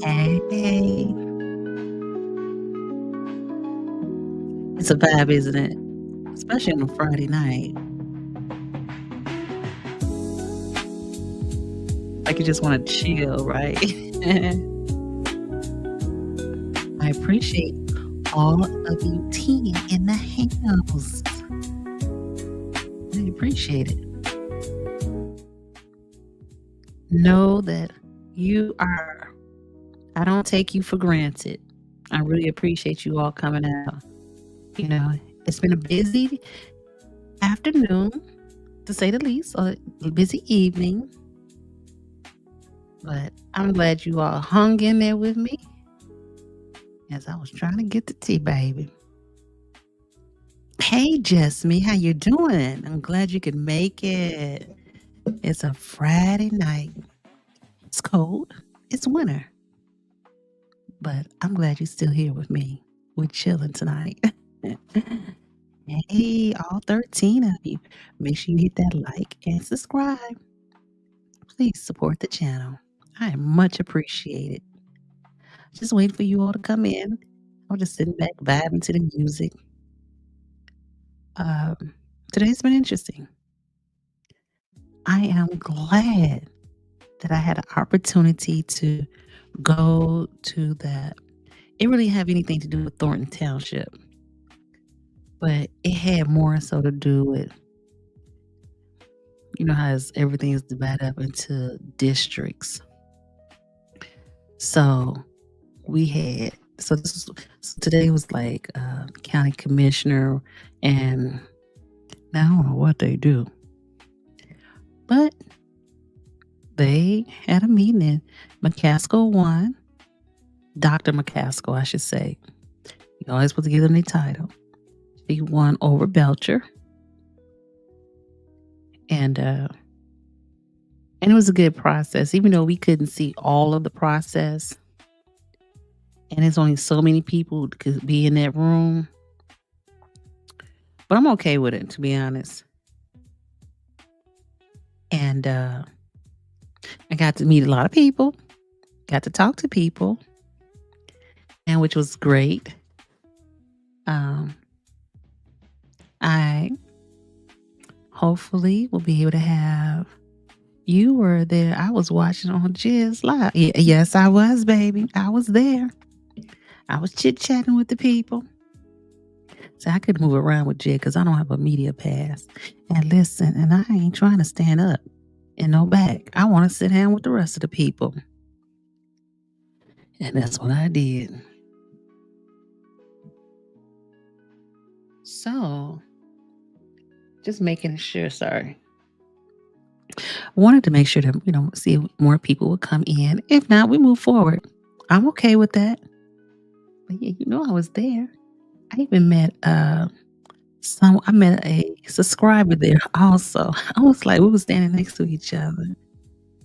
Hey, it's a vibe, isn't it? Especially on a Friday night. Like you just wanna chill, right? I appreciate all of you teen in the house. I appreciate it. Know that you are I don't take you for granted. I really appreciate you all coming out. You know, it's been a busy afternoon, to say the least, or a busy evening, but I'm glad you all hung in there with me as I was trying to get the tea, baby. Hey, Jessmy, how you doing? I'm glad you could make it. It's a Friday night. It's cold. It's winter. But I'm glad you're still here with me. We're chilling tonight. Hey, all 13 of you. Make sure you hit that like and subscribe. Please support the channel. I am much appreciated. Just waiting for you all to come in. I'm just sitting back, vibing to the music. Um, Today's been interesting. I am glad that I had an opportunity to go to that. It really have anything to do with Thornton Township, but it had more so to do with, how everything is divided up into districts. So we had so today was like county commissioner, and now I don't know what they do, but they had a meeting and McCaskill won. Dr. McCaskill, I should say. You always supposed to give them their title. She won over Belcher. And it was a good process, even though we couldn't see all of the process. And there's only so many people that could be in that room. But I'm okay with it, to be honest. And I got to meet a lot of people, got to talk to people, and which was great. I hopefully will be able to have you were there. I was watching on Jizz Live. Yes, I was, baby. I was there. I was chit-chatting with the people. So I could move around with Jig because I don't have a media pass. And listen, and I ain't trying to stand up and no back. I want to sit down with the rest of the people. And that's what I did. So, just making sure, sorry. Wanted to make sure that, see if more people would come in. If not, we move forward. I'm okay with that. But yeah, I was there. I even met I met a subscriber there also. I was like, we were standing next to each other.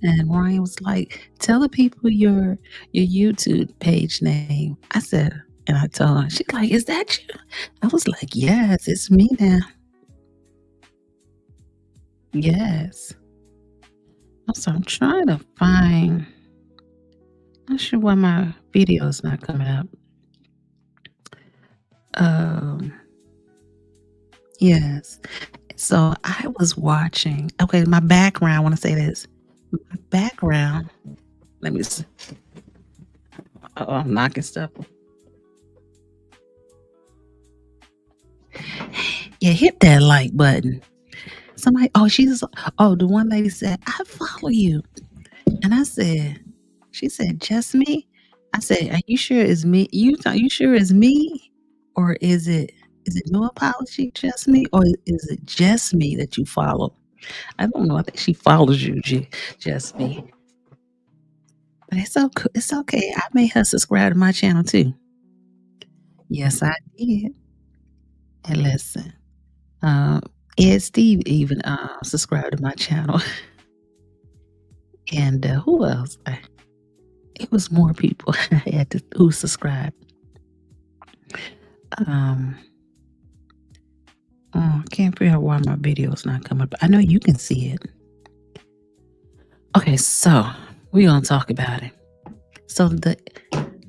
And Ryan was like, tell the people your YouTube page name. I said, and I told her, she's like, is that you? I was like, yes, it's me now. Yes. So I'm trying to find, not sure why my video is not coming up. Yes. So I was watching, okay, my background, I want to say this. My background, let me see. Oh, I'm knocking stuff. Yeah, hit that like button. Somebody, the one lady said, I follow you. And I said, she said, just me? I said, are you sure it's me? Are you sure it's me? Or is it no apology, just me? Or is it just me that you follow? I don't know. I think she follows you, just me. But it's okay. I made her subscribe to my channel too. Yes, I did. And listen, Ed Steve even subscribed to my channel. And who else? It was more people who subscribed. I can't figure out why my video is not coming up. I know you can see it. Okay, so We gonna talk about it. So let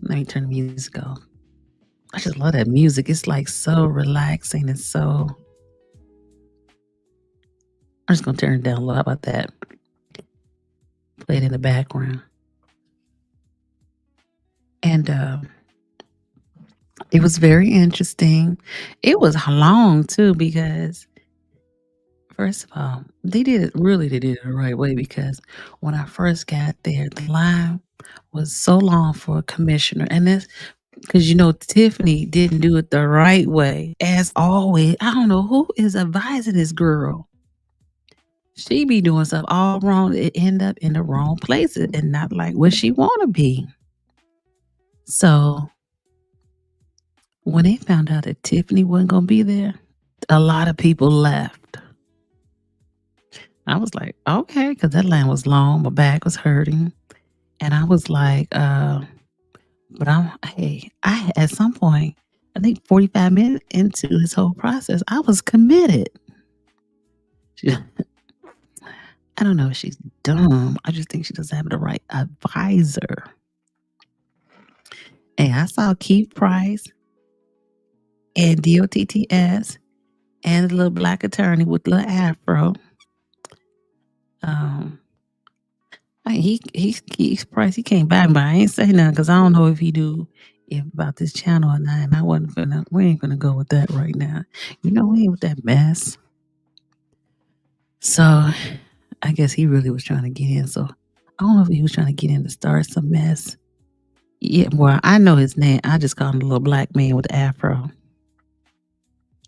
me turn the music off. I just love that music. It's like so relaxing and so. I'm just gonna turn it down a little. How about that? Play it in the background. And it was very interesting. It was long too because first of all, they did it the right way because when I first got there, the line was so long for a commissioner. And that's because Tiffany didn't do it the right way. As always, I don't know who is advising this girl. She be doing stuff all wrong. It end up in the wrong places and not like where she wanna be. So when they found out that Tiffany wasn't gonna be there, a lot of people left. I was like, okay, because that line was long, my back was hurting. And I was like, but I at some point, I think 45 minutes into this whole process, I was committed. She, I don't know if she's dumb. I just think she doesn't have the right advisor. And I saw Keith Price and DOTTS and the little black attorney with the little afro. Um, Keith Price. He came back, but I ain't say nothing because I don't know if he do if about this channel or not. And I wasn't gonna. We ain't gonna go with that right now. We ain't with that mess. So I guess he really was trying to get in. So I don't know if he was trying to get in to start some mess. Yeah, well, I know his name. I just call him the little black man with the afro.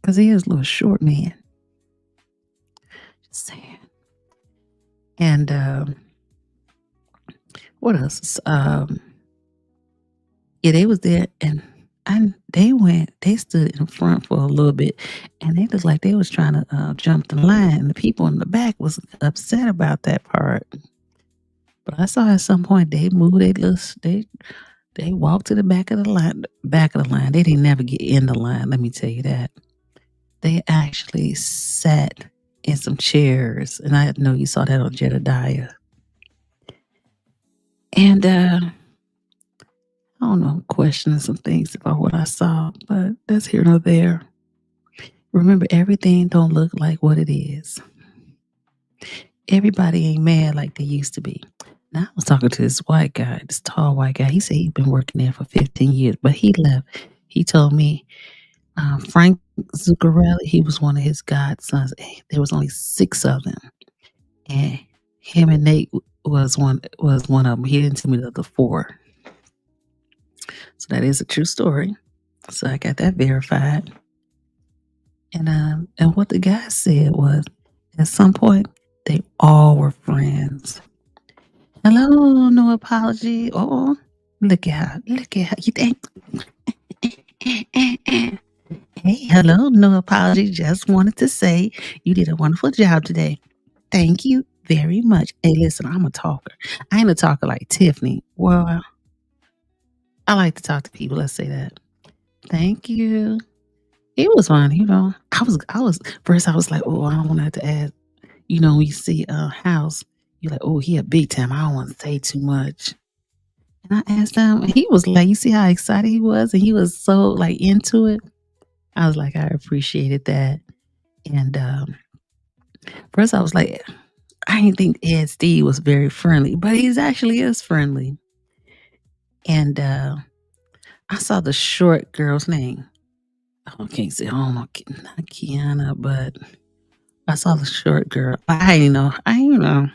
Because he is a little short man. Just saying. And what else? Yeah, they was there and they stood in front for a little bit and they looked like they was trying to jump the line. And the people in the back was upset about that part. But I saw at some point they moved they walked to the back of the line. They didn't never get in the line, let me tell you that. They actually sat in some chairs, and I know you saw that on Jedediah. And I don't know, I'm questioning some things about what I saw, but that's here nor there. Remember, everything don't look like what it is. Everybody ain't mad like they used to be. Now, I was talking to this white guy, this tall white guy. He said he'd been working there for 15 years, but he left. He told me Frank Zuccarelli, he was one of his godsons. There was only 6 of them. And him and Nate was one of them. He didn't tell me the other 4. So that is a true story. So I got that verified. And what the guy said was at some point they all were friends. Hello, no apology. Oh, look at how you think. Hey, hello, no apology. Just wanted to say you did a wonderful job today. Thank you very much. Hey, listen, I'm a talker. I ain't a talker like Tiffany. Well, I like to talk to people. Let's say that. Thank you. It was fun, I was first. I was like, oh, I don't want to have to ask. When you see a house, you're like, oh, he a big time. I don't want to say too much. And I asked him, and he was like, you see how excited he was, and he was so like into it. I was like, I appreciated that. And first, I was like, I didn't think Ed Steve was very friendly, but he's actually is friendly. And I saw the short girl's name. I can't say, oh, not Kiana, but I saw the short girl. I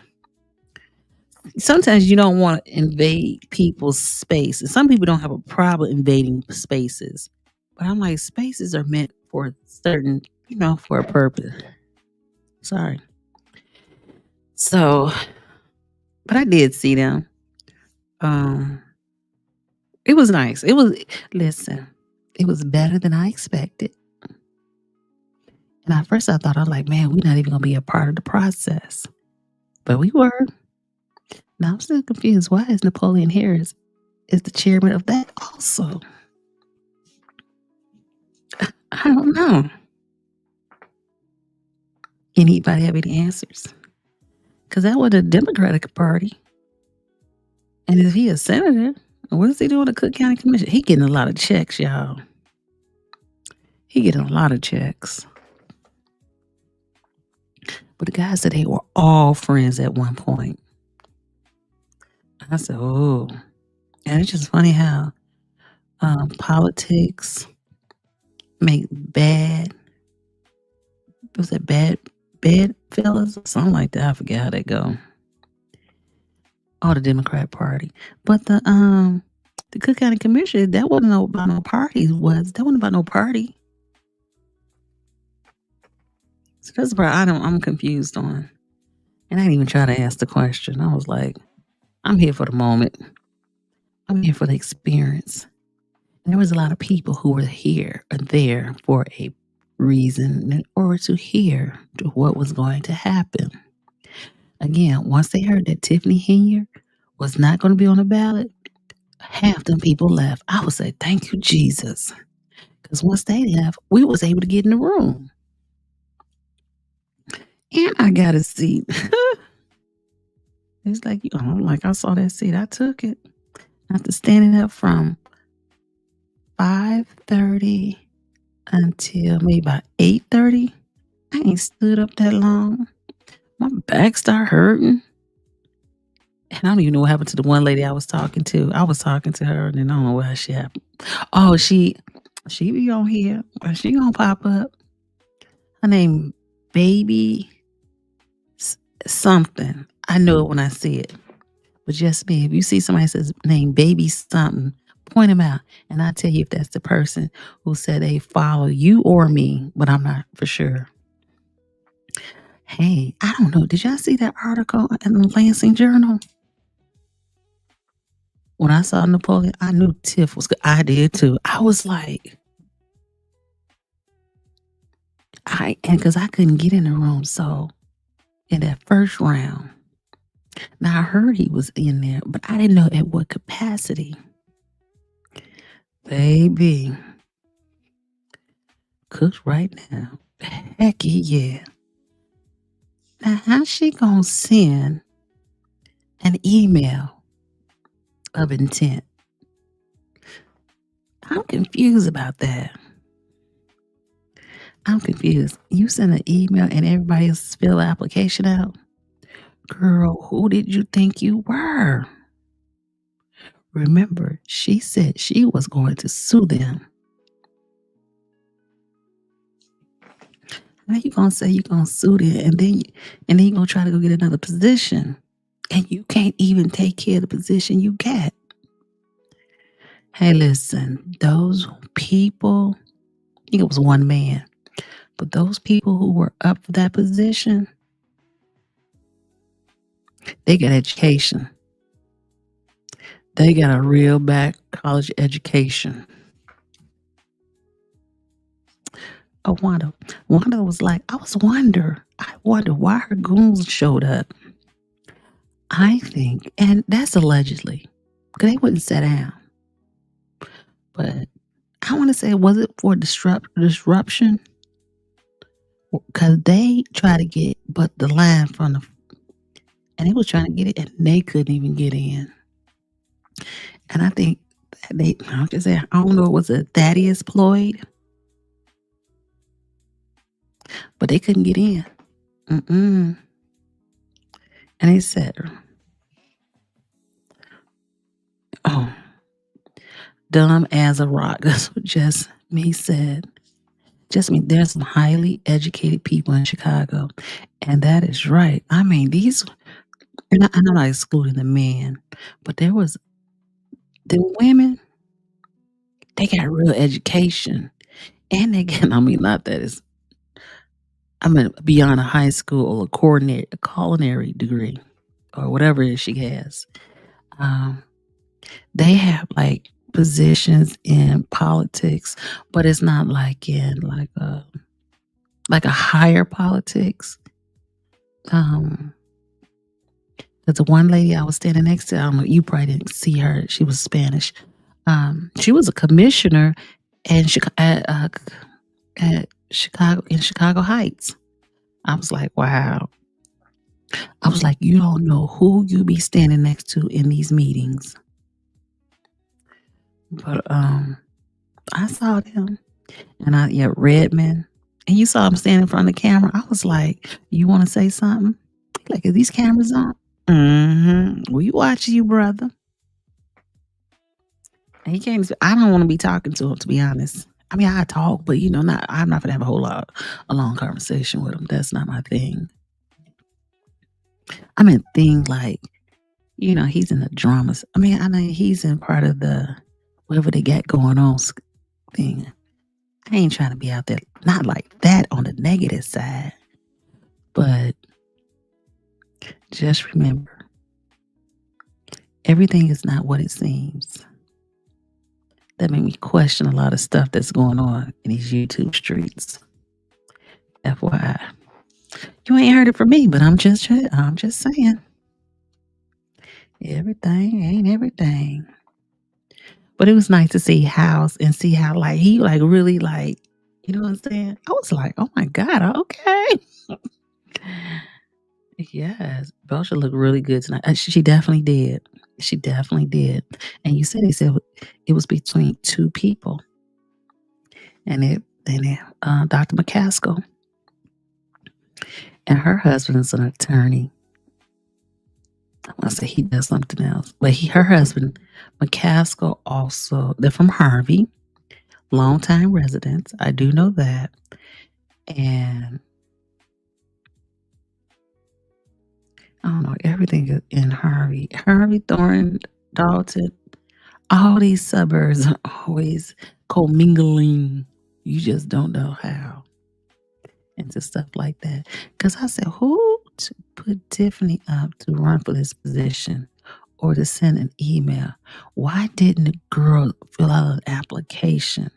sometimes you don't want to invade people's space. And some people don't have a problem invading spaces. But I'm like, spaces are meant for certain, for a purpose. Sorry. So, but I did see them. It was nice. Listen, it was better than I expected. And at first I thought, I was like, man, we're not even going to be a part of the process. But we were. Now I'm still confused. Why is Napoleon Harris is the chairman of that also? I don't know. Anybody have any answers? Because that was the Democratic Party. And if he a senator, what is he doing at Cook County Commission? He getting a lot of checks, y'all. He getting a lot of checks. But the guy said they were all friends at one point. I said, oh. And it's just funny how politics make bad, was it bad fellas? Something like that. I forget how they go. Oh, the Democrat Party. But the Cook County Commission, that wasn't about no parties, that wasn't about no party. So that's the part I'm confused on. And I didn't even try to ask the question. I was like, I'm here for the moment. I'm here for the experience. And there was a lot of people who were here or there for a reason in order to hear what was going to happen. Again, once they heard that Tiffany Henyer was not going to be on the ballot, half them people left. I would say, thank you, Jesus. Because once they left, we was able to get in the room. And I got a seat. It's like, I saw that seat. I took it. After standing up from 5:30 until maybe about 8:30, I ain't stood up that long. My back started hurting. And I don't even know what happened to the one lady I was talking to. I was talking to her, and then I don't know what she happened. Oh, she be on here. She gonna pop up. Her name Baby something. I know it when I see it. But just me, if you see somebody says name Baby something, point them out. And I'll tell you if that's the person who said they follow you or me, but I'm not for sure. Hey, I don't know. Did y'all see that article in the Lansing Journal? When I saw Napoleon, I knew Tiff was good. I did too. I was like, because I couldn't get in the room. So in that first round, now I heard he was in there, but I didn't know at what capacity. Baby, cooked right now. Heck yeah. Now how's she gonna send an email of intent? I'm confused about that. I'm confused. You send an email and everybody else fill the application out? Girl, who did you think you were? Remember, she said she was going to sue them. How you gonna say you're gonna sue them and then you're gonna try to go get another position? And you can't even take care of the position you got. Hey, listen, those people, I think it was one man, but those people who were up for that position, they got education. They got a real back college education. Oh, Wanda was like, I wonder why her goons showed up. I think, and that's allegedly, because they wouldn't sit down. But I want to say, was it for disruption? Because they tried to get but the line from and they was trying to get it, and they couldn't even get in. And I think I don't know, was it Thaddeus Floyd? But they couldn't get in. And they said, oh, dumb as a rock. That's what Just Me said. Just me. There's some highly educated people in Chicago. And that is right. I mean, and I'm not excluding the men, but there was the women, they got real education. And they get, not that is, beyond a high school or a culinary degree or whatever it is she has. They have like positions in politics, but it's not like in like a higher politics. There's a one lady I was standing next to. I don't know, you probably didn't see her. She was Spanish. She was a commissioner at Chicago Heights. I was like, wow. I was like, you don't know who you be standing next to in these meetings. But I saw them and Redman. And you saw him standing in front of the camera. I was like, you want to say something? Like, are these cameras on? Mm-hmm. We watch you, brother. And he can't. I don't want to be talking to him, to be honest. I mean, I talk, but I'm not gonna have a long conversation with him. That's not my thing. I mean, thing like, he's in the dramas. I know he's in part of the whatever they got going on thing. I ain't trying to be out there, not like that on the negative side, but just remember, everything is not what it seems. That made me question a lot of stuff that's going on in these YouTube streets. FYI. You ain't heard it from me, but I'm just saying. Everything ain't everything. But it was nice to see House and see how like he like really like, you know what I'm saying? I was like, oh my God, okay. Yes, Belcher looked really good tonight. She definitely did. She definitely did. And they said it was between two people. And Dr. McCaskill and her husband's an attorney. I want to say he does something else, but her husband, McCaskill, also, they're from Harvey, longtime residents. I do know that. And I don't know, everything in Harvey, Thornton, Dalton, all these suburbs are always commingling. You just don't know how. Into stuff like that. Because I said, who to put Tiffany up to run for this position or to send an email? Why didn't the girl fill out an application?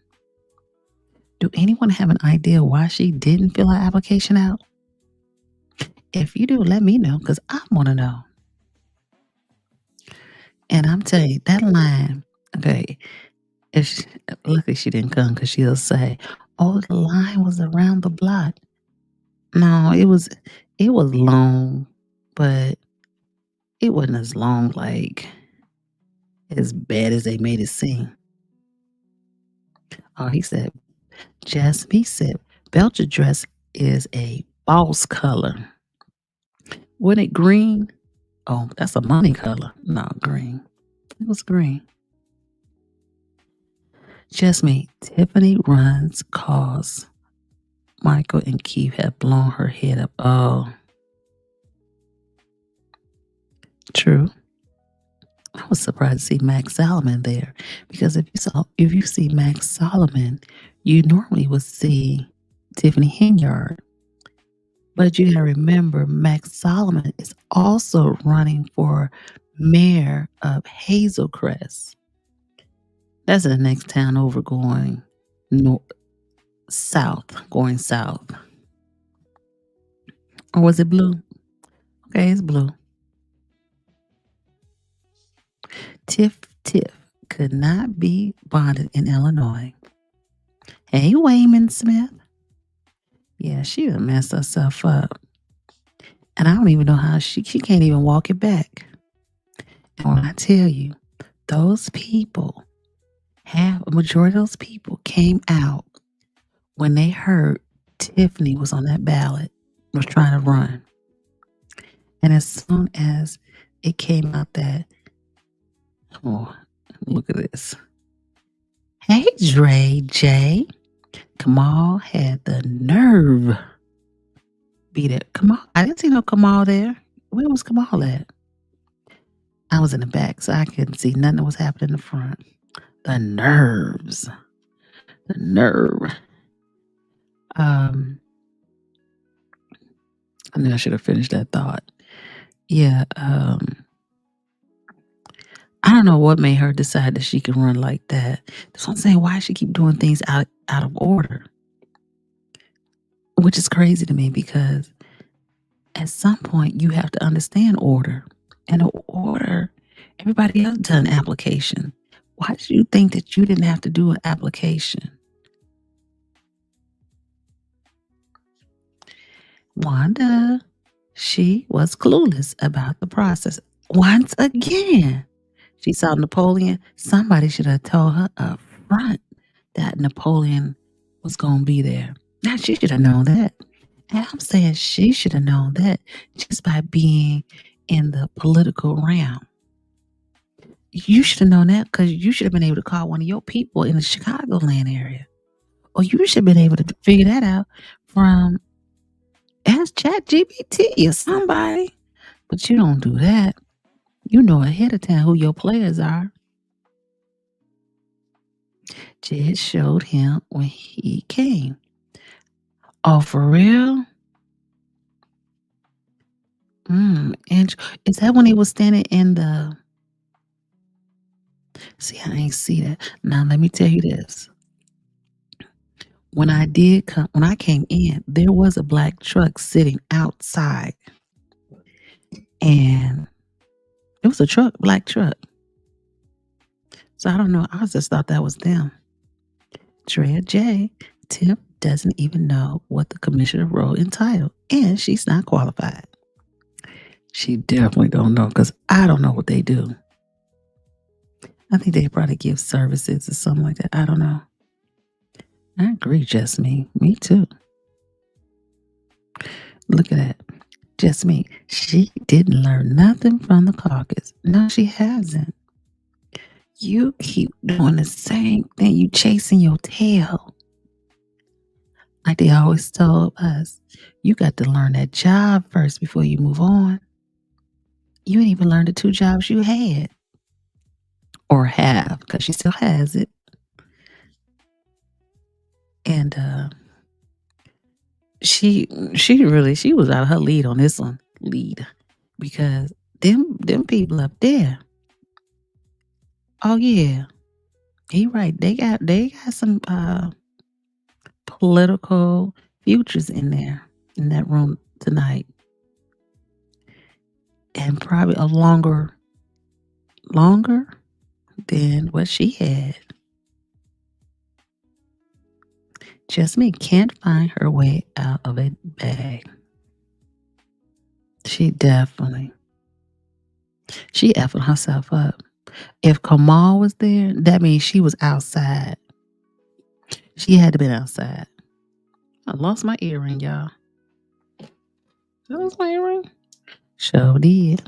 Do anyone have an idea why she didn't fill her application out? If you do, let me know because I want to know. And I'm telling you, that line, okay, luckily she didn't come because she'll say, oh, the line was around the block. No, it was long, but it wasn't as long, like, as bad as they made it seem. Oh, he said, Jasmine said, Belcher dress is a boss color. Wasn't it green? Oh, that's a money color. No, green. It was green. Jasmine, Tiffany runs cause Michael and Keith have blown her head up. Oh, true. I was surprised to see Max Solomon there because if you see Max Solomon, you normally would see Tiffany Henyard. But you gotta remember, Max Solomon is also running for mayor of Hazelcrest. That's the next town over going south. Or was it blue? Okay, it's blue. Tiff could not be bonded in Illinois. Hey, Wayman Smith. Yeah, she done messed herself up. And I don't even know how she can't even walk it back. And when I tell you, those people, a majority of those people came out when they heard Tiffany was on that ballot, was trying to run. And as soon as it came out that, oh, look at this. Hey, Dre J. Kamal had the nerve. Be there. Kamal, I didn't see no Kamal there. Where was Kamal at? I was in the back, so I couldn't see nothing that was happening in the front. The nerves. The nerve. I knew I should have finished that thought. Yeah, I don't know what made her decide that she could run like that. That's what I'm saying. Why she keep doing things out of order? Which is crazy to me because at some point you have to understand order. And order, everybody else done application. Why did you think that you didn't have to do an application? Wanda, She was clueless about the process. Once again, she saw Napoleon. Somebody should have told her up front that Napoleon was going to be there. Now, she should have known that. And I'm saying she should have known that just by being in the political realm. You should have known that because you should have been able to call one of your people in the Chicagoland area. Or you should have been able to figure that out from Ask ChatGPT or somebody. But you don't do that. You know ahead of time who your players are. Jed showed him when he came. Oh, for real? And is that when he was standing in the... See, I ain't see that. Now let me tell you this. When I came in, there was a black truck sitting outside. And it was a black truck. So I don't know. I just thought that was them. Drea J. Tip doesn't even know what the commissioner role entitled, and she's not qualified. She definitely don't know because I don't know what they do. I think they probably give services or something like that. I don't know. I agree, just me. Me too. Look at that. Just me. She didn't learn nothing from the caucus. No, she hasn't. You keep doing the same thing. You chasing your tail. Like they always told us, you got to learn that job first before you move on. You ain't even learned the 2 jobs you had. Or have, because she still has it. And she was out of her lead on this one. Because them people up there. Oh yeah. He right. They got some political futures in there, in that room tonight. And probably a longer than what she had. Just me can't find her way out of a bag. She effing herself up. If Kamal was there, that means she was outside. She had to been outside. I lost my earring, y'all. That was my earring. Sure did.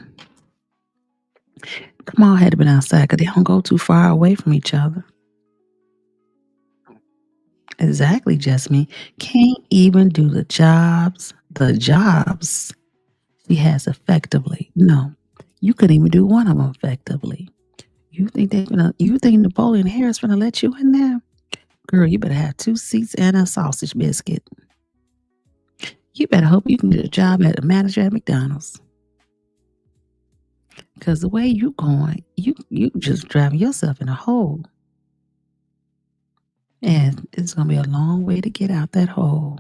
Kamal had to been outside because they don't go too far away from each other. Exactly, Jasmine. Can't even do the jobs she has effectively. No, you couldn't even do one of them effectively. You think Napoleon Harris gonna let you in there? Girl, you better have 2 seats and a sausage biscuit. You better hope you can get a job at a manager at McDonald's. Because the way you going, you just driving yourself in a hole. And it's going to be a long way to get out that hole.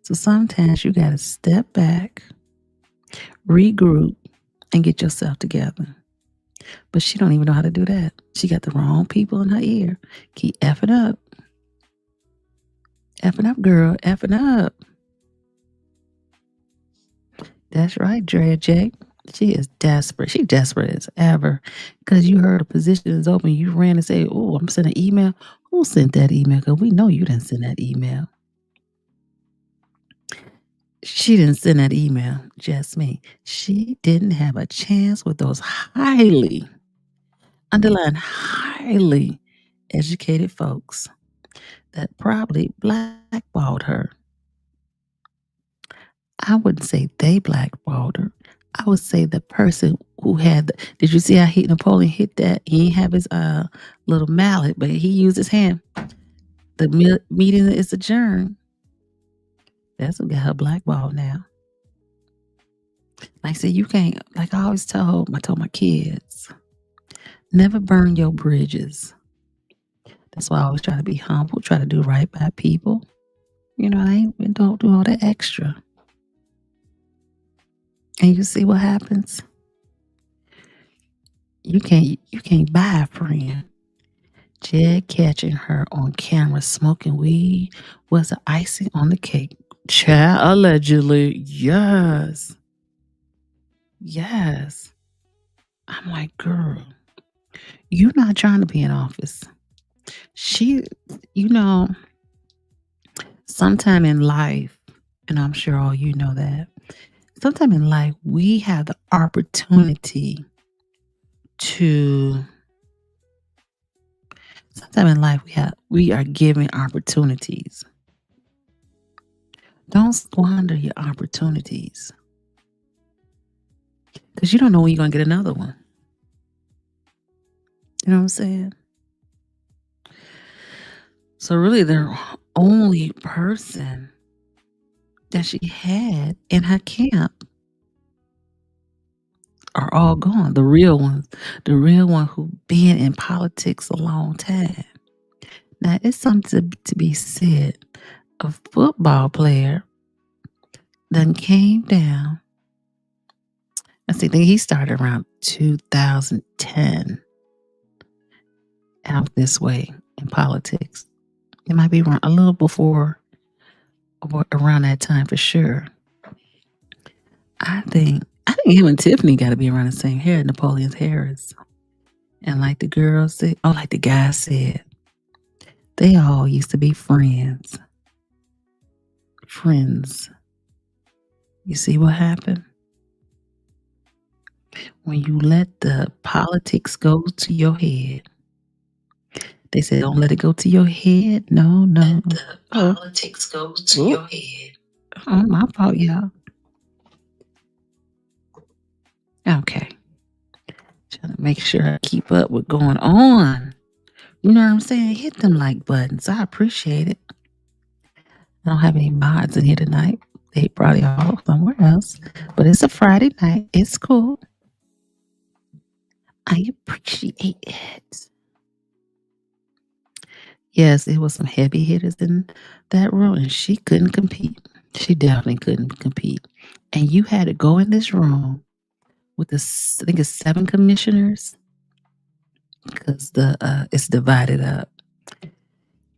So sometimes you got to step back, regroup, and get yourself together. But she don't even know how to do that. She got the wrong people in her ear. Keep effing up. Effing up, girl. Effing up. That's right, Drea J. She is desperate. She desperate as ever. Because you heard a position is open. You ran and said, oh, I'm sending an email. Who sent that email? Because we know you didn't send that email. She didn't send that email. Just me. She didn't have a chance with those highly educated folks that probably blackballed her. I wouldn't say they blackballed her. I would say the person who had did you see how Napoleon hit that? He didn't have his little mallet, but he used his hand. The meeting is adjourned. That's what got her blackballed now. Like I said, you can't, like I always told my kids, never burn your bridges. That's why I always try to be humble, try to do right by people. You know, don't do all that extra. And you see what happens? You can't buy a friend. Jed catching her on camera smoking weed was the icing on the cake. Child, allegedly. Yes. Yes. I'm like, girl, you're not trying to be in office. She, you know, sometime in life, and I'm sure all you know that, sometime in life, we have the opportunity to, sometime in life, we are given opportunities. Don't squander your opportunities because you don't know when you're going to get another one. You know what I'm saying? So really, the only person that she had in her camp are all gone. The real one who been in politics a long time. Now it's something to be said. A football player then came down. I think he started around 2010 out this way in politics. It might be around, a little before or around that time for sure. I think him and Tiffany got to be around the same hair, Napoleon Harris. And like the girl said, oh, like the guy said, they all used to be friends. Friends. You see what happened? When you let the politics go to your head, they said, don't let it go to your head. No, no. Let the politics go to your head. Oh, my fault, y'all. Okay. Trying to make sure I keep up with going on. You know what I'm saying? Hit them like buttons. I appreciate it. I don't have any mods in here tonight. They probably all somewhere else. But it's a Friday night. It's cool. I appreciate it. Yes, it was some heavy hitters in that room, and she couldn't compete. She definitely couldn't compete. And you had to go in this room with I think it's 7 commissioners because it's divided up,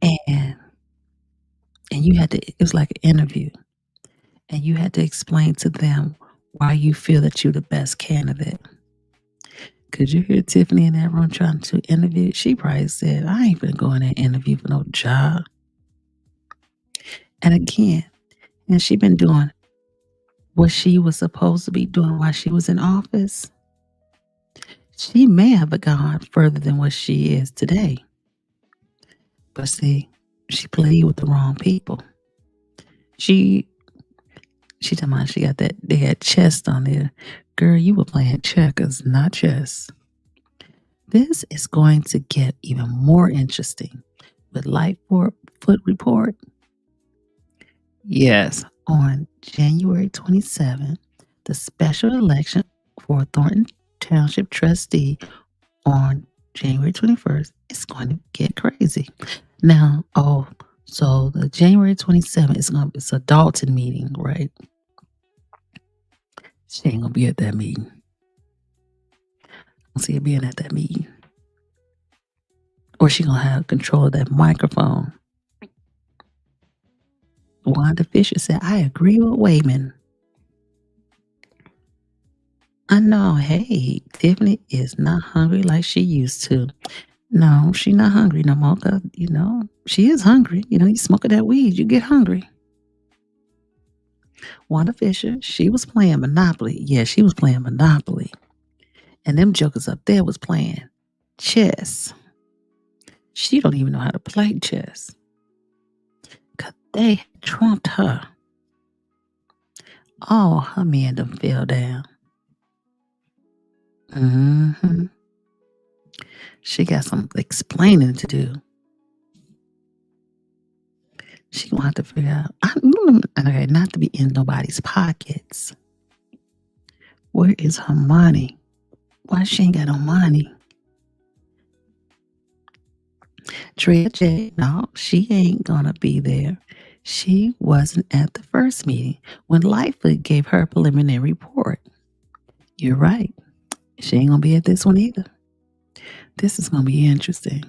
and you had to. It was like an interview, and you had to explain to them why you feel that you're the best candidate. Could you hear Tiffany in that room trying to interview? She probably said, I ain't gonna go in there and interview for no job. And again, and she been doing what she was supposed to be doing while she was in office. She may have gone further than what she is today. But see, she played with the wrong people. She told me she got that, they had chess on there. Girl, you were playing checkers, not chess. This is going to get even more interesting with Lightfoot Report. Yes, on January 27th, the special election for Thornton Township trustee on January 21st is going to get crazy. Now, so the January 27th it's a Dalton meeting, right? She ain't gonna be at that meeting. I don't see her being at that meeting. Or she gonna have control of that microphone. Wanda Fisher said, I agree with Wayman. I know, hey, Tiffany is not hungry like she used to. No, she not hungry no more. She is hungry. You smoking that weed, you get hungry. Wanda Fisher, she was playing Monopoly. Yeah, she was playing Monopoly. And them jokers up there was playing chess. She don't even know how to play chess. Because they trumped her. Oh, her man done fell down. Mm-hmm. She got some explaining to do. She gonna have to figure out. Okay, not to be in nobody's pockets. Where is her money? Why she ain't got no money? Tria J, no, she ain't gonna be there. She wasn't at the first meeting when Lightfoot gave her preliminary report. You're right. She ain't gonna be at this one either. This is gonna be interesting.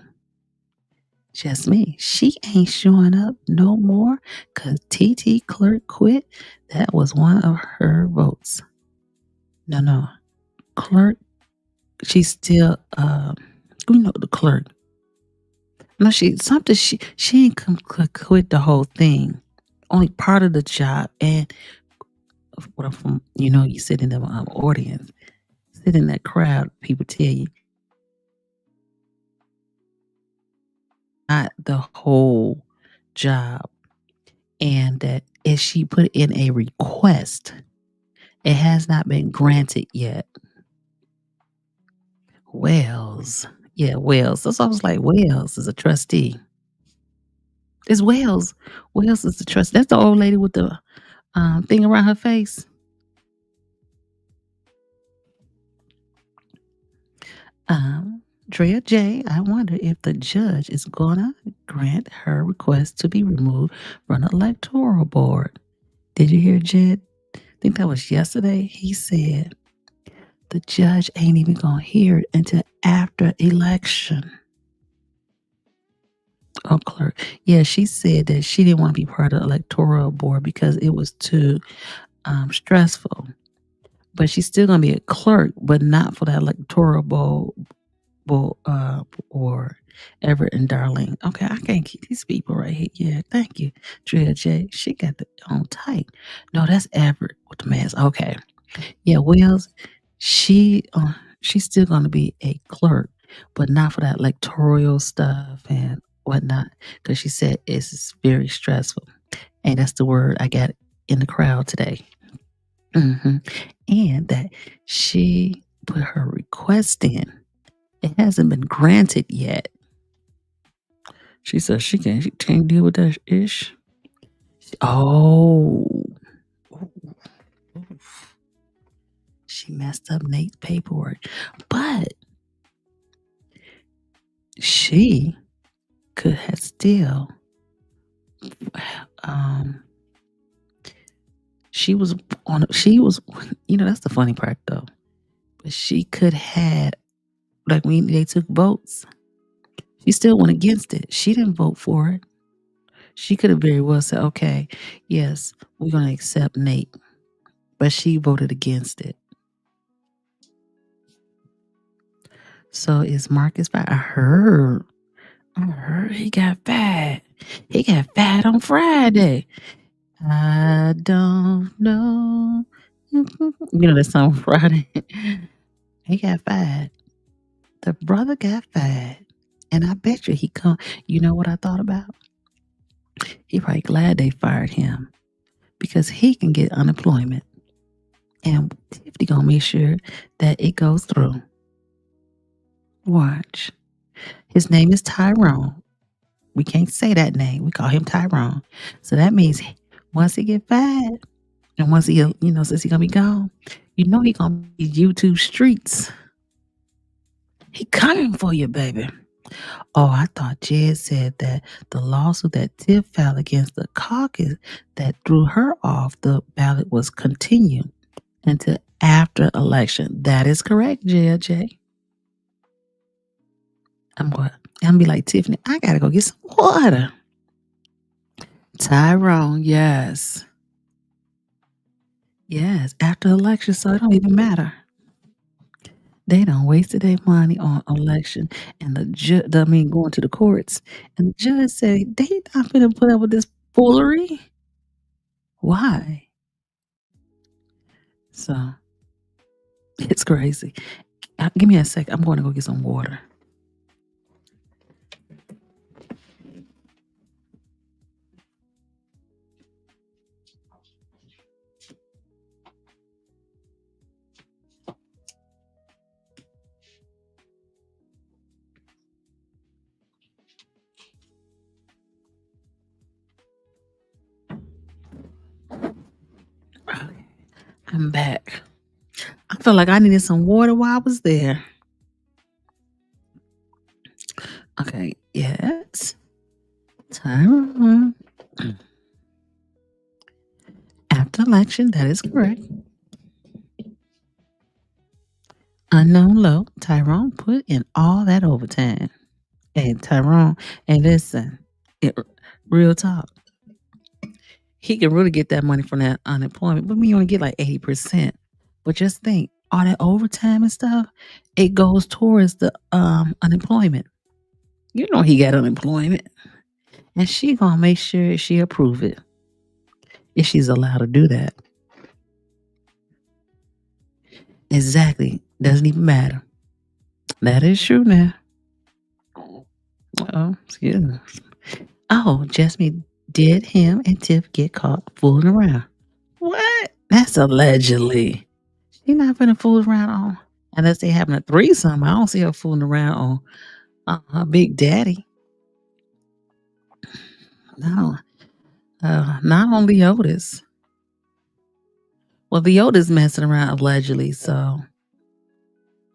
Just me. She ain't showing up no more because TT Clerk quit. That was one of her votes. No, no. Clerk, she's still, the clerk. No, she ain't quit the whole thing. Only part of the job. And what I'm from, you sit in the audience, sit in that crowd, people tell you, not the whole job. And that if she put in a request, it has not been granted yet. Wells. Yeah, Wells. That's why I was like, Wells is a trustee. It's Wells. Wells is the trustee. That's the old lady with the thing around her face. Drea J., I wonder if the judge is gonna grant her request to be removed from the electoral board. Did you hear Jed? I think that was yesterday. He said the judge ain't even gonna hear it until after election. Oh, clerk. Yeah, she said that she didn't want to be part of the electoral board because it was too stressful. But she's still gonna be a clerk, but not for that electoral or Everett and Darlene. Okay, I can't keep these people right here. Yeah, thank you, Drea J. She got the on tight. No, that's Everett with the mask. Okay, yeah, Wells. She's still gonna be a clerk, but not for that electoral stuff and whatnot, because she said it's very stressful, and that's the word I got in the crowd today. And that she put her request in. It hasn't been granted yet. She says she can't deal with that ish. Oh, she messed up Nate's paperwork, but she could have still. Um, she was on. She was. That's the funny part though. But she could have like when they took votes. She still went against it. She didn't vote for it. She could have very well said, "Okay, yes, we're going to accept Nate," but she voted against it. So is Marcus back? I heard he got fat. He got fat on Friday. I don't know. That song Friday. He got fat. The brother got fat. And I bet you he come. You know what I thought about? He probably glad they fired him because he can get unemployment. And Tiffany gonna make sure that it goes through. Watch. His name is Tyrone. We can't say that name. We call him Tyrone. So that means once he get fired, and once he, since he gonna be gone, he gonna be YouTube streets. He coming for you, baby. Oh, I thought Jed said that the lawsuit that Tiff filed against the caucus that threw her off the ballot was continued until after election. That is correct, JLJ. I'm gonna be like Tiffany. I gotta go get some water. Tyrone, yes. Yes, after election, so it don't even matter. They done wasted their money on election and going to the courts. And the judge said they not finna put up with this foolery. Why? So it's crazy. Give me a sec. I'm going to go get some water. I'm back. I felt like I needed some water while I was there. Okay, yes. Tyrone. After election, that is correct. Unknown low. Tyrone put in all that overtime. And Tyrone, and listen, it, real talk, he can really get that money from that unemployment, but we only get like 80%. But just think, all that overtime and stuff, it goes towards the unemployment. You know he got unemployment. And she gonna make sure she approve it if she's allowed to do that. Exactly. Doesn't even matter. That is true now. Oh, excuse me. Oh, Jasmine, did him and Tiff get caught fooling around? What? That's allegedly. She not finna fool around on unless they having a threesome. I don't see her fooling around on her big daddy. No. Not on Leotis. Well, Leotis messing around allegedly, so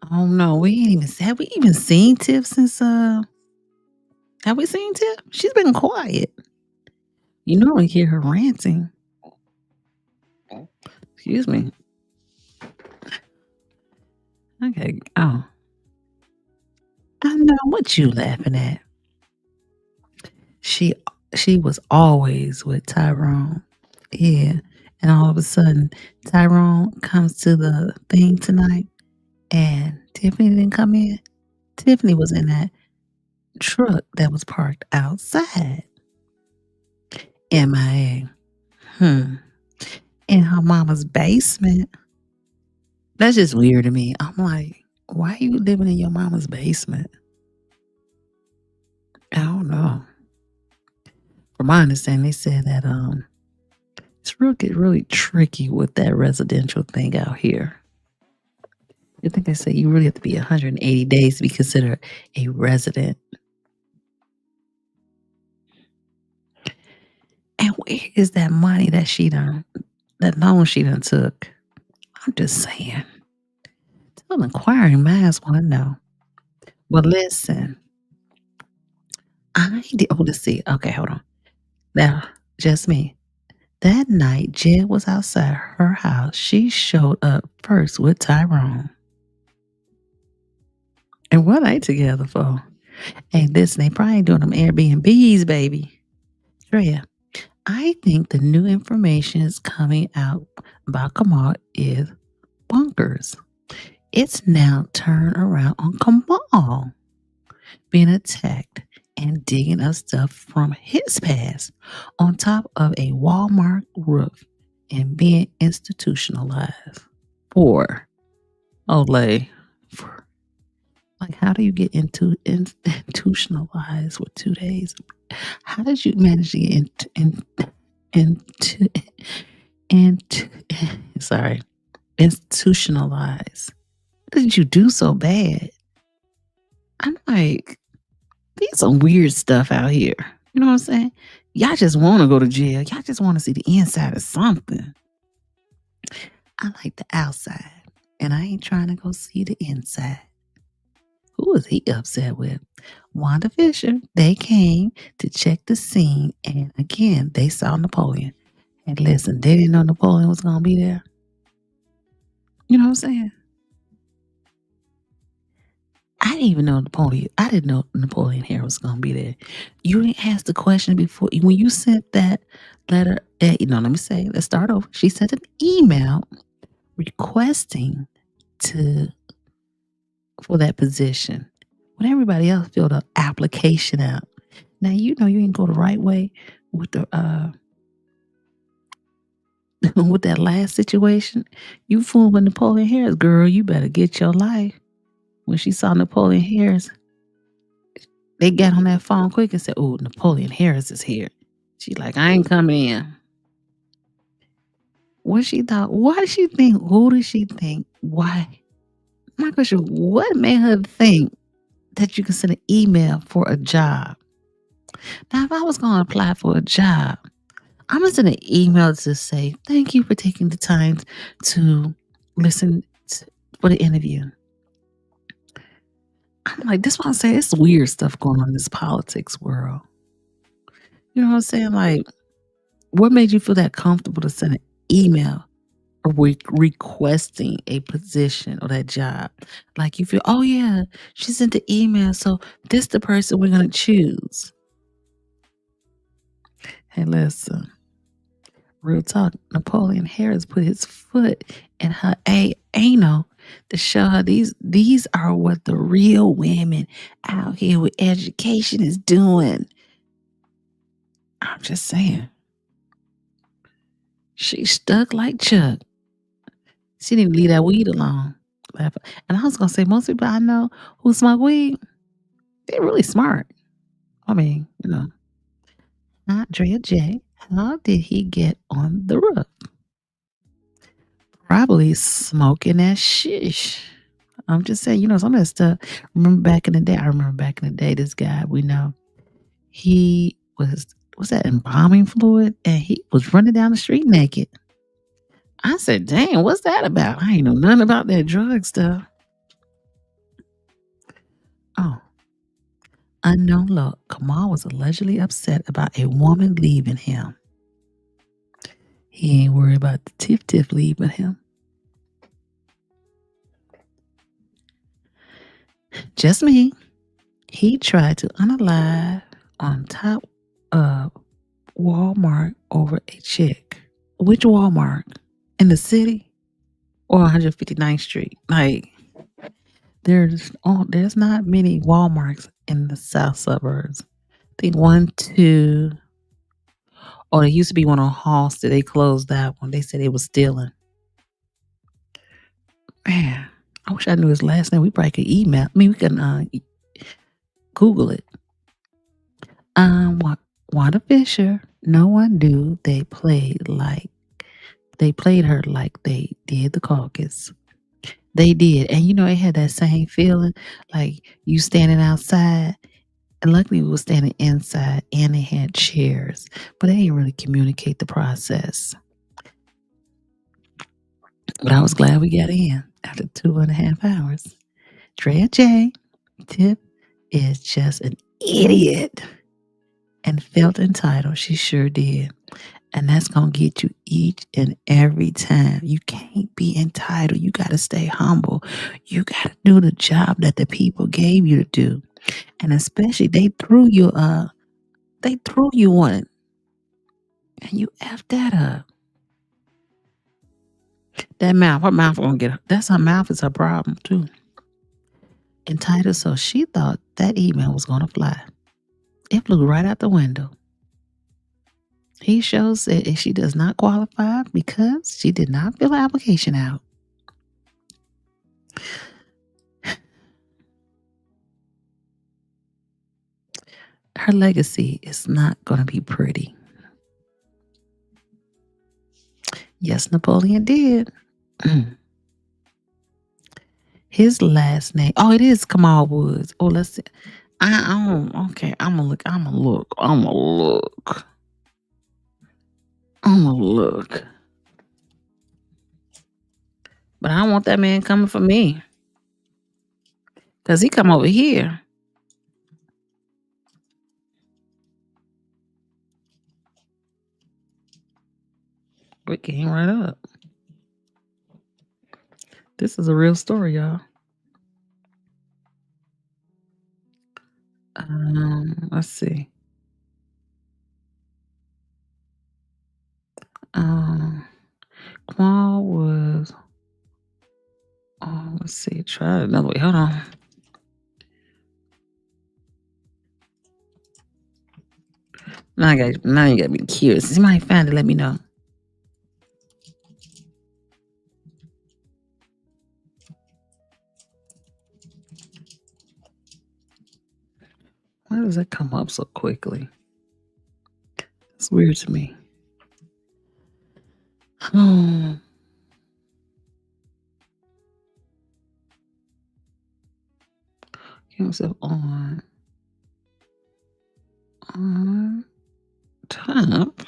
I don't know. We ain't even have we even seen Tiff since have we seen Tiff? She's been quiet. You normally hear her ranting. Excuse me. Okay. Oh. I know what you laughing at. She she was always with Tyrone. Yeah. And all of a sudden Tyrone comes to the thing tonight and Tiffany didn't come in. Tiffany was in that truck that was parked outside. MIA. Hmm. In her mama's basement. That's just weird to me. I'm like, why are you living in your mama's basement? I don't know. From my understanding, they said that it's real get really tricky with that residential thing out here. I think they say you really have to be 180 days to be considered a resident. And where is that money that that loan she done took? I'm just saying. Tell inquiring minds want to know. Well, listen, I did. Oh, let's see. Okay, hold on. Now, just me. That night, Jed was outside her house. She showed up first with Tyrone. And what they together for? Hey, listen, they probably ain't doing them Airbnbs, baby. Drea, I think the new information is coming out about Kamal is bonkers. It's now turned around on Kamal being attacked and digging up stuff from his past on top of a Walmart roof and being institutionalized for Olay. For, like, how do you get institutionalized with 2 days? How did you manage to get into sorry, institutionalized? What did you do so bad? I'm like, there's some weird stuff out here. You know what I'm saying? Y'all just want to go to jail. Y'all just want to see the inside of something. I like the outside, and I ain't trying to go see the inside. Who was he upset with? Wanda Fisher. They came to check the scene, and again, they saw Napoleon. And listen, they didn't know Napoleon was going to be there. You know what I'm saying? I didn't even know Napoleon. I didn't know Napoleon Harris was going to be there. You didn't ask the question before when you sent that letter. Let me say, let's start over. She sent an email requesting for that position when everybody else filled an application out. Now you know you didn't go the right way with the with that last situation. You fooled with Napoleon Harris, girl. You better get your life. When she saw Napoleon Harris, they got on that phone quick and said, "Oh, Napoleon Harris is here." She like, "I ain't coming in." What she thought? Why did she think? Who did she think? Why? My question: what made her think that you can send an email for a job? Now, if I was going to apply for a job, I'm gonna send an email to say thank you for taking the time to listen for the interview. I'm like, this one saying it's weird stuff going on in this politics world. You know what I'm saying? Like, what made you feel that comfortable to send an email requesting a position or that job. Like you feel, oh yeah, she sent the email, so this the person we're gonna choose. Hey, listen, real talk. Napoleon Harris put his foot in her anal to show her these are what the real women out here with education is doing. I'm just saying, she stuck like Chuck. She didn't leave that weed alone. And I was gonna say, most people I know who smoke weed, they're really smart. I mean, Andrea J. How did he get on the roof? Probably smoking that shish. I'm just saying, some of that stuff. Remember back in the day? I remember back in the day, this guy we know, he was that embalming fluid, and he was running down the street naked. I said, "Dang, what's that about? I ain't know nothing about that drug stuff." Oh, unknown look. Kamal was allegedly upset about a woman leaving him. He ain't worried about the Tiff leaving him. Just me. He tried to unalive on top of Walmart over a check. Which Walmart? In the city or 159th Street? Like, there's not many Walmarts in the south suburbs. I think one, two. Oh, there used to be one on Halsted. They closed that one. They said it was stealing. Man, I wish I knew his last name. We probably could email. I mean, we can Google it. Wanda Fisher. No one knew they played her like they did the caucus. They did, and it had that same feeling, like you standing outside. And luckily, we were standing inside, and they had chairs, but they didn't really communicate the process. But I was glad we got in after 2.5 hours. Drea J. Tiff is just an idiot and felt entitled. She sure did. And that's going to get you each and every time. You can't be entitled. You got to stay humble. You got to do the job that the people gave you to do. And especially they threw you one. And you F that up. That mouth, her mouth gonna that's her mouth is her problem too. Entitled, so she thought that email was gonna fly. It flew right out the window. He shows that she does not qualify because she did not fill the application out. Her legacy is not gonna be pretty. Yes, Napoleon did. His last name. Oh, it is Kamal Woods. Oh, let's see. Okay, I'm gonna look. But I don't want that man coming for me. Because he come over here. We came right up. This is a real story, y'all. Let's see. Kamal was. Let's see. Try it another way. Hold on. Now you gotta be curious. You might find it. Let me know. Why does that come up so quickly? It's weird to me. Get himself on top.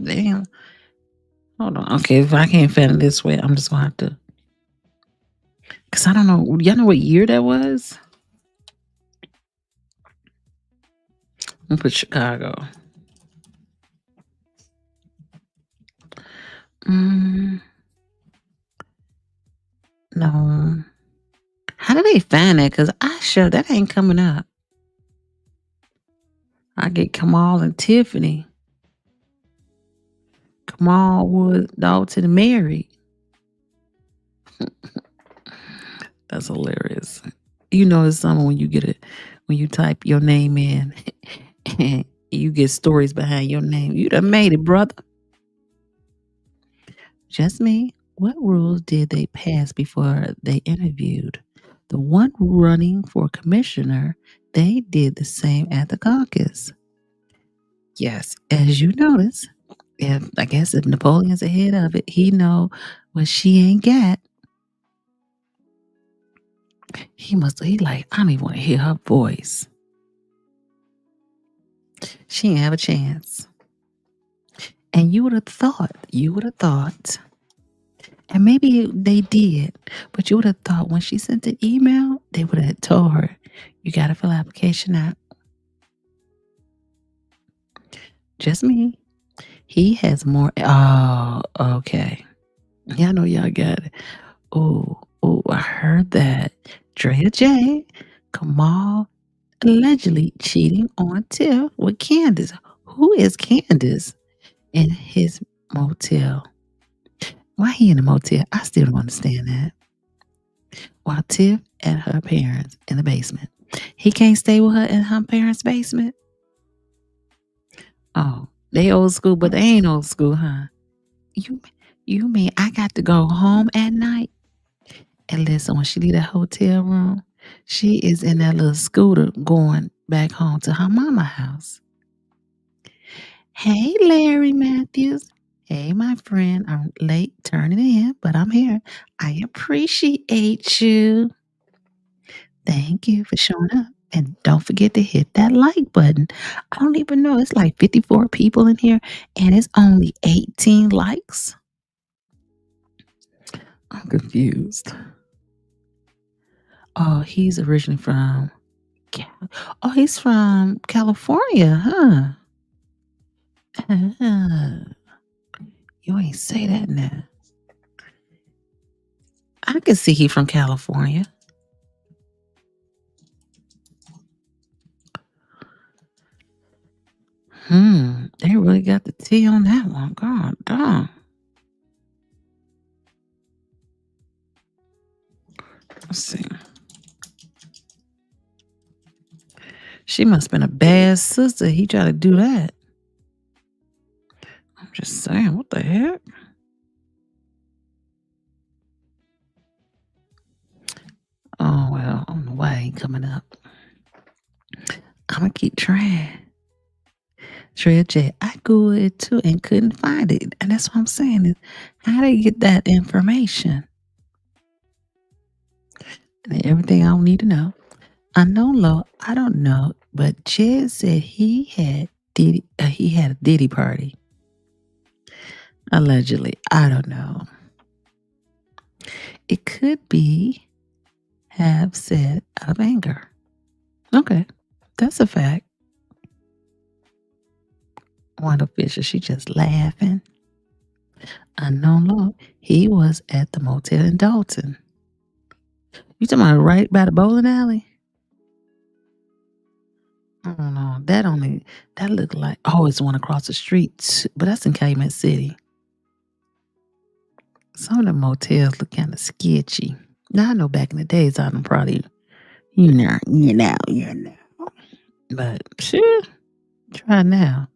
Damn. Hold on. Okay, if I can't find it this way, I'm just gonna have to. Cause I don't know. Y'all know what year that was? I'm gonna put Chicago. me find that because I sure that ain't coming up. I get Kamal and Tiffany. Kamal was Dalton married. That's hilarious. You know, it's something when you get it when you type your name in and you get stories behind your name. You done made it, brother. Just me. What rules did they pass before they interviewed? The one running for commissioner, they did the same at the caucus. Yes, as you notice, if I guess if Napoleon's ahead of it, he know what she ain't got. He like, I don't even want to hear her voice. She ain't have a chance. And you would have thought, and maybe they did, but you would have thought when she sent the email, they would have told her, you got to fill application out. Just me. He has more. Oh, okay. Yeah, I know y'all got it. Oh, I heard that. Drea J. Kamal allegedly cheating on Tiff with Candace. Who is Candace in his motel? Why he in the motel? I still don't understand that. While Tiff and her parents in the basement. He can't stay with her in her parents' basement? Oh, they old school, but they ain't old school, huh? You you mean I got to go home at night? And listen, when she leave that hotel room, she is in that little scooter going back home to her mama house. Hey, Larry Matthews. Hey, my friend. I'm late turning in, but I'm here. I appreciate you. Thank you for showing up. And don't forget to hit that like button. I don't even know. It's like 54 people in here, and it's only 18 likes. I'm confused. Oh, he's originally from. Oh, he's from California, huh? You ain't say that now. I can see he from California. They really got the tea on that one. God damn. Let's see. She must have been a bad sister. He tried to do that. I'm just saying, what the heck? Oh well, I don't know why he ain't coming up. I'm gonna keep trying. Treya J, I Googled it too and couldn't find it. And that's what I'm saying is how they get that information. And everything I don't need to know. Unknown law, I don't know, but Jed said he had a Diddy party. Allegedly. I don't know. It could be have said out of anger. Okay. That's a fact. Wanda Fisher, she just laughing. Unknown law, he was at the motel in Dalton. You talking about right by the bowling alley? I don't know. That looked like it's one across the street, but that's in Calumet City. Some of the motels look kind of sketchy. Now I know back in the days I done probably you know. But sure, try now.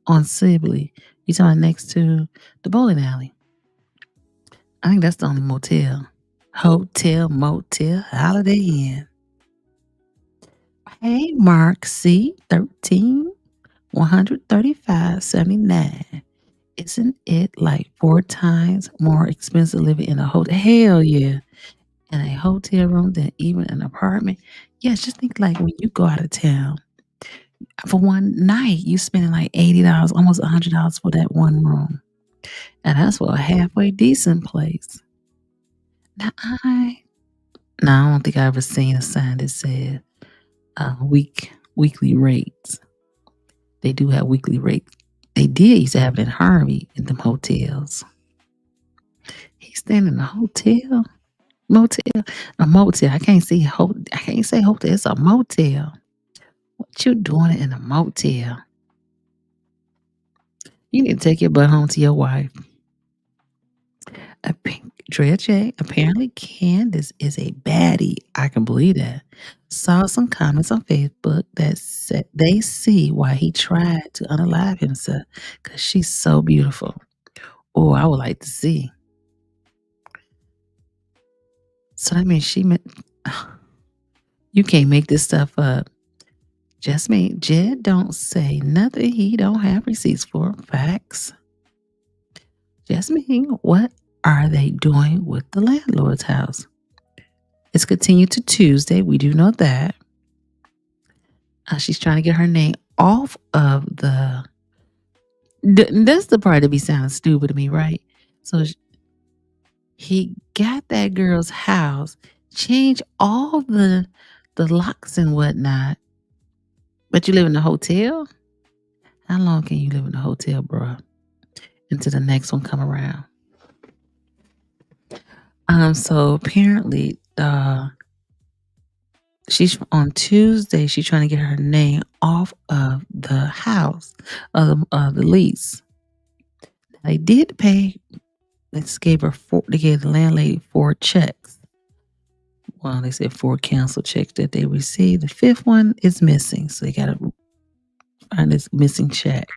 On Sibley. You talking next to the bowling alley. I think that's the only motel. Hotel, motel, Holiday Inn. Hey, Mark C. 13 135.79. Isn't it like 4 times more expensive living in a hotel? Hell yeah. In a hotel room than even an apartment. Yes, just think like when you go out of town. For one night, you spending like $80, almost $100 for that one room. And that's for a halfway decent place. Now I don't think I ever seen a sign that said weekly rates. They do have weekly rates. They did used to have it in Harvey in them hotels. He's staying in a hotel. Motel, a motel. I can't say hotel. It's a motel. What you doing in a motel? You need to take your butt home to your wife. Drea J. Apparently, Candace is a baddie. I can believe that. Saw some comments on Facebook that said they see why he tried to unalive himself because she's so beautiful. Oh, I would like to see. So that means she meant you can't make this stuff up. Just me. Jed don't say nothing he don't have receipts for. Facts. Just me. What are they doing with the landlord's house? It's continued to Tuesday. We do know that. She's trying to get her name off of the. That's the part that be sounding stupid to me, right? So he got that girl's house, changed all the locks and whatnot, but you live in a hotel? How long can you live in a hotel, bruh? Until the next one come around. So apparently, she's on Tuesday. She's trying to get her name off of the house, of the lease. They did pay. They just gave her they gave the landlady 4 checks. Well, they said 4 canceled checks that they received. The 5th one is missing, so they got to find this missing check.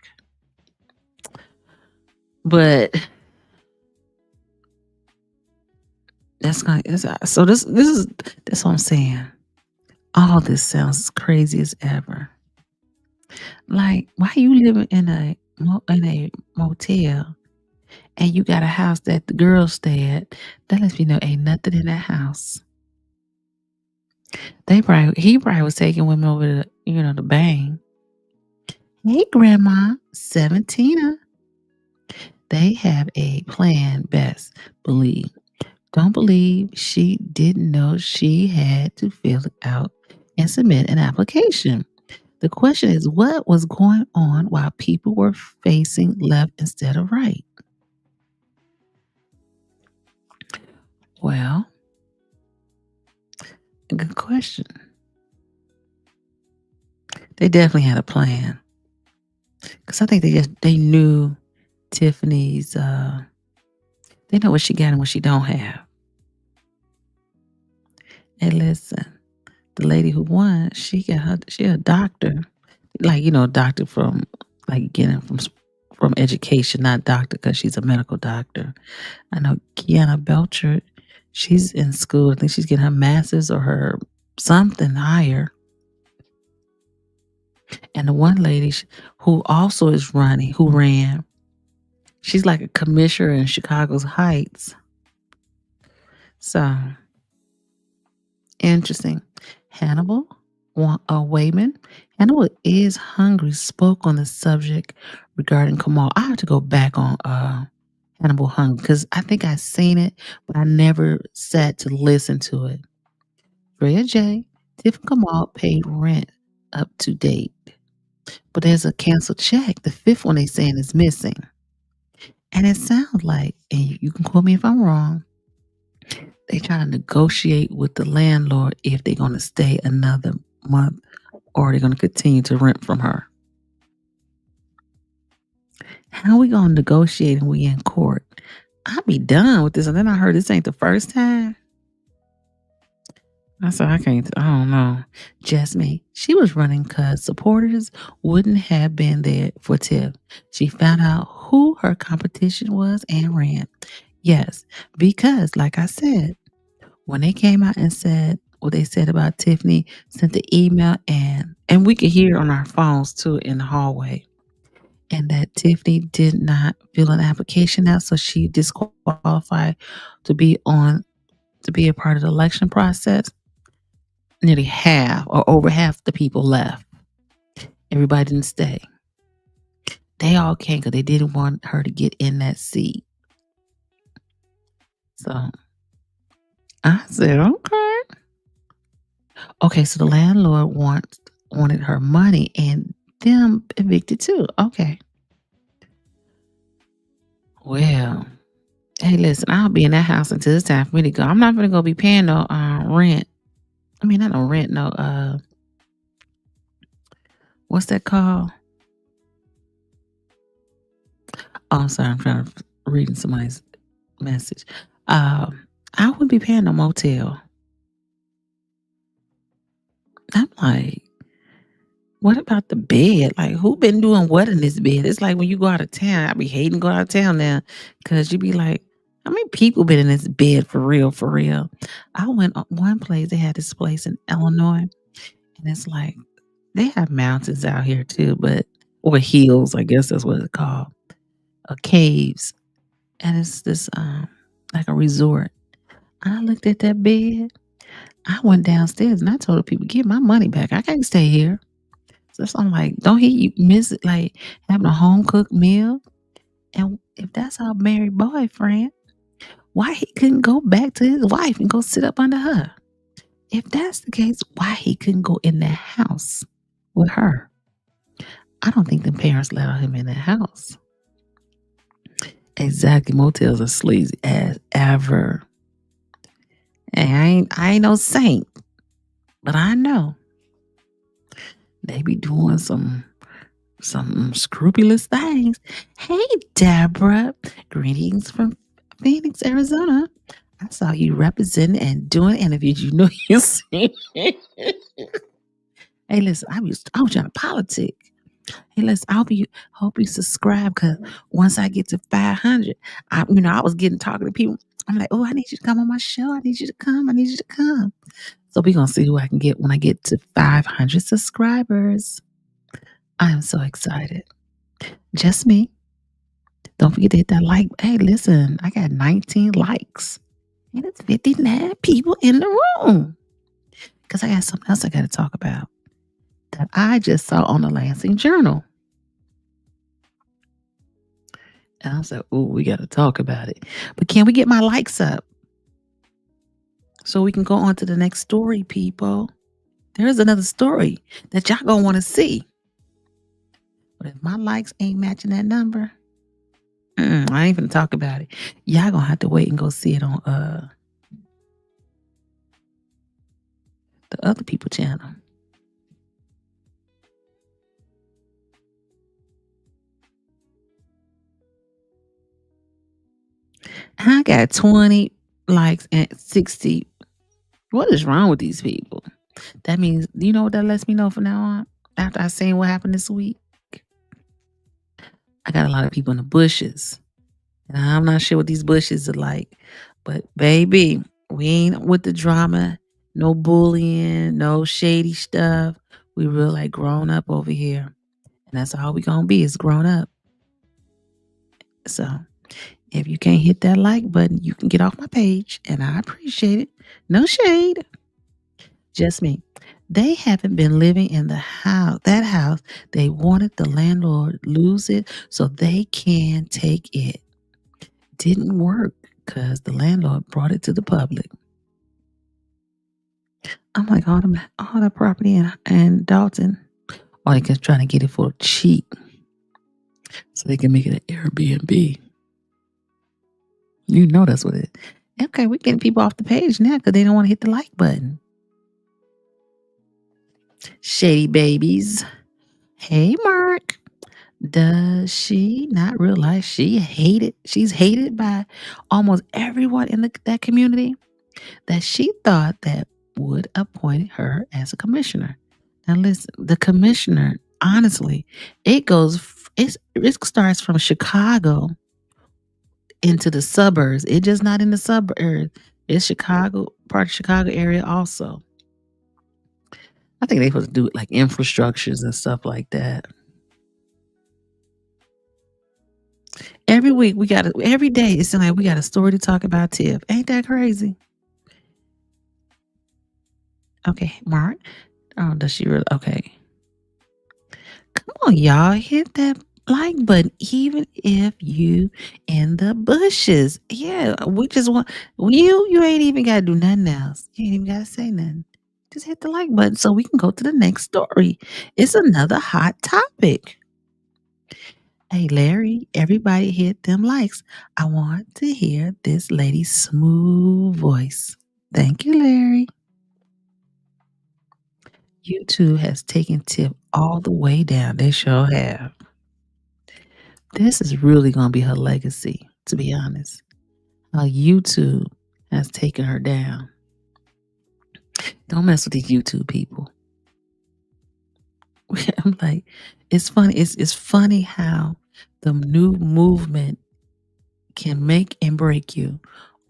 But that's so this is that's what I'm saying. All this sounds as crazy as ever. Like, why you living in a motel and you got a house that the girls stay at? That lets me know ain't nothing in that house. He probably was taking women over to the bang. Hey, Grandma, 17. They have a plan. Best believe. Don't believe she didn't know she had to fill it out and submit an application. The question is, what was going on while people were facing left instead of right? Well, good question. They definitely had a plan. Because I think they knew Tiffany's, they know what she got and what she don't have. And listen, the lady who won, she a doctor. Like, doctor from, like, getting from education, not doctor because she's a medical doctor. I know Kiana Belcher, she's in school. I think she's getting her master's or her something higher. And the one lady who also is running, who ran, she's like a commissioner in Chicago's Heights. So, interesting. Hannibal Wayman. Hannibal is hungry. Spoke on the subject regarding Kamal. I have to go back on Hannibal Hungry because I think I've seen it, but I never sat to listen to it. Freya J. Tiffany Kamal paid rent up to date, but there's a canceled check. The 5th one they saying is missing, and it sounds like, and you can quote me if I'm wrong, they trying to negotiate with the landlord if they're going to stay another month or they're going to continue to rent from her. How we going to negotiate and we in court? I'll be done with this. And then I heard this ain't the first time. I said, I don't know. Just me. She was running because supporters wouldn't have been there for Tiff. She found out who her competition was and ran. Yes, because like I said, when they came out and said what they said about Tiffany, sent the email and we could hear on our phones too in the hallway. And that Tiffany did not fill an application out, so she disqualified to be a part of the election process. Nearly half or over half the people left. Everybody didn't stay. They all came because they didn't want her to get in that seat. So I said, okay. Okay, so the landlord wanted her money and them evicted too. Okay. Well, Hey, listen, I'll be in that house until it's time for me to go. I'm not gonna go be paying no rent. I mean, not no rent, no what's that called? Oh, I'm sorry, I'm trying to reading somebody's message. I wouldn't be paying no motel. I'm like, what about the bed? Like, who been doing what in this bed? It's like when you go out of town, I be hating going out of town now because you be like, how many people been in this bed for real, for real? I went one place, they had this place in Illinois, and it's like, they have mountains out here too, but or hills, I guess that's what it's called, caves, and it's this like a resort. I looked at that bed. I went downstairs and I told the people, "Get my money back. I can't stay here." So I'm like, "Don't he miss it? Like having a home cooked meal?" And if that's our married boyfriend, why he couldn't go back to his wife and go sit up under her? If that's the case, why he couldn't go in that house with her? I don't think the parents let him in that house. Exactly. Motels are sleazy as ever. And I ain't no saint, but I know they be doing some scrupulous things. Hey Deborah, greetings from Phoenix, Arizona. I saw you representing and doing interviews. You know you see. Hey, listen, I was trying to politic. Hey, listen, hope you subscribe because once I get to 500, I was getting talking to people. I'm like, oh, I need you to come on my show. I need you to come. I need you to come. So we're gonna see who I can get when I get to 500 subscribers. I am so excited. Just me. Don't forget to hit that like. Hey, listen, I got 19 likes. And it's 59 people in the room. Because I got something else I got to talk about that I just saw on the Lansing Journal. And I said, oh, we got to talk about it. But can we get my likes up? So we can go on to the next story, people. There's another story that y'all going to want to see. But if my likes ain't matching that number, I ain't going to talk about it. Y'all going to have to wait and go see it on the other people channel. I got 20 likes and 60. What is wrong with these people? That means, you know what that lets me know from now on? After I seen what happened this week, I got a lot of people in the bushes. And I'm not sure what these bushes are like. But baby, we ain't with the drama, no bullying, no shady stuff. We real like grown up over here. And that's all we gonna be is grown up. So if you can't hit that like button, you can get off my page and I appreciate it. No shade. Just me. They haven't been living in that house. They wanted the landlord lose it so they can take it. Didn't work because the landlord brought it to the public. I'm like, all the property in Dalton, or they can trying to get it for cheap so they can make it an Airbnb. You know that's what it is. Okay, we're getting people off the page now because they don't want to hit the like button. Shady babies. Hey, Mark. Does she not realize she's hated by almost everyone in that community that she thought that would appoint her as a commissioner? Now listen, the commissioner, honestly, it starts from Chicago into the suburbs. It's just not in the suburbs. It's Chicago, part of Chicago area also. I think they supposed to do it like infrastructures and stuff like that. Every week every day it seems like we got a story to talk about Tiff. Ain't that crazy? Okay, Mark. Oh, does she really? Okay. Come on, y'all. Hit that like button, even if you in the bushes. Yeah, we just want you ain't even gotta do nothing else. You ain't even gotta say nothing. Just hit the like button so we can go to the next story. It's another hot topic. Hey, Larry, everybody hit them likes. I want to hear this lady's smooth voice. Thank you, Larry. YouTube has taken Tip all the way down. They sure have. This is really going to be her legacy, to be honest. How YouTube has taken her down. Don't mess with these YouTube people. I'm like, it's funny. It's funny how the new movement can make and break you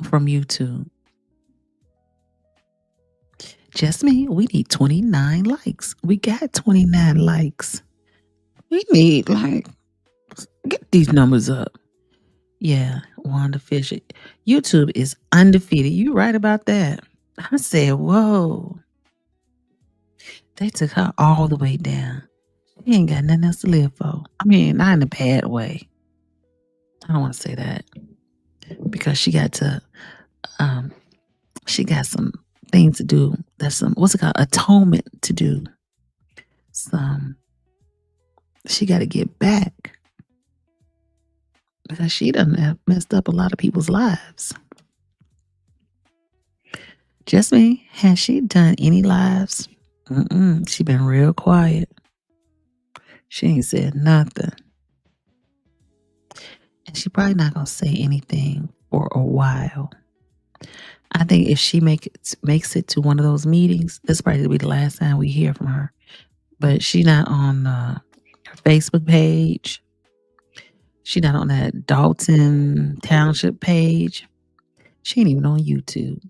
from YouTube. Just me, we need 29 likes. We got 29 likes. We need get these numbers up. Yeah, Wanda Fisher. YouTube is undefeated. You right about that. I said, whoa. They took her all the way down. She ain't got nothing else to live for. I mean, not in a bad way. I don't want to say that because she got some things to do. That's some what's it called? Atonement to do. Some she got to get back because she done have messed up a lot of people's lives. Just me, has she done any lives? She been real quiet. She ain't said nothing. And she probably not gonna say anything for a while. I think if she makes it to one of those meetings, this probably be the last time we hear from her. But she not on her Facebook page. She not on that Dalton Township page. She ain't even on YouTube.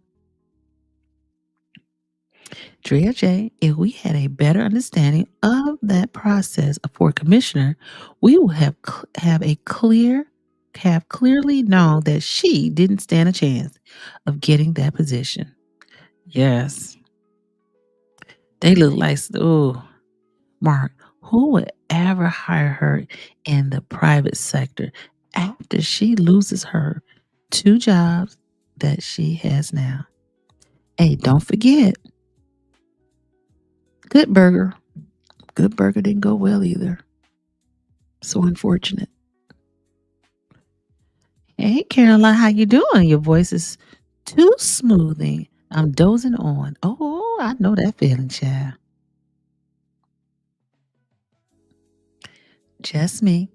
Drea J, if we had a better understanding of that process for commissioner, we would have clearly known that she didn't stand a chance of getting that position. Yes. They look like, oh, Mark, who would ever hire her in the private sector after she loses her 2 jobs that she has now? Hey, don't forget, Good Burger. Good Burger didn't go well either. So unfortunate. Hey, Caroline, how you doing? Your voice is too smoothing. I'm dozing on. Oh, I know that feeling, child. Just me.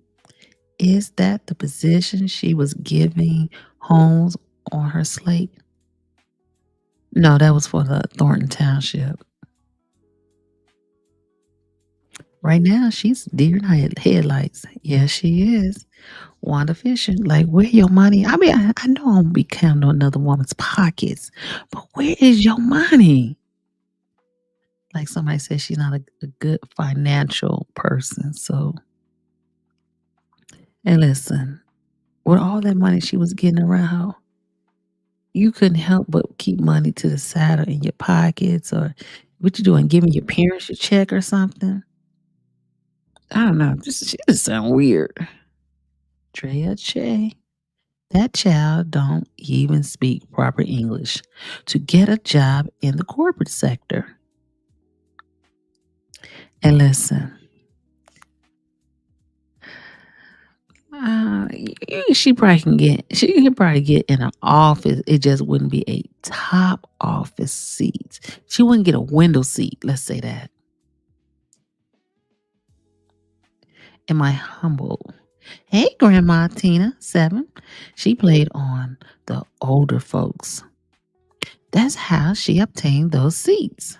Is that the position she was giving homes on her slate? No, that was for the Thornton Township. Right now, she's deer in headlights. Yes, she is. Wanda Fisher, like, where your money? I mean, I know I won't be counting on another woman's pockets, but where is your money? Like somebody said, she's not a good financial person. So, and listen, with all that money she was getting around, you couldn't help but keep money to the side or in your pockets, or what you doing? Giving your parents your check or something? I don't know. She just sound weird. Drea Che. That child don't even speak proper English to get a job in the corporate sector. And listen, she can probably get in an office. It just wouldn't be a top office seat. She wouldn't get a window seat. Let's say that. Am I humble? Hey, Grandma Tina, 7. She played on the older folks. That's how she obtained those seats.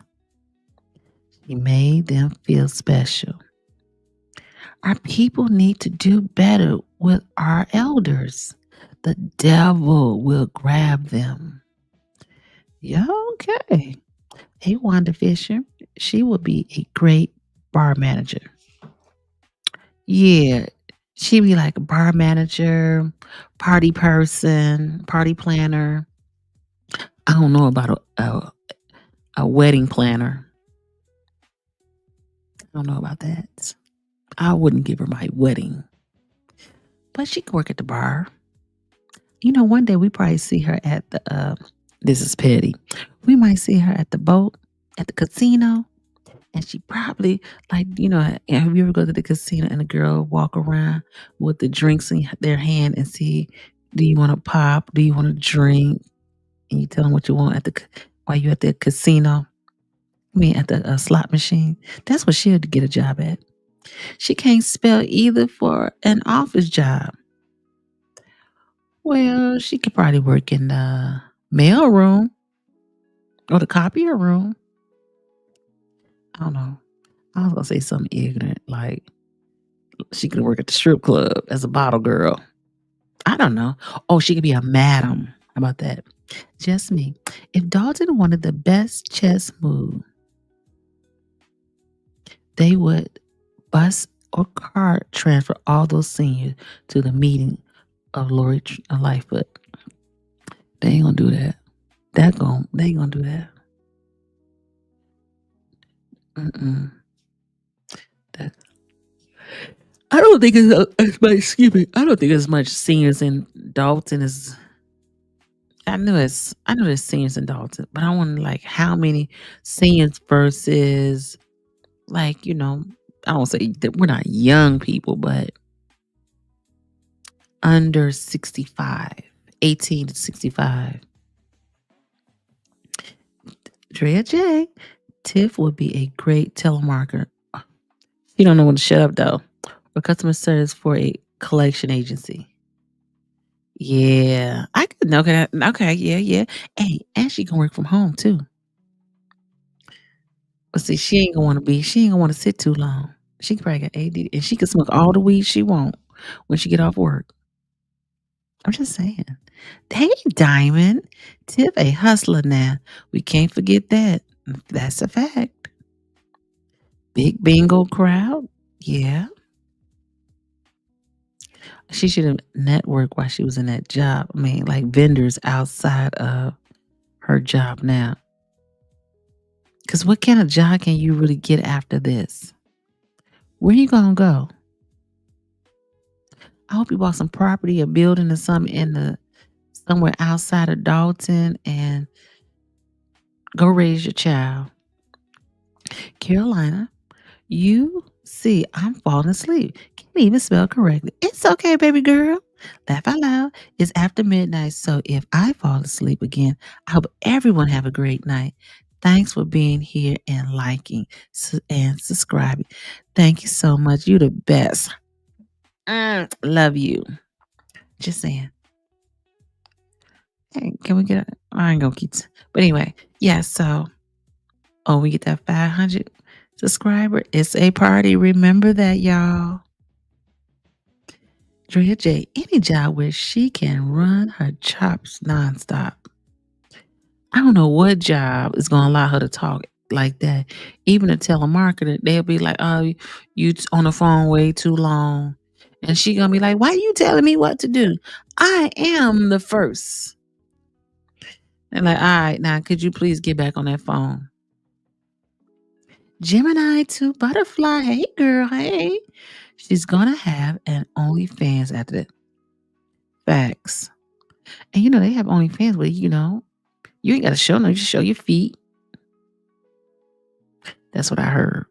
She made them feel special. Our people need to do better with our elders. The devil will grab them. Yeah, okay. Hey, Wanda Fisher, she will be a great bar manager. Yeah, she be like a bar manager, party person, party planner. I don't know about a wedding planner. I don't know about that. I wouldn't give her my wedding, but she could work at the bar. You know, one day we probably see her at the. This is petty. We might see her at the boat, at the casino. And she probably, like, have you ever go to the casino and a girl walk around with the drinks in their hand and see, do you want to pop? Do you want to drink? And you tell them what you want while you at the casino. I mean, at the slot machine. That's what she'll get a job at. She can't spell either for an office job. Well, she could probably work in the mail room or the copier room. I don't know. I was gonna say something ignorant, like she could work at the strip club as a bottle girl. I don't know. Oh, she could be a madam. How about that? Just me. If Dalton wanted the best chess move, they would bus or car transfer all those seniors to the meeting of Lori Lightfoot. They ain't gonna do that. They ain't gonna do that. Mm-mm. That I don't think it's as much. Excuse me. I don't think as much seniors in Dalton as I know there's seniors in Dalton, but I wonder like how many seniors versus like I don't say that we're not young people, but under 65, 18 to 65. Drea J. Tiff would be a great telemarketer. You don't know when to shut up though. Or customer service for a collection agency. Yeah, I could know that. Okay, yeah, yeah. Hey, and she can work from home too. But see, she ain't gonna want to sit too long. She probably got AD, and she can smoke all the weed she want when she get off work. I'm just saying. Hey, Diamond, Tiff a hustler now. We can't forget that. That's a fact. Big bingo crowd. Yeah. She should have networked while she was in that job. I mean, like vendors outside of her job now. Because what kind of job can you really get after this? Where you gonna go? I hope you bought some property, a building, or something somewhere outside of Dalton, and go raise your child. Carolina, you see, I'm falling asleep. Can't even spell correctly. It's okay, baby girl. Laugh out loud. It's after midnight, so if I fall asleep again, I hope everyone have a great night. Thanks for being here and liking and subscribing. Thank you so much. You the best. Love you. Just saying. Hey, can we get I ain't gonna keep but anyway, yeah, so we get that 500 subscriber. It's a party. Remember that, y'all. Drea J, any job where she can run her chops nonstop. I don't know what job is gonna allow her to talk like that. Even a telemarketer, they'll be like, "Oh, you on the phone way too long," and she gonna be like, "Why are you telling me what to do? I am the first." And like, all right, now could you please get back on that phone? Gemini to Butterfly. Hey, girl. Hey. She's going to have an OnlyFans after that. Facts. And they have OnlyFans where, you ain't got to show no, you just show your feet. That's what I heard.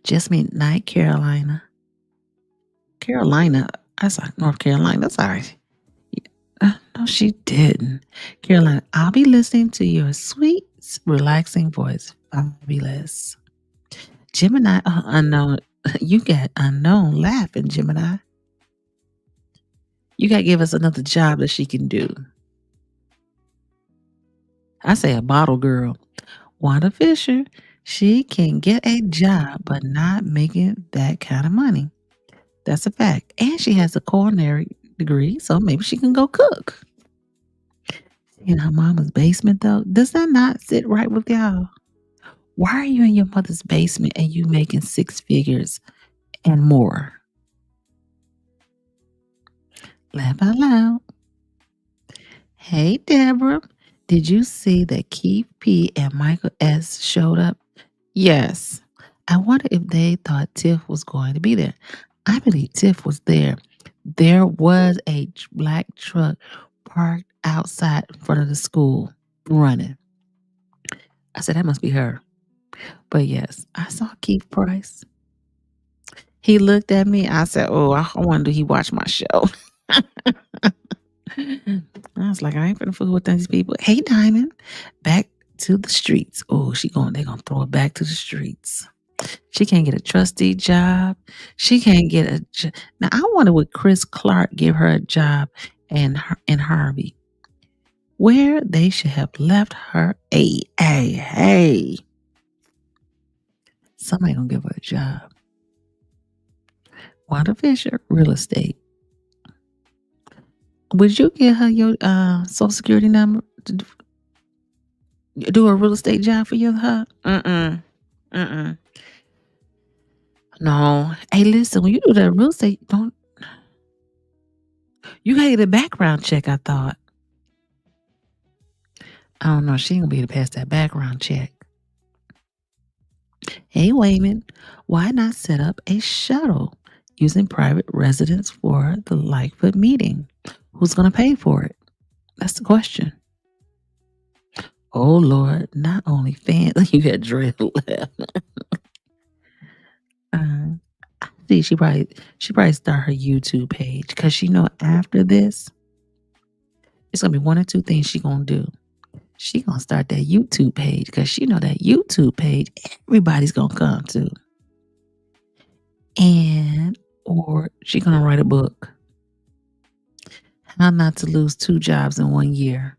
Just midnight, Carolina. Carolina. That's like North Carolina. That's all right. No, she didn't. Carolina, I'll be listening to your sweet, relaxing voice. Fabulous. Gemini, unknown. You got unknown laughing, Gemini. You got to give us another job that she can do. I say a bottle girl. Wanda Fisher, she can get a job, but not making that kind of money. That's a fact. And she has a culinary degree, so maybe she can go cook. In her mama's basement, though, does that not sit right with y'all? Why are you in your mother's basement and you making six figures and more? Laugh out loud. Hey, Deborah. Did you see that Keith P and Michael S showed up? Yes. I wonder if they thought Tiff was going to be there. I believe Tiff was there. There was a black truck parked outside in front of the school running. I said, that must be her. But yes, I saw Keith Price. He looked at me. I said, "Oh, I wonder he watched my show." I was like, "I ain't finna fool with these people." Hey, Diamond, back to the streets. Oh, they gonna throw it back to the streets. She can't get a trustee job. She can't get a now. I wonder would Chris Clark give her a job in Harvey, where they should have left her. Hey. Somebody gonna give her a job. Wanda Fisher, real estate. Would you give her your social security number to do a real estate job for her? Mm-mm. Mm-mm. No. Hey, listen, when you do that real estate, don't you gotta get a background check, I thought. I don't know. She ain't gonna be able to pass that background check. Hey, Wayman, why not set up a shuttle using private residence for the Lightfoot meeting? Who's gonna pay for it? That's the question. Oh Lord, not only fans, you got Dre left. Uh, I see she probably start her YouTube page because she know after this, it's gonna be one or two things she gonna do. She gonna start that YouTube page because she know that YouTube page everybody's gonna come to. And or she gonna write a book. How not to lose 2 jobs in 1 year.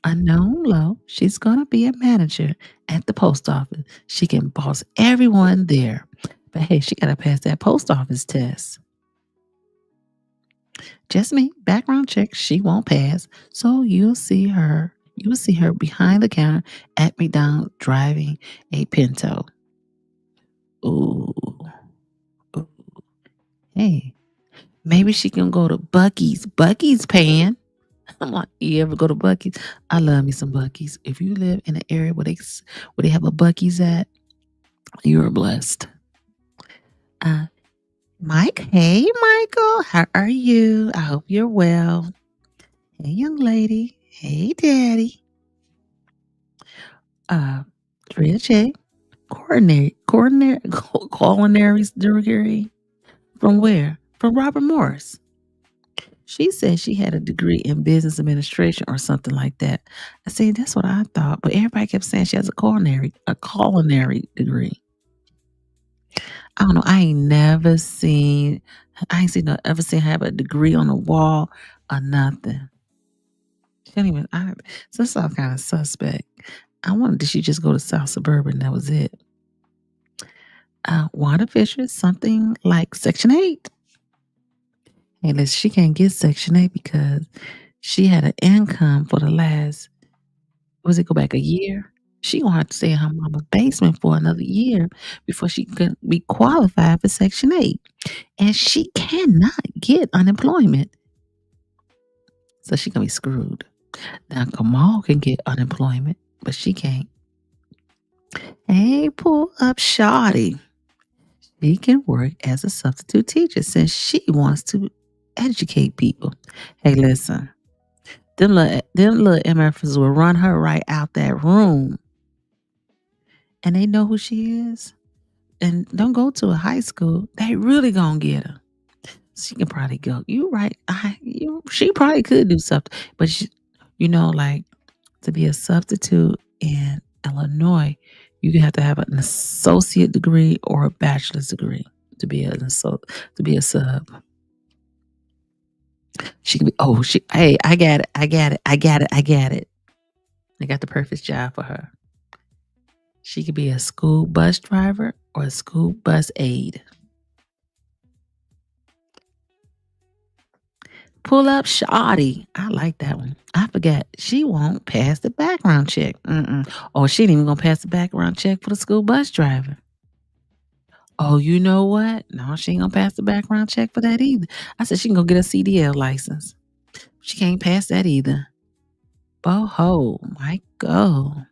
Unknown low, she's gonna be a manager at the post office. She can boss everyone there. But hey, she gotta pass that post office test. Just me, background check, she won't pass. So you will see her behind the counter at McDonald's driving a Pinto. Ooh. Ooh. Hey, maybe she can go to Bucky's. Bucky's paying. I'm like, you ever go to Bucky's? I love me some Bucky's. If you live in an area where they have a Bucky's at, you're blessed. Uh, Mike, hey Michael, how are you? I hope you're well. Hey young lady, hey daddy. Uh, Tria J, culinary degree from where? From Robert Morris. She said she had a degree in business administration or something like that. I said, that's what I thought. But everybody kept saying she has a culinary degree. I don't know. I ain't seen her ever seen her have a degree on the wall or nothing. She didn't even, so it's all kind of suspect. I wondered, did she just go to South Suburban? That was it. Wanda Fisher, something like Section 8. Hey, listen, she can't get Section 8 because she had an income for the last, was it go back a year? She gonna have to stay in her mama's basement for another year before she could be qualified for Section 8. And she cannot get unemployment. So she gonna be screwed. Now Kamal can get unemployment, but she can't. Hey, pull up Shawty. She can work as a substitute teacher since she wants to educate people. Hey, listen. Them little MFers will run her right out that room. And they know who she is. And don't go to a high school. They really gonna get her. She can probably go. You right. She probably could do something. But like to be a substitute in Illinois, you have to have an associate degree or a bachelor's degree to be a sub. She can be. Oh, Hey, I got it. I got it. I got it. I got it. I got the perfect job for her. She could be a school bus driver or a school bus aide. Pull up Shawty. I like that one. I forgot. She won't pass the background check. Oh, she ain't even gonna pass the background check for the school bus driver. Oh, you know what? No, she ain't gonna pass the background check for that either. I said she can go get a CDL license. She can't pass that either. Boho, Michael.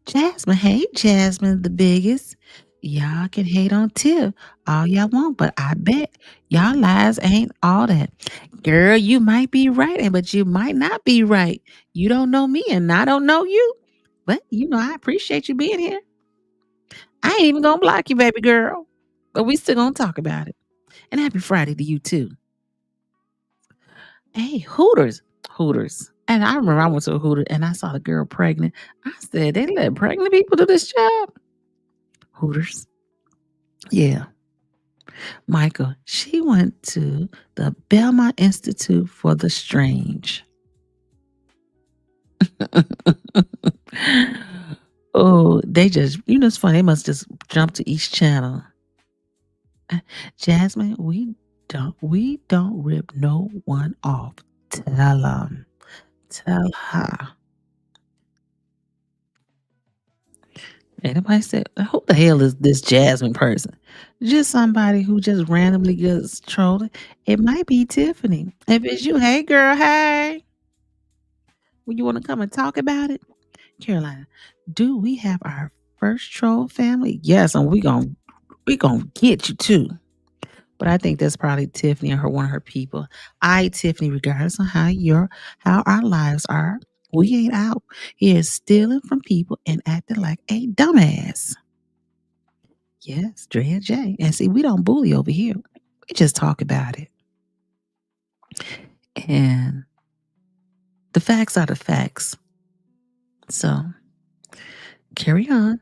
Jasmine, hey Jasmine, the biggest. Y'all can hate on Tiff all y'all want, but I bet y'all lies ain't all that. Girl, you might be right, but you might not be right. You don't know me and I don't know you. But I appreciate you being here. I ain't even gonna block you, baby girl. But we still gonna talk about it. And happy Friday to you too. Hey, Hooters. Hooters. And I remember I went to a Hooter and I saw the girl pregnant. I said, they let pregnant people do this job. Hooters. Yeah. Michael, she went to the Belmont Institute for the Strange. Oh, they just, it's funny. They must just jump to each channel. Jasmine, we don't rip no one off. Tell them. Tell her. Anybody said, who the hell is this Jasmine person? Just somebody who just randomly gets trolling. It might be Tiffany. If it's you, hey girl, hey. Well, you want to come and talk about it? Carolina, do we have our first troll family? Yes, and we gonna get you too. But I think that's probably Tiffany or one of her people. Tiffany, regardless of how our lives are, we ain't out here stealing from people and acting like a dumbass. Yes, Dre and Jay. And see, we don't bully over here. We just talk about it. And the facts are the facts. So carry on.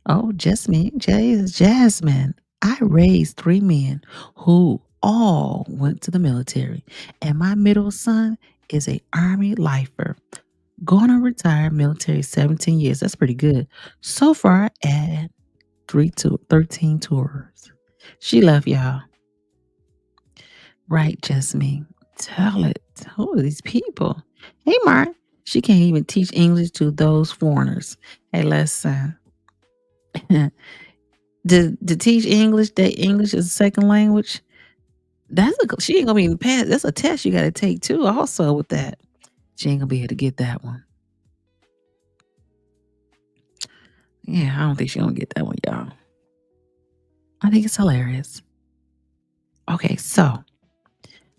Oh, just me. Jay is Jasmine. I raised three men who all went to the military. And my middle son is a Army lifer. Going to retire military 17 years. That's pretty good. So far at 13 tours. She left y'all. Right, just me. Tell it. Who are these people? Hey, Mark. She can't even teach English to those foreigners. Hey, listen. to teach English, that English is a second language. She ain't gonna be even pass. That's a test you got to take too. Also with that, she ain't gonna be able to get that one. Yeah, I don't think she gonna get that one, y'all. I think it's hilarious. Okay, so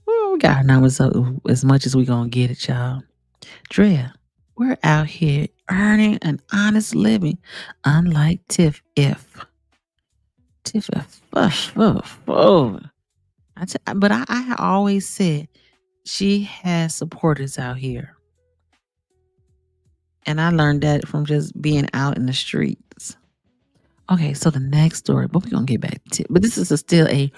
we got our numbers up as much as we gonna get it, y'all. Drea, we're out here earning an honest living, unlike Tiff If. Tiff If. But I always said she has supporters out here. And I learned that from just being out in the streets. Okay, so the next story, but we're going to get back to Tiff. But this is still a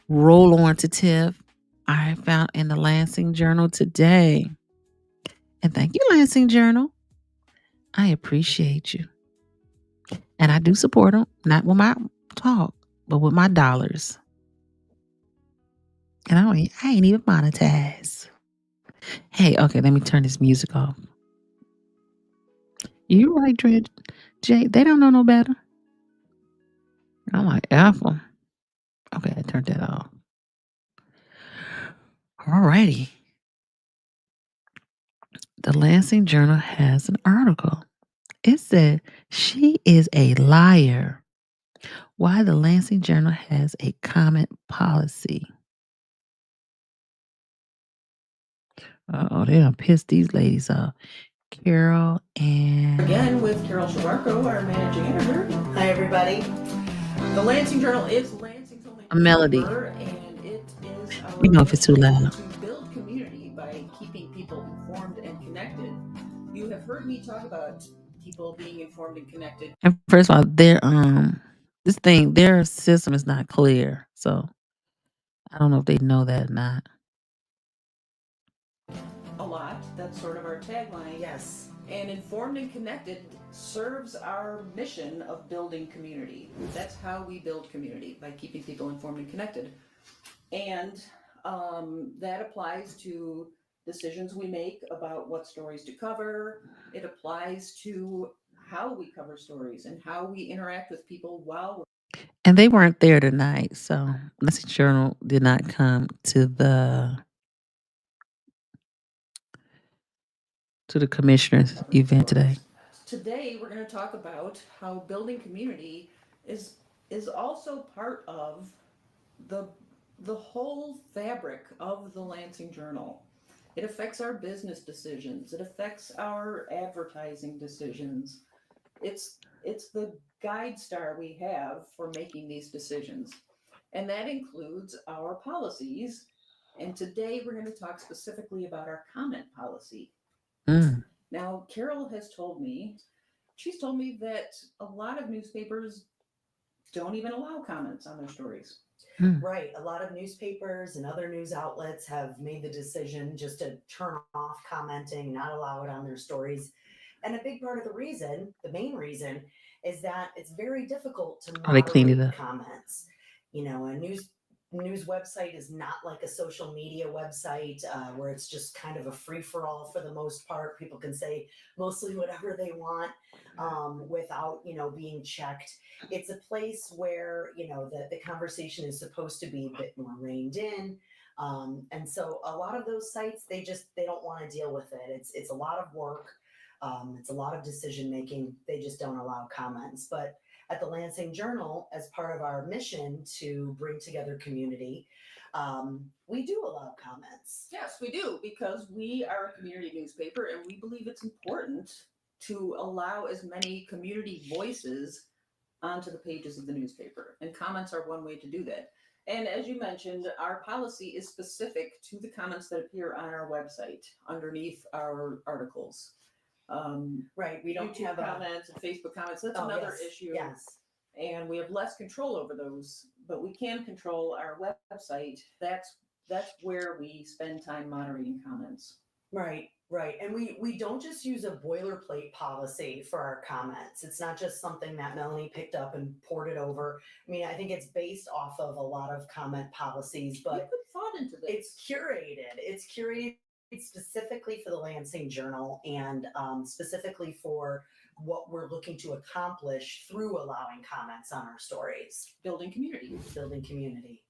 roll on to Tiff. I found in the Lansing Journal today. And thank you, Lansing Journal. I appreciate you. And I do support them, not with my talk, but with my dollars. And I ain't even monetized. Hey, okay, let me turn this music off. You're right, Dred. Jay, they don't know no better. I'm like, Apple. Okay, I turned that off. Alrighty. The Lansing Journal has an article. It said, she is a liar. Why the Lansing Journal has a comment policy. Oh, they done pissed these ladies off. Carol and... Again with Carol Shabarko, our managing editor. Hi, everybody. The Lansing Journal is Lansing's only a melody. And it is our We know if it's too loud. to build community by keeping people informed and connected. You have heard me talk about people being informed and connected. And first of all, their system is not clear. So I don't know if they know that or not. A lot. That's sort of our tagline. Yes. And informed and connected serves our mission of building community. That's how we build community, by keeping people informed and connected. And that applies to decisions we make about what stories to cover. It applies to how we cover stories and how we interact with people while we're... And they weren't there tonight, so Lansing Journal did not come to the commissioner's event today. today we're going to talk about how building community is is also part of the the whole fabric of the Lansing Journal. It affects our business decisions. It affects our advertising decisions. It's the guide star we have for making these decisions. And that includes our policies. And today we're going to talk specifically about our comment policy. Mm, Now, Carol has told me, she's told me that a lot of newspapers don't even allow comments on their stories. mm. Right. A lot of newspapers and other news outlets have made the decision just to turn off commenting, not allow it on their stories. And a big part of the reason, the main reason, is that it's very difficult to Oh, they cleaned it moderate up. comments. A news website is not like a social media website where it's just kind of a free for all for the most part. People can say mostly whatever they want without being checked. It's a place where the conversation is supposed to be a bit more reined in. And so a lot of those sites they don't want to deal with it. It's a lot of work. It's a lot of decision making. They just don't allow comments. But at the Lansing Journal, as part of our mission to bring together community, we do allow comments. Yes, we do, because we are a community newspaper and we believe it's important to allow as many community voices onto the pages of the newspaper. And comments are one way to do that. And as you mentioned, our policy is specific to the comments that appear on our website underneath our articles. Right. We don't YouTube have comments and Facebook comments. That's oh, another yes, issue. Yes. And we have less control over those, but we can control our website. That's where we spend time moderating comments. Right, right. And we don't just use a boilerplate policy for our comments. It's not just something that Melanie picked up and poured it over. I mean, I think it's based off of a lot of comment policies, We but put thought into this. it's curated. It's curated specifically for the Lansing Journal and specifically for what we're looking to accomplish through allowing comments on our stories. Building community. Building community.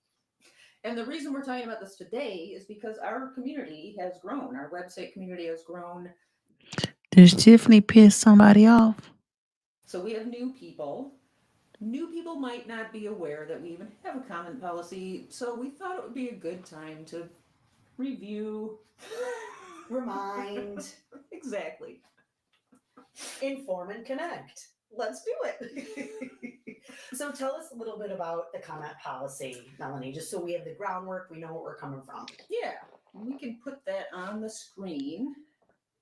And the reason we're talking about this today is because our community has grown. Our website community has grown. Does Tiffany piss somebody off? So we have new people. New people might not be aware that we even have a comment policy. So we thought it would be a good time to review, remind, exactly, inform, and connect. Let's do it. So tell us a little bit about the comment policy, Melanie, just so we have the groundwork, we know what we're coming from. Yeah, we can put that on the screen,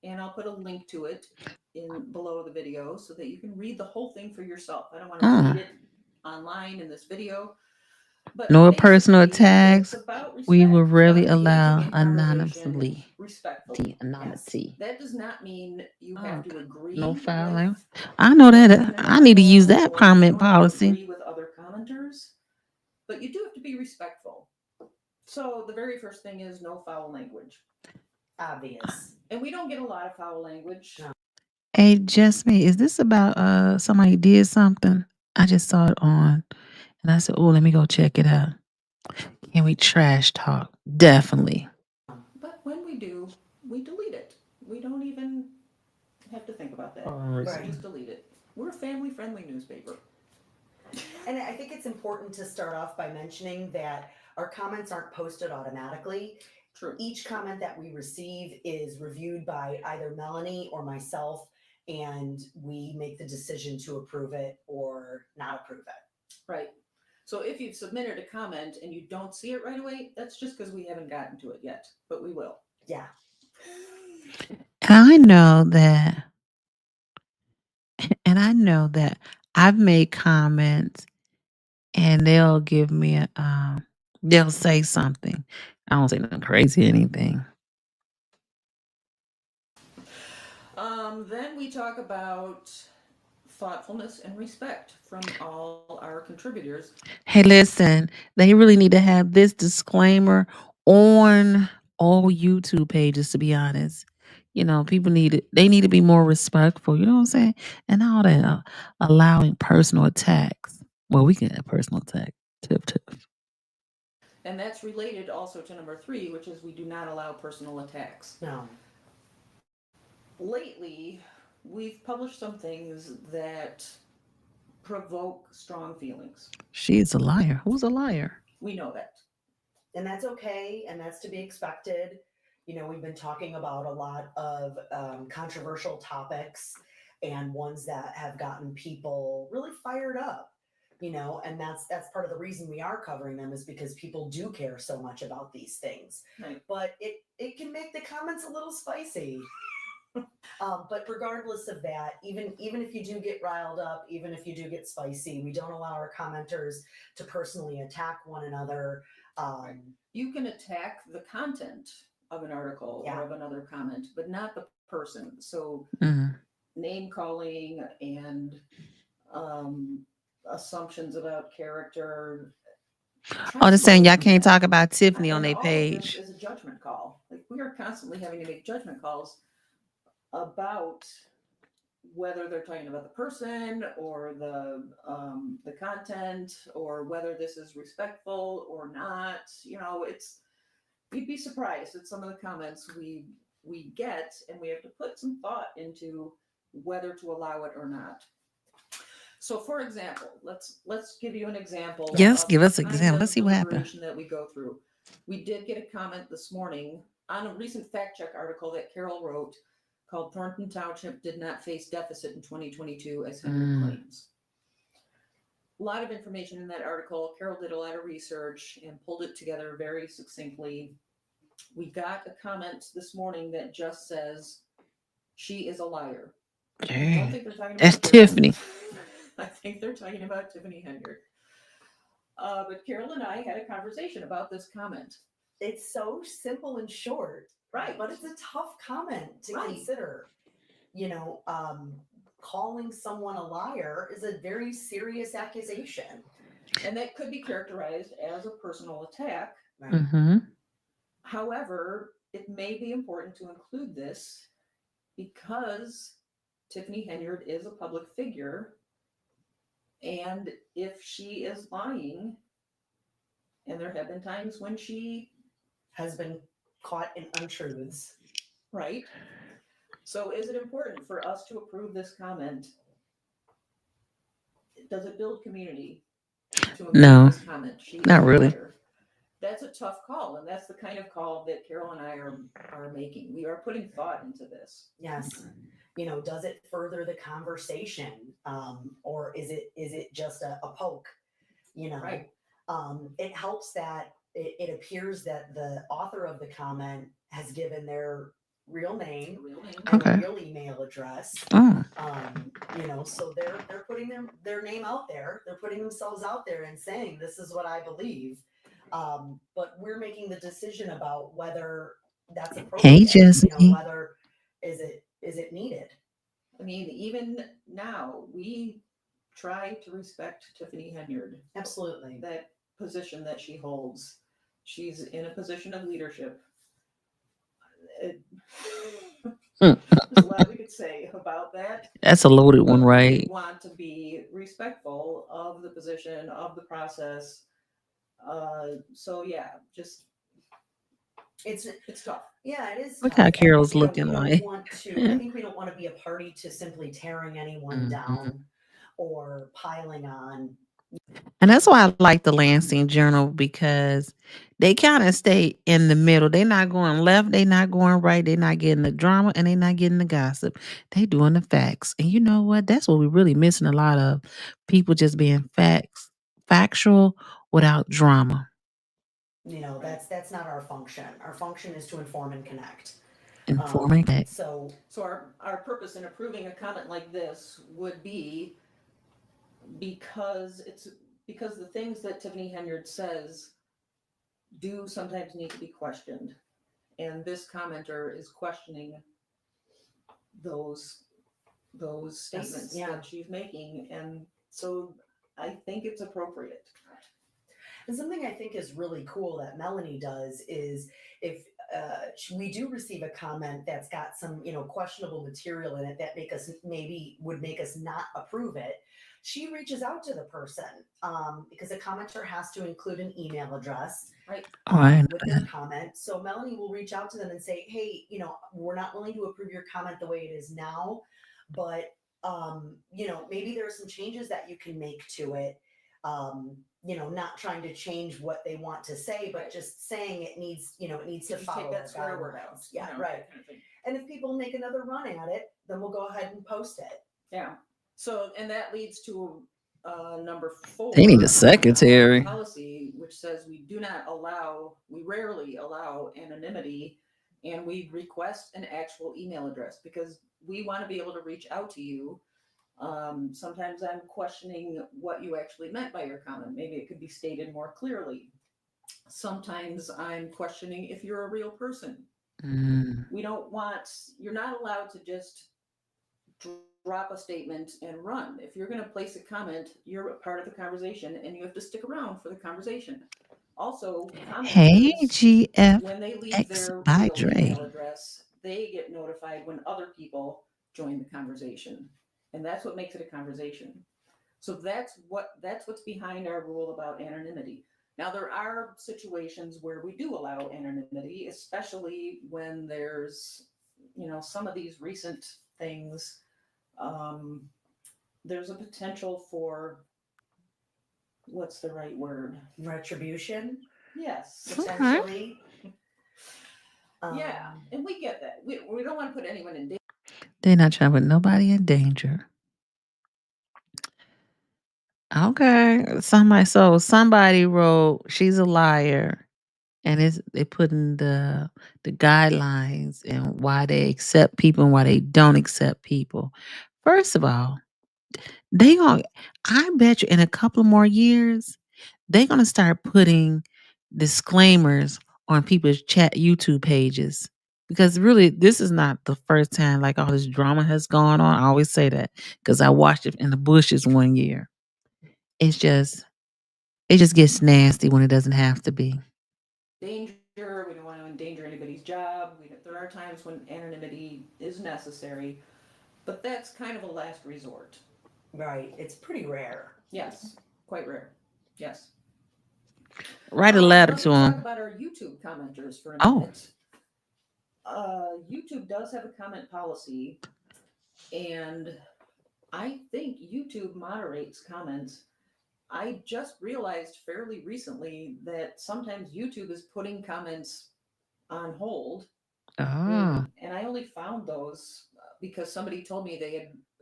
and I'll put a link to it in below the video so that you can read the whole thing for yourself. I don't want to read it online in this video. But no personal attacks. We will rarely allow anonymity. Respectfully. Anonymity. That does not mean you have to agree. No fouling. I know that. I need to use that comment policy. Agree with other commenters, but you do have to be respectful. So the very first thing is no foul language. Obvious. And we don't get a lot of foul language. No. Hey, just me. Is this about somebody did something? I just saw it on. And I said, oh, let me go check it out. Can we trash talk? Definitely. But when we do, we delete it. We don't even have to think about that. Right. We just delete it. We're a family-friendly newspaper. And I think it's important to start off by mentioning that our comments aren't posted automatically. True. Each comment that we receive is reviewed by either Melanie or myself, and we make the decision to approve it or not approve it. Right. So if you've submitted a comment and you don't see it right away, that's just because we haven't gotten to it yet, but we will. Yeah. And I know that I've made comments and they'll give me they'll say something. I don't say nothing crazy or anything. Then we talk about thoughtfulness and respect from all our contributors. Hey, listen, they really need to have this disclaimer on all YouTube pages, to be honest. People they need to be more respectful, you know what I'm saying? And all that allowing personal attacks. Well, we can have personal attack. Tip. And that's related also to number 3, which is we do not allow personal attacks. No. Lately, we've published some things that provoke strong feelings. She's a liar. Who's a liar? We know that. And that's okay, and that's to be expected. We've been talking about a lot of controversial topics and ones that have gotten people really fired up. And that's part of the reason we are covering them, is because people do care so much about these things. Right. But it can make the comments a little spicy. But regardless of that, even if you do get riled up, even if you do get spicy, we don't allow our commenters to personally attack one another. You can attack the content of an article Yeah. or of another comment, but not the person. So Mm. name calling and assumptions about character. Oh, they're saying y'all Try can't talk that. about Tiffany on And their all of this page. is a judgment call. Like, we are constantly having to make judgment calls about whether they're talking about the person or the content, or whether this is respectful or not. It's, you'd be surprised at some of the comments we get, and we have to put some thought into whether to allow it or not. So, for example, let's give you an example Yes, of give the us an kind example. Let's of see what happened. deliberation that we go through. We did get a comment this morning on a recent fact check article that Carol wrote called "Thornton Township Did Not Face Deficit in 2022 as Henry Claims." A lot of information in that article. Carol did a lot of research and pulled it together very succinctly. We got a comment this morning that just says she is a liar. I don't think they're talking That's about Carol. Tiffany. I think they're talking about Tiffany Henyard. But Carol and I had a conversation about this comment. It's so simple and short, Right. but it's a tough comment to Right. consider. Calling someone a liar is a very serious accusation. And that could be characterized as a personal attack. Right? Mm-hmm. However, it may be important to include this because Tiffany Henyard is a public figure. And if she is lying, and there have been times when she Has been caught in untruths. right? So is it important for us to approve this comment? Does it build community to include No, this comment? She is not a really. liar. That's a tough call, and that's the kind of call that Carol and I are making. We are putting thought into this. Yes. Does it further the conversation, or is it just a poke? Right. It helps that it appears that the author of the comment has given their real name Real name. and Okay. a real email address. Oh, So they're putting their name out there. They're putting themselves out there and saying, this is what I believe. But we're making the decision about whether that's appropriate. hey, Jesse. Whether is it needed. I mean, even now, we try to respect Tiffany Henyard. Absolutely. That position that she holds. She's in a position of leadership. There's a lot we could say about that. That's a loaded one, But right? we want to be respectful of the position, of the process. So yeah, just It's tough. Yeah, it is. Look tough. how Carol's We looking don't like. want to. I think we don't want to be a party to simply tearing anyone Mhm. down or piling on. And that's why I like the Lansing Journal, because they kind of stay in the middle. They're not going left, they're not going right, they're not getting the drama, and they're not getting the gossip. They doing the facts. And you know what? That's what we're really missing a lot of. People just being factual without drama. That's not our function. Our function is to inform and connect. Informing that. So So our purpose in approving a comment like this would be because the things that Tiffany Henyard says do sometimes need to be questioned. And this commenter is questioning those statements yeah. that she's making. And so I think it's appropriate. And something I think is really cool that Melanie does is if we do receive a comment that's got some, questionable material in it that would make us not approve it, she reaches out to the person because a commenter has to include an email address Right. With their comment. So Melanie will reach out to them and say, hey, we're not willing to approve your comment the way it is now, but maybe there are some changes that you can make to it. Not trying to change what they want to say, but Right. just saying it needs, it needs Could to you take follow that our swear word out? guidelines. Yeah, right. That kind of thing. And if people make another run at it, then we'll go ahead and post it. Yeah. So, and that leads to number They need a 4 on our secretary. policy, which says we rarely allow anonymity, and we request an actual email address because we want to be able to reach out to you. Sometimes I'm questioning what you actually meant by your comment. Maybe it could be stated more clearly. Sometimes I'm questioning if you're a real person. Mm. You're not allowed to just drop a statement and run. If you're going to place a comment, you're a part of the conversation and you have to stick around for the conversation. Also, Hey, commenters, when they leave GFX their by real email Dre. address, they get notified when other people join the conversation. And that's what makes it a conversation. So that's what's behind our rule about anonymity. Now there are situations where we do allow anonymity, especially when there's some of these recent things. Um, there's a potential for, what's the right word? Retribution, Yes. Okay. potentially. Yeah, and we get that. We don't want to put anyone in danger. They're not trying to put nobody in danger. Okay. Somebody wrote she's a liar, and they put in the guidelines and why they accept people and why they don't accept people. First of all, they going I bet you in a couple more years they're gonna start putting disclaimers on people's chat YouTube pages. Because really, this is not the first time like all this drama has gone on. I always say that because I watched it in the bushes one year. It's just it just gets nasty when it doesn't have to be. Danger. We don't want to endanger anybody's job. There are times when anonymity is necessary, but that's kind of a last resort. Right. It's pretty rare. Yes, quite rare. Yes. Write a letter Let to me talk them. about our YouTube commenters for a Oh, minute. YouTube does have a comment policy, and I think YouTube moderates comments. I just realized fairly recently that sometimes YouTube is putting comments on hold, oh, and I only found those because somebody told me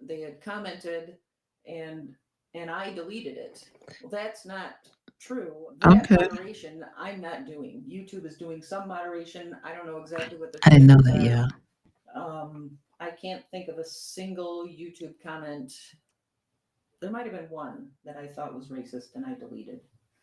they had commented, and I deleted it. Well, that's not true. That okay. moderation I'm not doing. YouTube is doing some moderation. I don't know exactly what their I didn't know standards that. are. Yeah. I can't think of a single YouTube comment. There might have been one that I thought was racist and I deleted.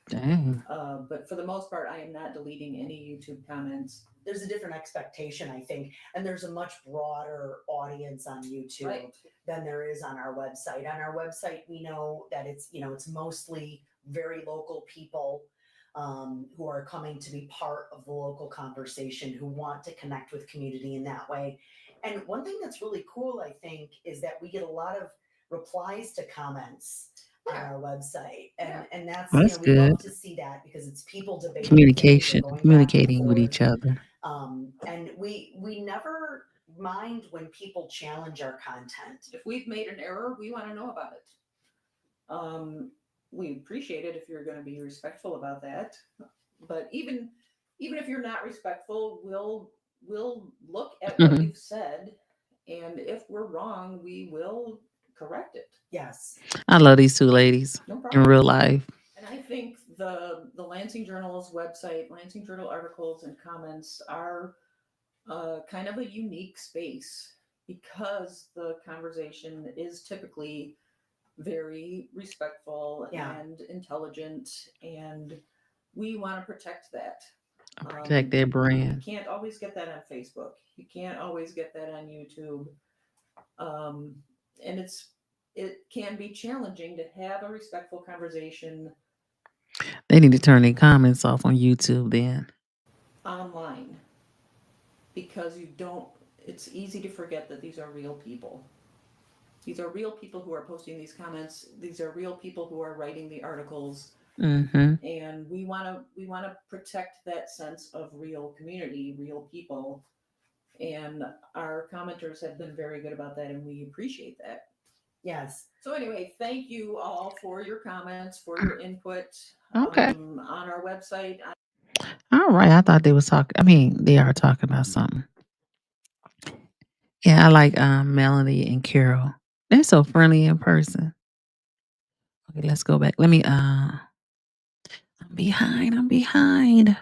Dang. But for the most part, I am not deleting any YouTube comments. There's a different expectation, I think, and there's a much broader audience on YouTube Right. than there is on our website. On our website, we know that it's mostly very local people who are coming to be part of the local conversation, who want to connect with community in that way. And one thing that's really cool, I think, is that we get a lot of replies to comments on Yeah. our website, and that's Well, that's we good. love to see that because it's people debating things or Communication, going back and communicating with each forth. other. And we never mind when people challenge our content. If we've made an error, we want to know about it. Um, we appreciate it if you're going to be respectful about that. But even if you're not respectful, we'll look at what Mhm. you've said, and if we're wrong, we will correct it. Yes. I love these two ladies No in problem. real life. And I think the Lansing Journal's website, Lansing Journal articles and comments are kind of a unique space because the conversation is typically very respectful Yeah. and intelligent, and we want to protect that. Protect their You brand. can't always get that on Facebook. You can't always get that on YouTube, um, and it can be challenging to have a respectful conversation They need to turn their comments off on YouTube then. online because you don't. It's easy to forget that these are real people. These are real people who are posting these comments. These are real people who are writing the articles, Mm-hmm. and we want to protect that sense of real community, real people, And our commenters have been very good about that, and we appreciate that. Yes. So anyway, thank you all for your comments, for your input Okay. on our website. All right. I thought they was talking. I mean, they are talking about something. Yeah, I like Melanie and Carol. They're so friendly in person. Okay, let's go back. Let me I'm behind. I'm behind.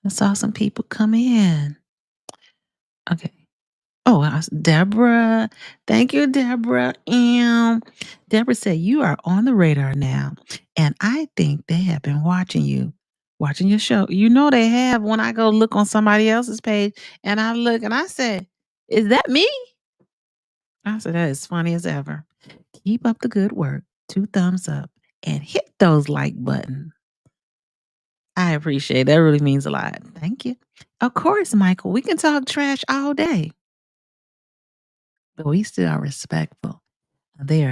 I saw some people come in. Okay. Oh, Deborah. Thank you, Deborah. Deborah said, "You are on the radar now. And I think they have been watching you, watching your show. You know, they have when I go look on somebody else's page and I look and I said, is that me? I said, that is funny as ever. Keep up the good work. 2 thumbs up and hit those like buttons. I appreciate it. That really means a lot. Thank you. Of course, Michael, we can talk trash all day, but we still are respectful. They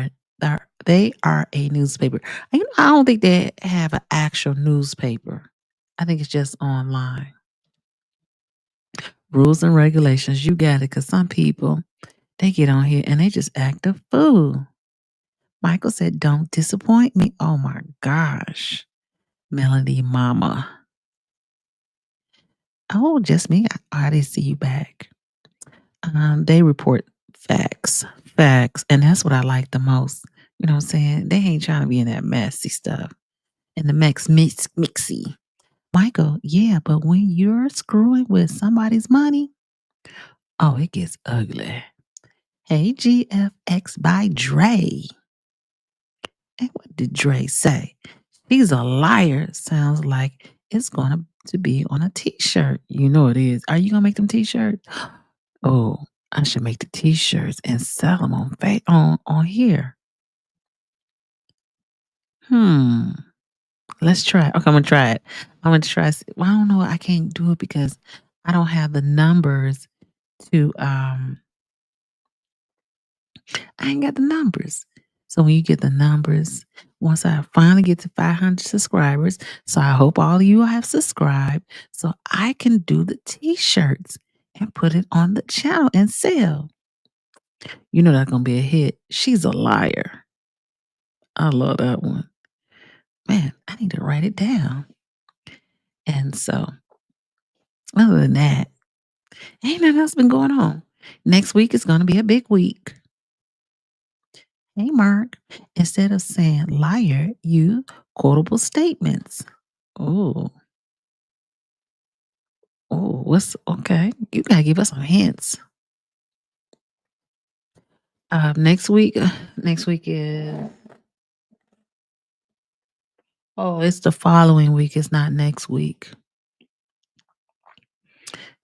are a newspaper. I don't think they have an actual newspaper. I think it's just online. Rules and regulations, you got it. Because some people, they get on here and they just act a fool. Michael said, "Don't disappoint me." Oh my gosh. Melody Mama. Oh, just me. I didn't see you back. They report facts. Facts. And that's what I like the most. You know what I'm saying? They ain't trying to be in that messy stuff. And the mixy. Michael, yeah, but when you're screwing with somebody's money, oh, it gets ugly. Hey, GFX by Dre. And what did Dre say? He's a liar. Sounds like it's going to be on a t-shirt. You know it is. Are you going to make them t-shirts? Oh, I should make the t-shirts and sell them on here. Hmm. Let's try. Okay, I'm gonna try it. I'm gonna try. Well, I don't know. I can't do it because I don't have the numbers to. I ain't got the numbers. So when you get the numbers, once I finally get to 500 subscribers, so I hope all of you have subscribed, so I can do the T-shirts and put it on the channel and sell. You know that's gonna be a hit. She's a liar. I love that one. Man, I need to write it down. And so, other than that, ain't nothing else been going on. Next week is going to be a big week. Hey, Mark. Instead of saying liar, use quotable statements. Oh, what's okay? You gotta give us some hints. Next week. Next week is. Oh, it's the following week. It's not next week.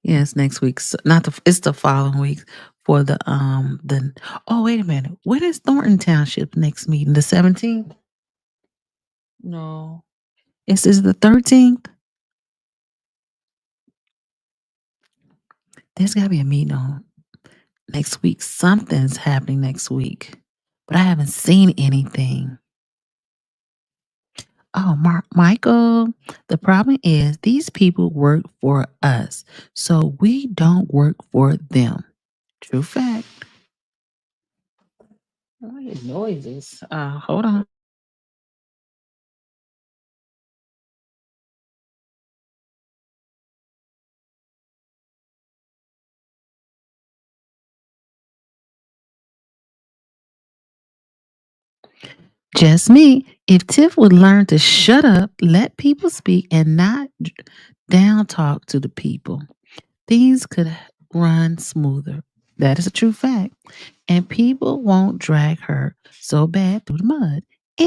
Yeah, it's next week. Not the. It's the following week for the. Oh, wait a minute. When is Thornton Township next meeting? The 17th? No. Is the 13th? There's got to be a meeting on next week. Something's happening next week, but I haven't seen anything. Oh, Michael, the problem is these people work for us, so we don't work for them. True fact. What are noises? Hold on. Just me. If Tiff would learn to shut up, let people speak, and not down talk to the people, things could run smoother. That is a true fact. And people won't drag her so bad through the mud.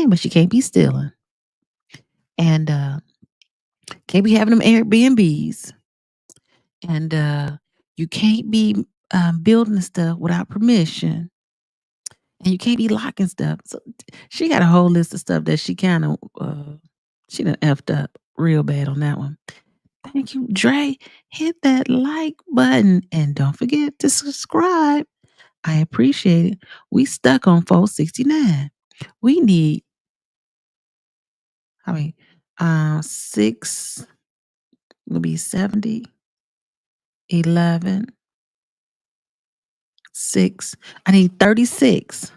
But she can't be stealing. And can't be having them Airbnbs. And you can't be building stuff without permission. And you can't be locking stuff. So she got a whole list of stuff that she kind of she done effed up real bad on that one. Thank you, Dre. Hit that like button and don't forget to subscribe. I appreciate it. We stuck on 469. We need, I mean, 6 will be 70. 11, 6. I need 36.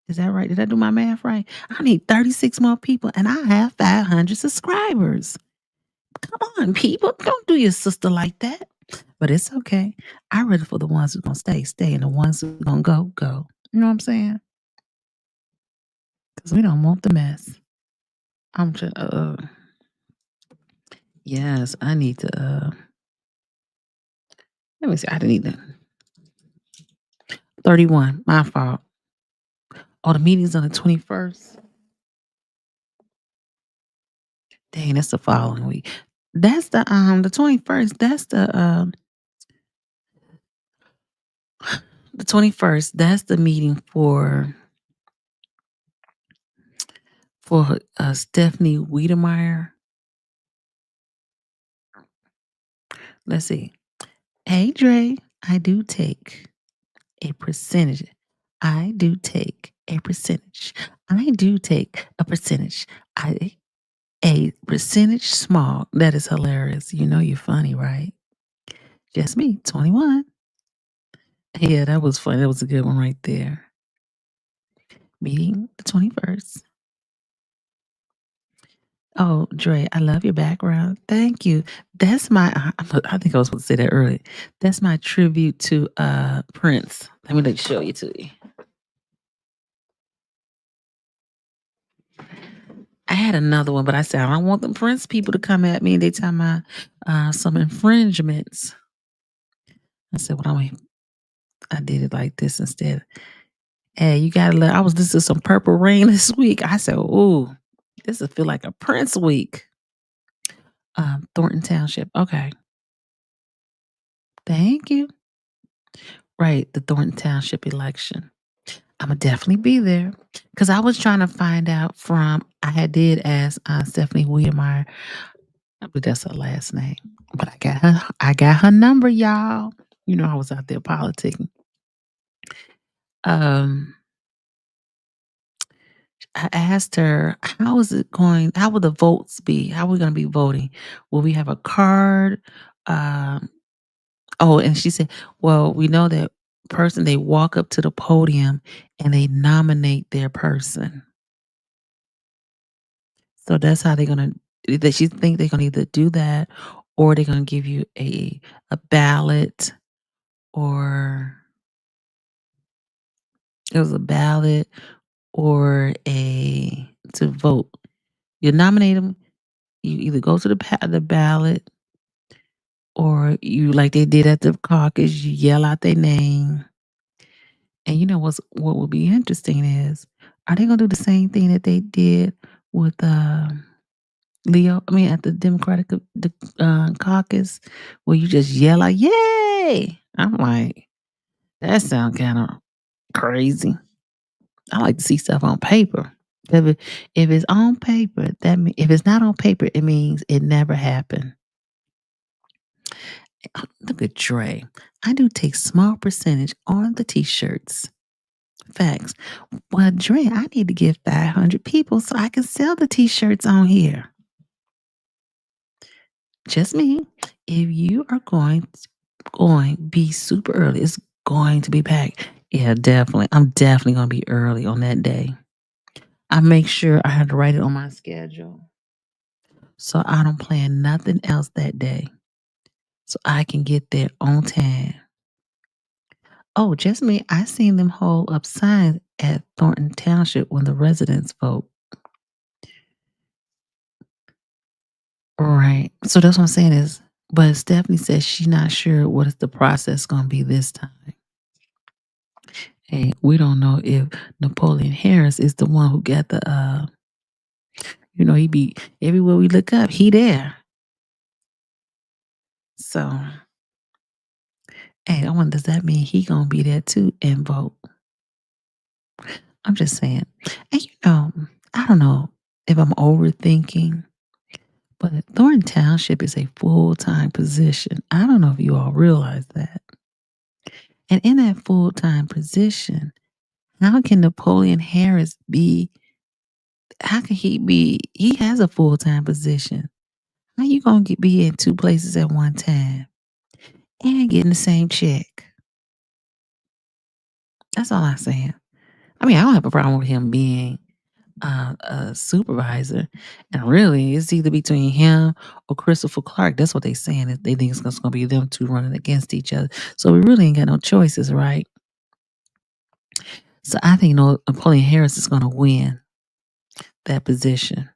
Is that right? Did I do my math right? I need 36 more people and I have 500 subscribers. Come on, people. Don't do your sister like that. But it's okay. I'm ready for the ones who's going to stay, and the ones who's going to go. You know what I'm saying? Because we don't want the mess. I'm just, yes, I need to, let me see. I need to, 31. My fault. Oh, the meeting's on the 21st. Dang, that's the following week. That's the 21st. That's the 21st. That's the meeting for Stephanie Wiedemeyer. Let's see. Hey Dre, I do take a percentage. I do take a percentage. I do take a percentage. A percentage small. That is hilarious. You know you're funny, right? Just me, 21. Yeah, that was fun. That was a good one right there. Meeting the 21st. Oh, Dre, I love your background. Thank you. That's my I think I was supposed to say that earlier. That's my tribute to Prince. Let me show you to you. I had another one, but I said I don't want the Prince people to come at me and they tell me some infringements. I said, well, I did it like this instead. Hey, you gotta I was listening to some Purple Rain this week. I said, ooh, this will feel like a Prince week. Thornton Township. Okay. Thank you. Right, the Thornton Township election. I'ma definitely be there. Cause I was trying to find out I did ask Stephanie Wiedemeyer. I believe that's her last name. But I got her number, y'all. You know I was out there politicking. I asked her, how is it going? How will the votes be? How are we gonna be voting? Will we have a card? And she said, well, we know that person, they walk up to the podium and they nominate their person. So that's how they're gonna that she think they're gonna either do that or they're gonna give you a ballot or it was a ballot or to vote. You nominate them, you either go to the ballot or you like they did at the caucus, you yell out their name. And you know what would be interesting is, are they gonna do the same thing that they did with Leo? I mean, at the Democratic caucus, where you just yell out "Yay!" I'm like, that sounds kind of crazy. I like to see stuff on paper. If it's on paper, if it's not on paper, it means it never happened. Look at Dre. I do take small percentage on the t-shirts. Facts. Well, Dre, I need to get 500 people so I can sell the t-shirts on here. Just me. If you are going be super early, it's going to be packed. Yeah, definitely. I'm definitely going to be early on that day. I make sure I have to write it on my schedule so I don't plan nothing else that day so I can get there on time. Oh, just me. I seen them hold up signs at Thornton Township when the residents vote. Right. So that's what I'm saying is, but Stephanie says she's not sure what is the process going to be this time. Hey, we don't know if Napoleon Harris is the one who got the, he be everywhere we look up, he there. So, hey, I wonder, does that mean he going to be there too and vote? I'm just saying. And I don't know if I'm overthinking, but Thornton Township is a full-time position. I don't know if you all realize that. And in that full-time position, how can Napoleon Harris he has a full-time position. How you going to be in two places at one time? and getting the same check. That's all I'm saying. I mean, I don't have a problem with him being a supervisor. And really, it's either between him or Christopher Clark. That's what they saying. They think it's going to be them two running against each other. So we really ain't got no choices, right? So I think Napoleon Harris is going to win that position.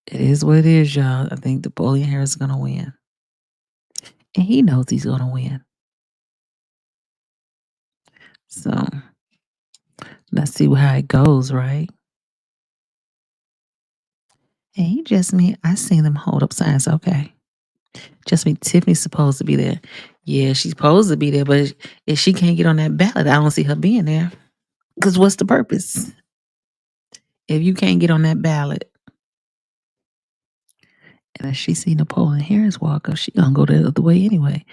It is what it is, y'all. I think Napoleon Harris is going to win. And he knows he's going to win. So let's see how it goes, right? Hey, just me. I seen them hold up signs. Okay. Just me. Tiffany's supposed to be there. Yeah, she's supposed to be there, but if she can't get on that ballot, I don't see her being there. Because what's the purpose? If you can't get on that ballot, and if she see Napoleon Harris walk up, she gonna go the other way anyway.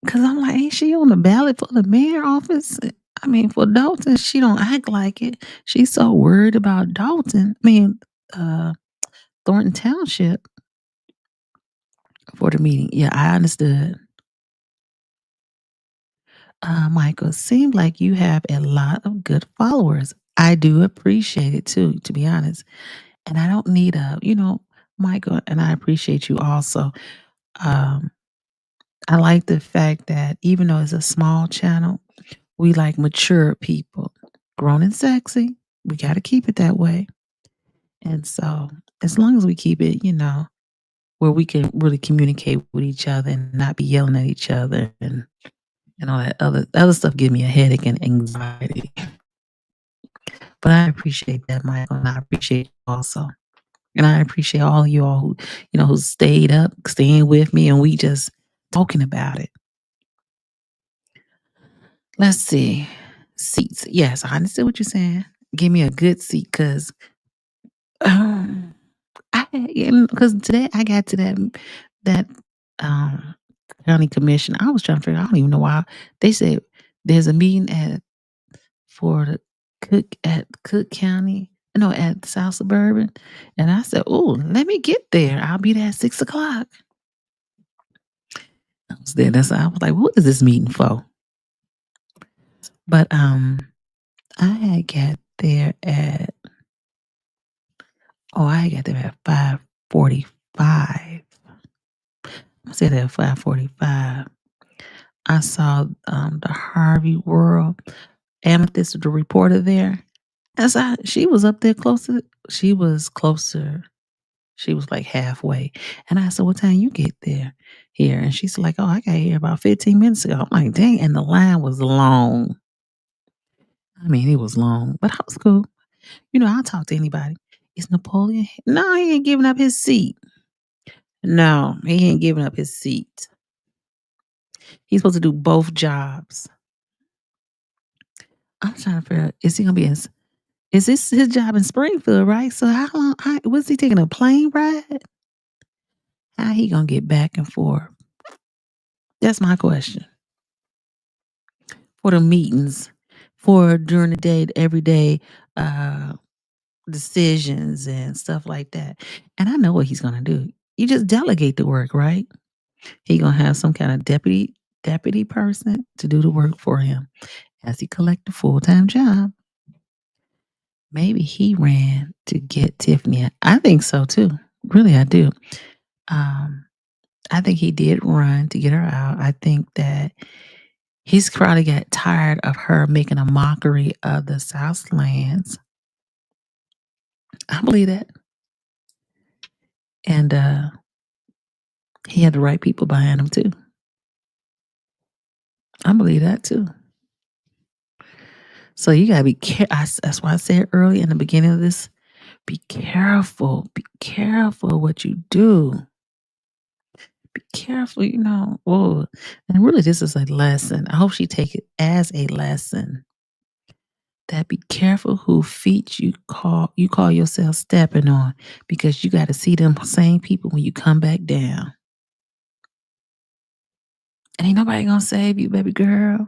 Because I'm like, ain't she on the ballot for the mayor office? I mean, for Dalton, she don't act like it. She's so worried about Dalton. I mean, Thornton Township for the meeting. Yeah, I understood. Michael, seemed like you have a lot of good followers. I do appreciate it too, to be honest. And I don't need Michael, and I appreciate you also. Um, I like the fact that even though it's a small channel, we like mature people, grown and sexy. We got to keep it that way. And so, as long as we keep it, where we can really communicate with each other and not be yelling at each other and all that other stuff give me a headache and anxiety. But I appreciate that, Michael, and I appreciate you also. And I appreciate all of you all who stayed up, staying with me, and we just talking about it. Let's see. Seats. Yes, I understand what you're saying. Give me a good seat because because today I got to that um county commission. I was trying to figure. I don't even know why they said there's a meeting for the Cook County. No, at South Suburban, and I said, "Oh, let me get there. I'll be there at 6:00." I was there. I was like, "What is this meeting for?" But I had got there at I got there at 5:45. I said at 5:45. I saw the Harvey World Amethyst, the reporter there. She was up there closer. She was closer. She was like halfway. And I said, "What time you get there here?" And she's like, "Oh, I got here about 15 minutes ago." I'm like, "Dang." And the line was long. I mean, it was long, but I was cool. I'll talk to anybody. Is Napoleon? No, he ain't giving up his seat. No, he ain't giving up his seat. He's supposed to do both jobs. I'm trying to figure out, is he gonna be is this his job in Springfield, right? So how long was he taking a plane ride? How he gonna get back and forth? That's my question. For the meetings, for during the day, everyday decisions and stuff like that. And I know what he's gonna do. You just delegate the work, right? He gonna have some kind of deputy person to do the work for him as he collect a full-time job. Maybe he ran to get Tiffany. I think so too. Really, I do. Um, I think he did run to get her out. I think that he's probably got tired of her making a mockery of the Southlands. I believe that. And he had the right people behind him too. I believe that too. So you gotta be careful. That's why I said early in the beginning of this, be careful. Be careful what you do. Be careful, Oh, and really, this is a lesson. I hope she take it as a lesson. That be careful who feet you call yourself stepping on, because you got to see them same people when you come back down. Ain't nobody gonna save you, baby girl.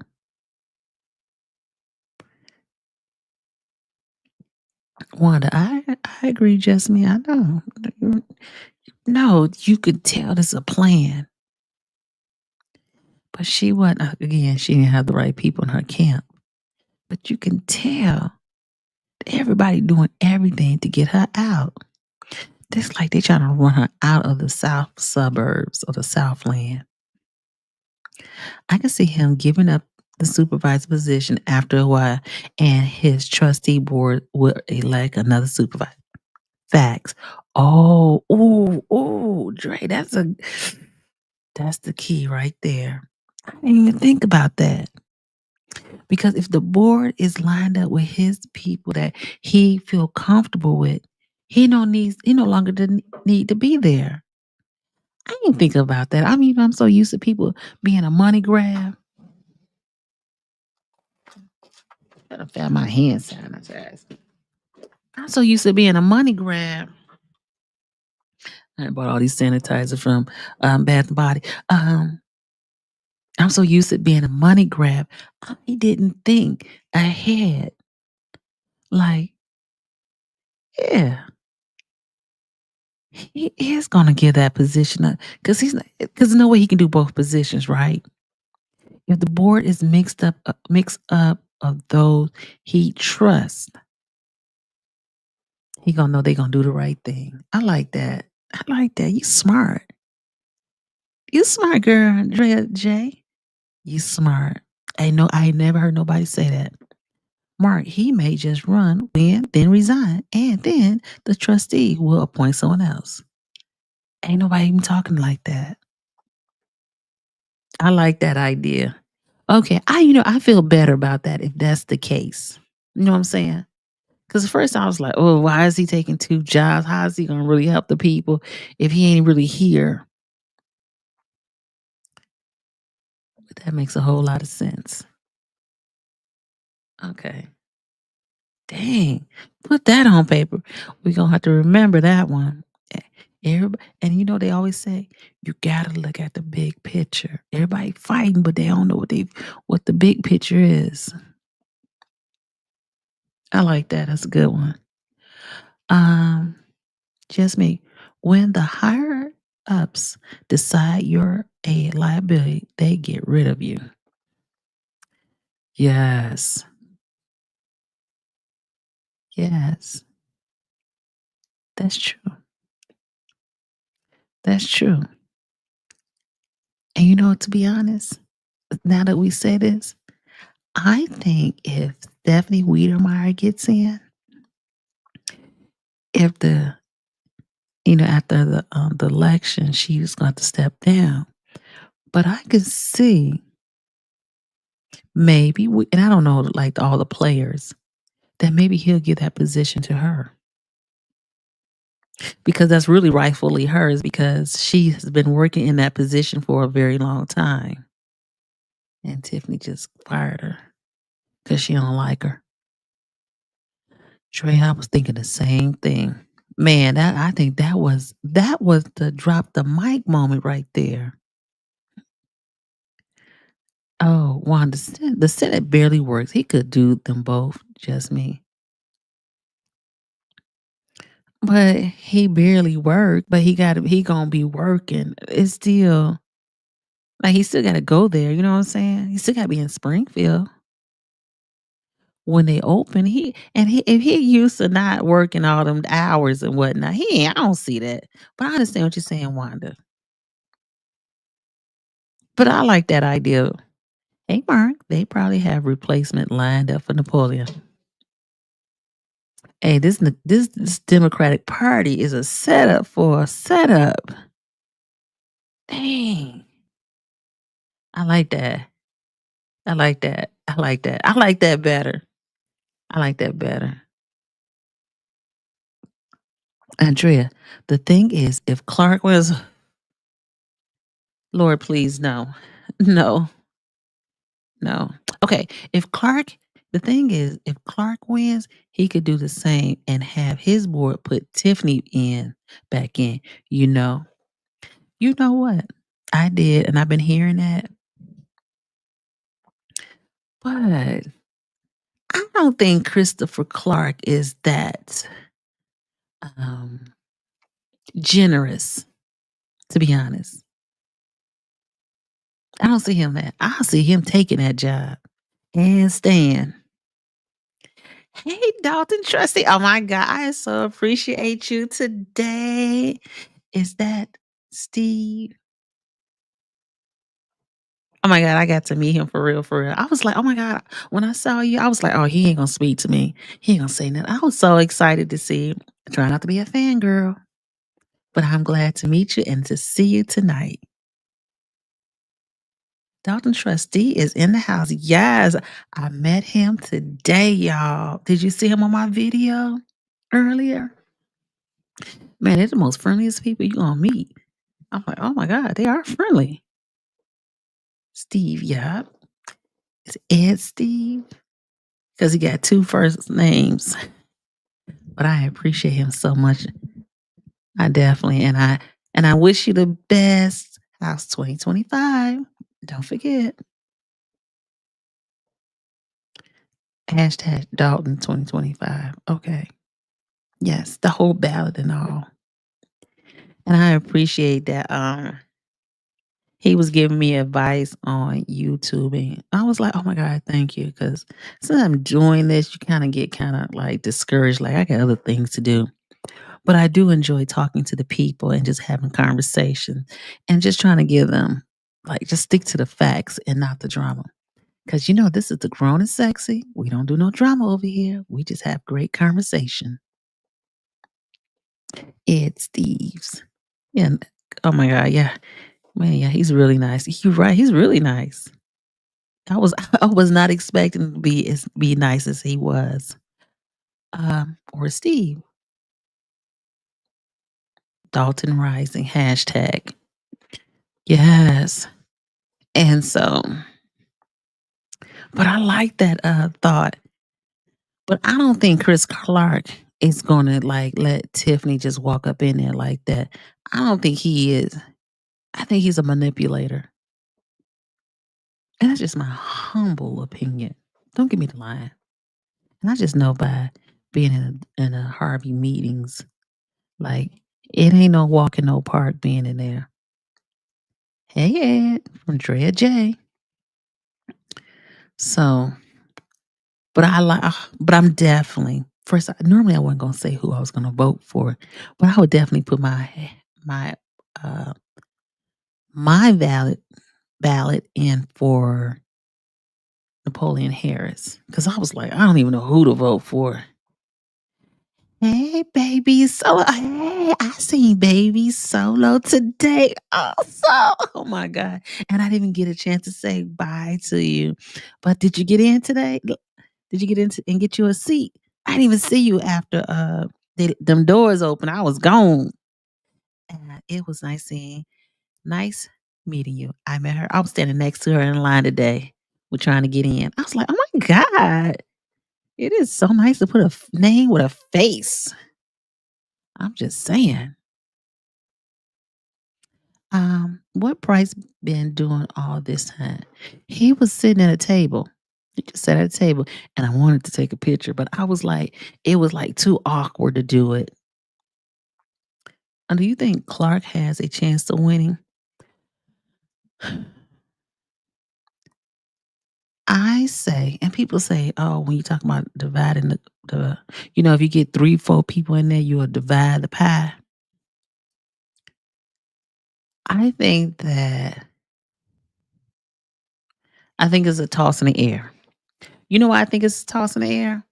Wanda, I agree, Jasmine. I know. No, you could tell this is a plan. But she wasn't, again, she didn't have the right people in her camp. But you can tell everybody doing everything to get her out. It's like they trying to run her out of the south suburbs of the Southland. I can see him giving up the supervisor position after a while, and his trustee board would elect another supervisor. Facts. Oh, Dre, that's the key right there. I didn't even think about that. Because if the board is lined up with his people that he feel comfortable with, he no longer need to be there. I didn't think about that. I mean, I'm so used to people being a money grab. I found my hand sanitizer. I'm so used to being a money grab. I bought all these sanitizer from Bath and Body. I'm so used to being a money grab. I didn't think ahead. Like, yeah, he is gonna give that position up because because no way he can do both positions, right? If the board is mixed up of those he trusts, he gonna know they gonna do the right thing. I like that. I like that. You smart. You smart, girl, Andrea J. You smart. I ain't never heard nobody say that. Mark, he may just run, win, then resign, and then the trustee will appoint someone else. Ain't nobody even talking like that. I like that idea. Okay, I feel better about that if that's the case. You know what I'm saying? Because at first I was like, oh, why is he taking two jobs? How is he going to really help the people if he ain't really here? But that makes a whole lot of sense. Okay. Dang. Put that on paper. We're going to have to remember that one. Everybody, and they always say, you got to look at the big picture. Everybody fighting, but they don't know what the big picture is. I like that. That's a good one. Um, just me. When the higher ups decide you're a liability, they get rid of you. Yes. Yes. That's true. That's true. And to be honest, now that we say this, I think if Stephanie Wiedemeyer gets in, if after the election, she was going to step down. But I could see maybe, and I don't know, like all the players, that maybe he'll give that position to her. Because that's really rightfully hers because she has been working in that position for a very long time. And Tiffany just fired her because she don't like her. Trey, I was thinking the same thing. Man, I think that was the drop the mic moment right there. Oh, Juan, the Senate barely works. He could do them both, just me. But he barely worked, but he gonna be working. It's still like he still gotta go there, you know what I'm saying? He still gotta be in Springfield. When they open, if he used to not working all them hours and whatnot, I don't see that. But I understand what you're saying, Wanda. But I like that idea. Hey, Mark, they probably have replacement lined up for Napoleon. Hey, this Democratic Party is a setup for a setup. Dang. I like that. I like that. I like that. I like that better. I like that better. Andrea, the thing is, if Clark was, Lord, please, no. No, no. Okay, the thing is, if Clark wins, he could do the same and have his board put Tiffany back in. You know, you know what? I did, and I've been hearing that, but I don't think Christopher Clark is that um, generous, to be honest. I don't see him that. I see him taking that job. And Stan. Hey, Dalton Trusty. Oh my God. I so appreciate you today. Is that Steve? Oh my God, I got to meet him for real, for real. I was like, oh my God, when I saw you, I was like, oh, he ain't gonna speak to me. He ain't gonna say nothing. I was so excited to see him. Try not to be a fangirl, but I'm glad to meet you and to see you tonight. Dalton Trustee is in the house. Yes, I met him today, y'all. Did you see him on my video earlier? Man, they're the most friendliest people you're gonna meet. I'm like, oh my God, they are friendly. Steve, yeah. It's Ed Steve. Because he got two first names. But I appreciate him so much. I definitely and I wish you the best. House 2025. Don't forget. Hashtag Dalton 2025. Okay. Yes, the whole ballot and all. And I appreciate that he was giving me advice on YouTube and I was like, oh my God, thank you. Because since I'm doing this, you get kind of like discouraged, like I got other things to do. But I do enjoy talking to the people and just having conversation and just trying to give them like just stick to the facts and not the drama. Because this is the grown and sexy. We don't do no drama over here. We just have great conversation. Ed Steves. Yeah. Oh my God. Yeah. Man, yeah, he's really nice. You're right. He's really nice. I was not expecting him to be nice as he was. Or Steve. Dalton Rising hashtag. Yes. And so, but I like that thought. But I don't think Chris Clark is gonna like let Tiffany just walk up in there like that. I don't think he is. I think he's a manipulator. And that's just my humble opinion. Don't give me the line. And I just know by being in a Harvey meetings, like it ain't no walk in no park being in there. Hey Ed from Drea J. So, but but I'm definitely first. Normally, I wasn't gonna say who I was gonna vote for, but I would definitely put my uh my ballot in for Napoleon Harris because I was like, I don't even know who to vote for. Hey, baby solo. Hey, I seen baby solo today. Also, oh my God. And I didn't even get a chance to say bye to you. But did you get in today? Did you get in and get you a seat? I didn't even see you after them doors open. I was gone. And it was nice meeting you. I met her. I was standing next to her in line today. We're trying to get in. I was like, oh my God. It is so nice to put a name with a face. I'm just saying. What Bryce been doing all this time? He was sitting at a table. He just sat at a table, and I wanted to take a picture, but I was like, it was like too awkward to do it. And do you think Clark has a chance to winning? I say, and people say, oh, when you talk about dividing the if you get 3, 4 people in there, you'll divide the pie. I think it's a toss in the air. You know why I think it's a toss in the air?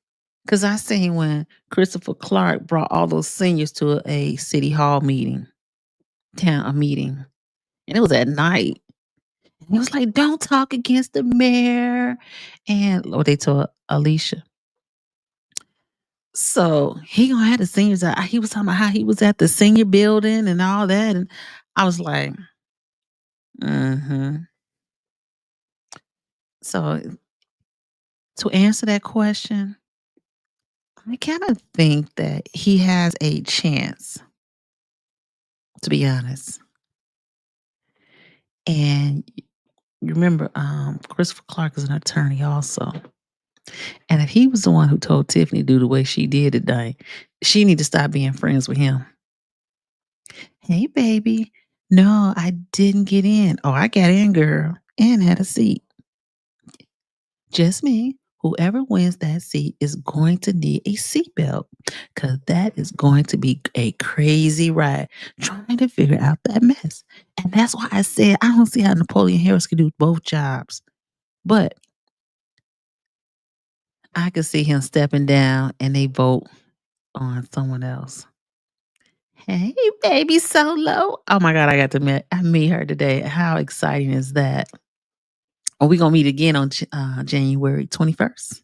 Because I seen when Christopher Clark brought all those seniors to a city hall meeting, and it was at night. And he was like, "Don't talk against the mayor," and what they told Alicia. So he gonna have the seniors. He was talking about how he was at the senior building and all that, and I was like, "Mm-hmm." So to answer that question, I kind of think that he has a chance. To be honest, and you remember, Christopher Clark is an attorney also. And if he was the one who told Tiffany to do the way she did today, she need to stop being friends with him. Hey, baby. No, I didn't get in. Oh, I got in, girl. and had a seat. Just me. Whoever wins that seat is going to need a seatbelt because that is going to be a crazy ride trying to figure out that mess. And that's why I said I don't see how Napoleon Harris could do both jobs. But I could see him stepping down and they vote on someone else. Hey, baby Solo. Oh my God, I meet her today. How exciting is that? Are we going to meet again on January 21st?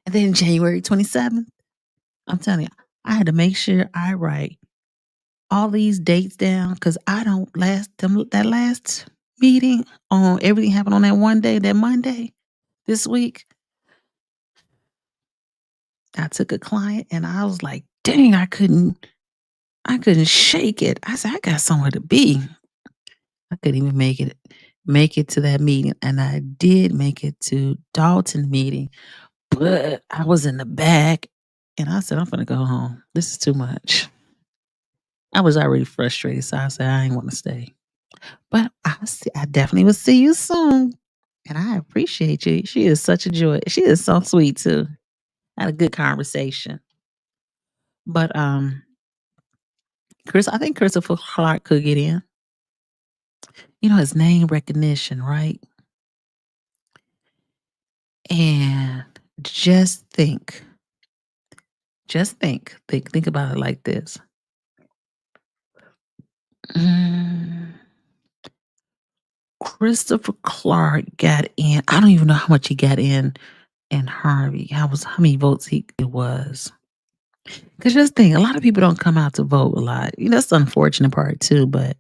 And then January 27th? I'm telling you, I had to make sure I write all these dates down because I don't that last meeting on everything happened on that one day, that Monday this week. I took a client and I was like, dang, I couldn't shake it. I said, I got somewhere to be. I couldn't even make it to that meeting. And I did make it to Dalton meeting, but I was in the back and I said, I'm gonna go home. This is too much. I was already frustrated, so I said I ain't want to stay. But I definitely will see you soon. And I appreciate you. She is such a joy. She is so sweet too. Had a good conversation. But I think Christopher Clark could get in. You know, his name recognition, right? And just think about it like this. Mm, Christopher Clark got in. I don't even know how much he got in Harvey. How many votes it was. Because just think, a lot of people don't come out to vote a lot. You know, that's the unfortunate part too. But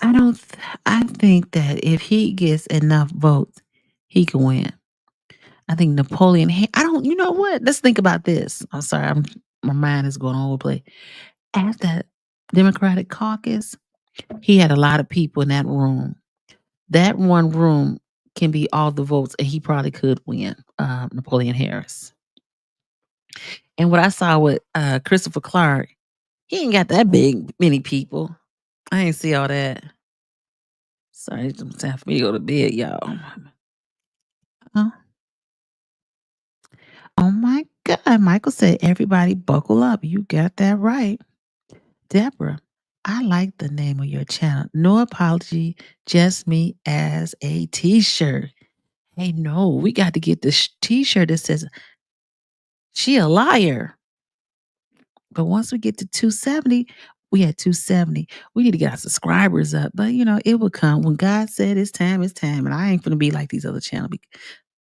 I don't. I think that if he gets enough votes, he can win. I think Napoleon. I don't. You know what? Let's think about this. I'm sorry. My mind is going all over the place. At that Democratic caucus, he had a lot of people in that room. That one room can be all the votes, and he probably could win. Napoleon Harris. And what I saw with Christopher Clark, he ain't got that big many people. I ain't see all that. Sorry, it's time for me to go to bed, y'all. Oh, oh my God. Michael said, everybody buckle up. You got that right. Deborah, I like the name of your channel. No apology, just me as a t-shirt. Hey, no, we got to get this t-shirt that says, she a liar. But once we get to 270, we at 270. We need to get our subscribers up. But you know, it will come. When God said it's time, it's time. And I ain't gonna be like these other channels.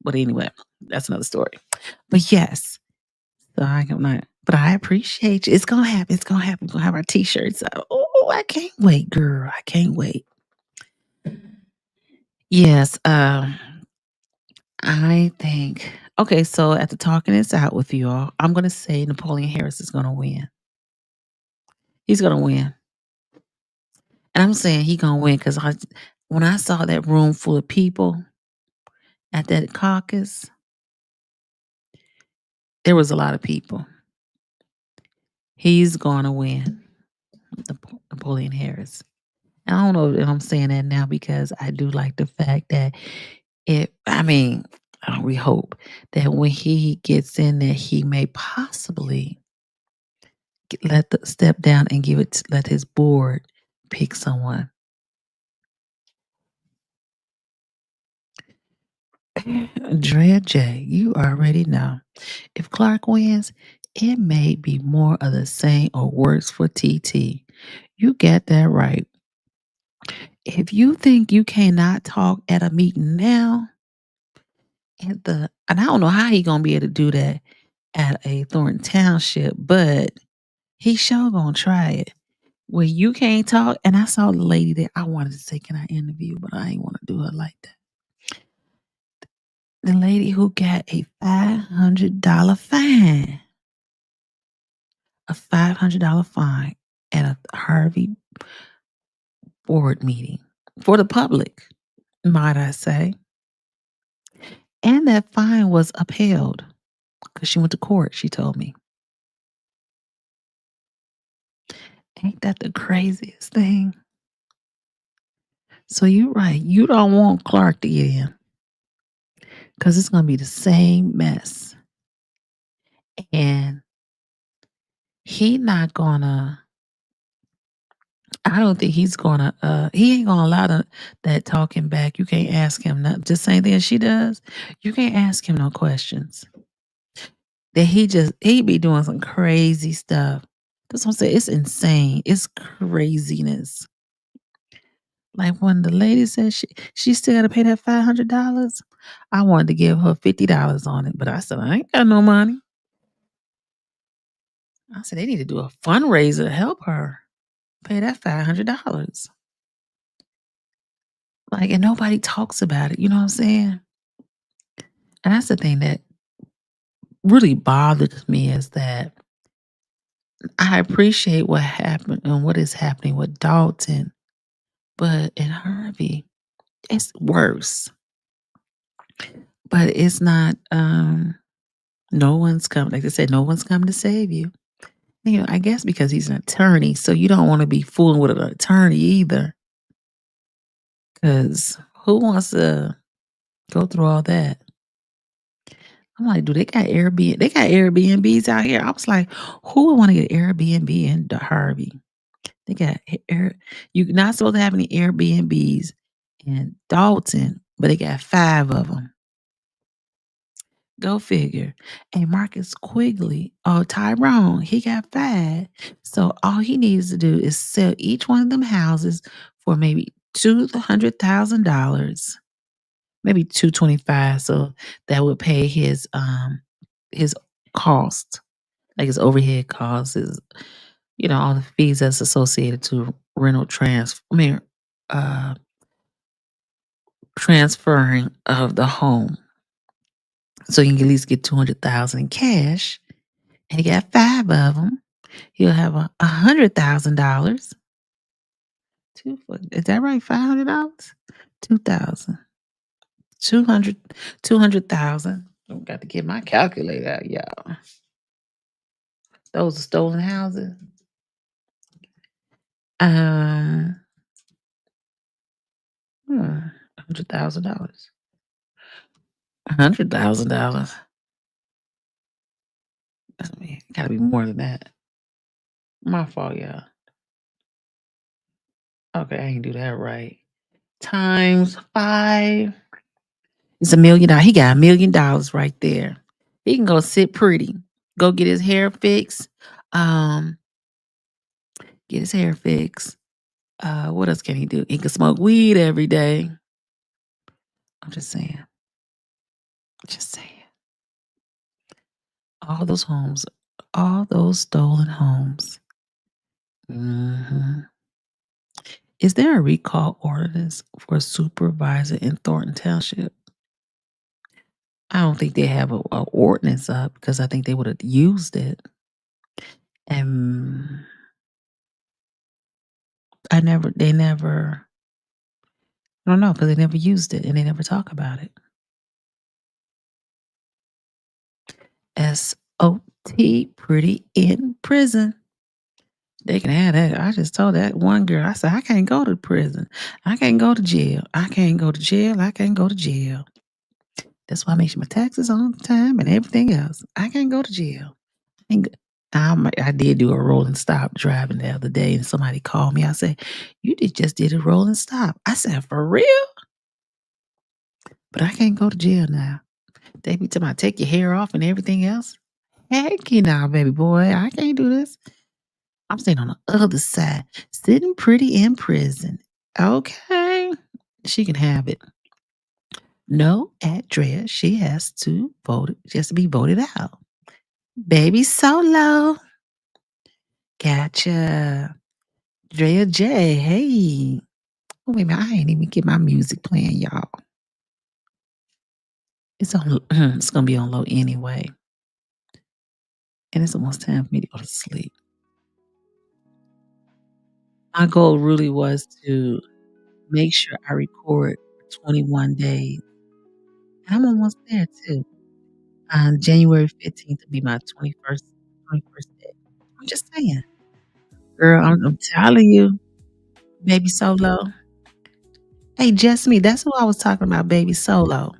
But anyway, that's another story. But yes. So I'm not, but I appreciate you. It's gonna happen. It's gonna happen. We're gonna have our t-shirts out. Oh, I can't wait, girl. I can't wait. Yes, I think okay, so after talking this out with you all, I'm gonna say Napoleon Harris is gonna win. He's gonna win. And I'm saying he gonna win because when I saw that room full of people at that caucus, there was a lot of people. He's gonna win, Napoleon Harris. I don't know if I'm saying that now because I do like the fact that we hope that when he gets in there, he may possibly step down and let his board pick someone. Drea J, you already know. If Clark wins, it may be more of the same or worse for TT. You get that right. If you think you cannot talk at a meeting now, and I don't know how he gonna be able to do that at a Thornton Township, but he sure gonna try it. Where you can't talk, and I saw the lady that I wanted to say, can I interview, but I ain't want to do her like that. The lady who got a $500 fine. A $500 fine at a Harvey board meeting for the public, might I say. And that fine was upheld because she went to court, she told me. Ain't that the craziest thing? So you're right. You don't want Clark to get in because it's going to be the same mess. And he not gonna. I don't think he's gonna. He ain't gonna allow that talking back. You can't ask him not the same thing as she does. You can't ask him no questions. That he be doing some crazy stuff. That's what I'm saying. It's insane. It's craziness. Like when the lady said she still got to pay that $500. I wanted to give her $50 on it, but I said I ain't got no money. I said they need to do a fundraiser to help her pay that $500. Like, and nobody talks about it. You know what I'm saying? And that's the thing that really bothers me is that I appreciate what happened and what is happening with Dalton, but in Harvey, it's worse. But it's not. No one's come. Like I said, no one's come to save you. You know, I guess because he's an attorney, so you don't want to be fooling with an attorney either. Because who wants to go through all that? I'm like, do they got Airbnb? They got Airbnbs out here. I was like, who would want to get Airbnb in Harvey? They got Air. You're not supposed to have any Airbnbs in Dalton, but they got 5 of them. Go figure. And Marcus Quigley, Tyrone, he got 5. So all he needs to do is sell each one of them houses for maybe $200,000, maybe 225. So that would pay his cost, like his overhead costs, his all the fees that's associated to rental uh transferring of the home. So you can at least get 200,000 in cash. And he got 5 of them. He'll have $100,000. Is that right? $500? 2,000. 200,000. I got to get my calculator out, y'all. Those are stolen houses. $100,000. $100,000. I mean, gotta be more than that. My fault, y'all. Okay, I ain't do that right. Times 5. It's $1,000,000. He got $1,000,000 right there. He can go sit pretty. Go get his hair fixed. Um, get his hair fixed. What else can he do? He can smoke weed every day. I'm just saying. Just saying. All those homes, all those stolen homes. Mhm. Is there a recall ordinance for a supervisor in Thornton Township? I don't think they have a ordinance up because I think they would have used it. And they never, I don't know because they never used it and they never talk about it. SOT, pretty in prison. They can have that. I just told that one girl, I said, I can't go to prison. I can't go to jail. I can't go to jail. I can't go to jail. That's why I make sure my taxes on time and everything else. I can't go to jail. I did do a rolling stop driving the other day, and somebody called me. I said, just did a rolling stop. I said, for real? But I can't go to jail now. They be talking about take your hair off and everything else. Heck you baby boy. I can't do this. I'm staying on the other side, sitting pretty in prison. Okay. She can have it. No address. She has to vote. She has to be voted out. Baby solo. Gotcha. Drea J. Hey. Oh, wait a minute. I ain't even get my music playing, y'all. It's on it's gonna be on low anyway. And it's almost time for me to go to sleep. My goal really was to make sure I record for 21 days. And I'm almost there too. January 15th will be my 21st day. I'm just saying. Girl, I'm telling you, baby solo. Hey, Just Me, that's who I was talking about, Baby Solo.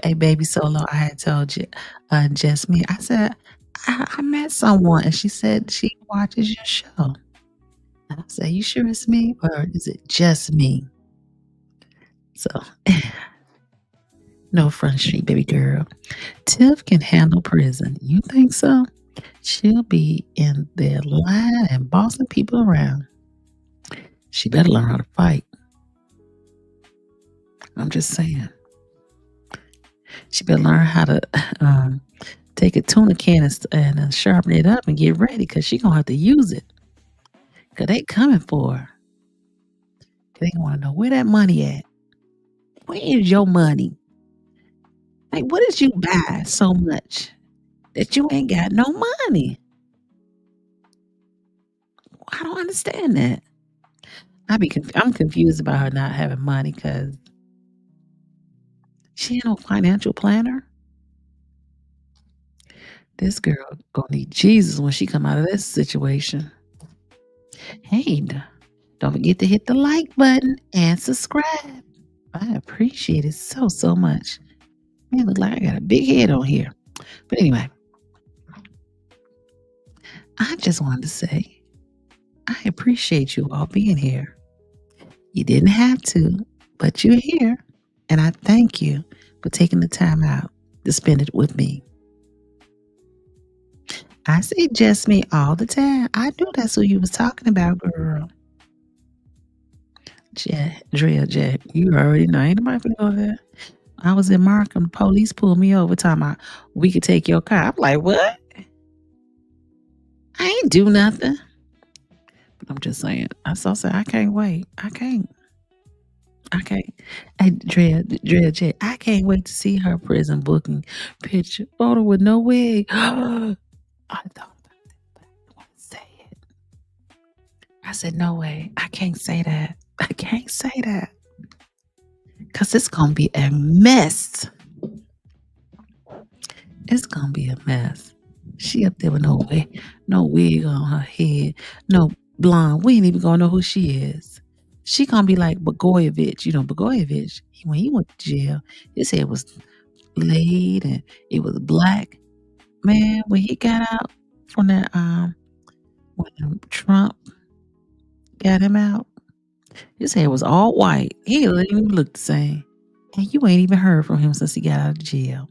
Hey, Baby Solo, I had told you, Just Me. I said, I met someone, and she said she watches your show. And I said, you sure it's me, or is it just me? So, no Front Street, baby girl. Tiff can handle prison. You think so? She'll be in there lying and bossing people around. She better learn how to fight. I'm just saying. She better learn how to take a tuna can and sharpen it up and get ready because she going to have to use it. Because they coming for her. They want to know where that money at. Where is your money? Like, what did you buy so much that you ain't got no money? I don't understand that. I'm confused about her not having money because she ain't no financial planner. This girl gonna need Jesus when she come out of this situation. Hey, don't forget to hit the like button and subscribe. I appreciate it so much. Man, look like I got a big head on here. But anyway, I just wanted to say I appreciate you all being here. You didn't have to, but you're here. And I thank you for taking the time out to spend it with me. I say Just Me all the time. I knew that's who you was talking about, girl. Drea, you already know. Ain't nobody finna go there. I was in Markham. The police pulled me over talking about we could take your car. I'm like, what? I ain't do nothing. But I'm just saying. I say I can't wait. I can't. Hey, Drea, I can't wait to see her prison booking picture. Photo with no wig. I thought about that, but I didn't want to say it. I said, no way. I can't say that. I can't say that. Because it's going to be a mess. It's going to be a mess. She up there with no wig on her head, no blonde. We ain't even going to know who she is. She going to be like Blagojevich. You know, Blagojevich, when he went to jail, his hair was laid and it was black. Man, when he got out from that, when Trump got him out, his hair was all white. He didn't even look the same. And you ain't even heard from him since he got out of jail.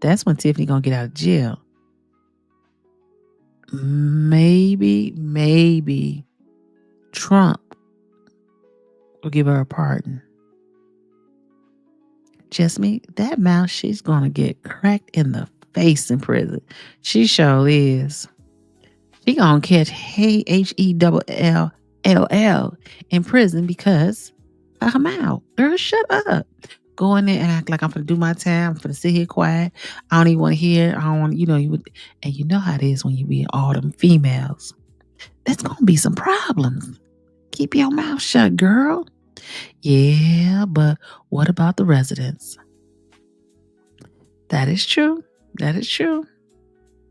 That's when Tiffany gonna get out of jail. Maybe Trump will give her a pardon. Just Me, that mouth, she's gonna get cracked in the face in prison. She sure is. She gonna catch HELLL in prison because of her mouth. Girl, shut up. Go in there and act like I'm gonna do my time. I'm gonna sit here quiet. I don't even want to hear. I don't want, and you know how it is when you be all them females. That's gonna be some problems. Keep your mouth shut, girl. Yeah, but what about the residents? That is true. That is true.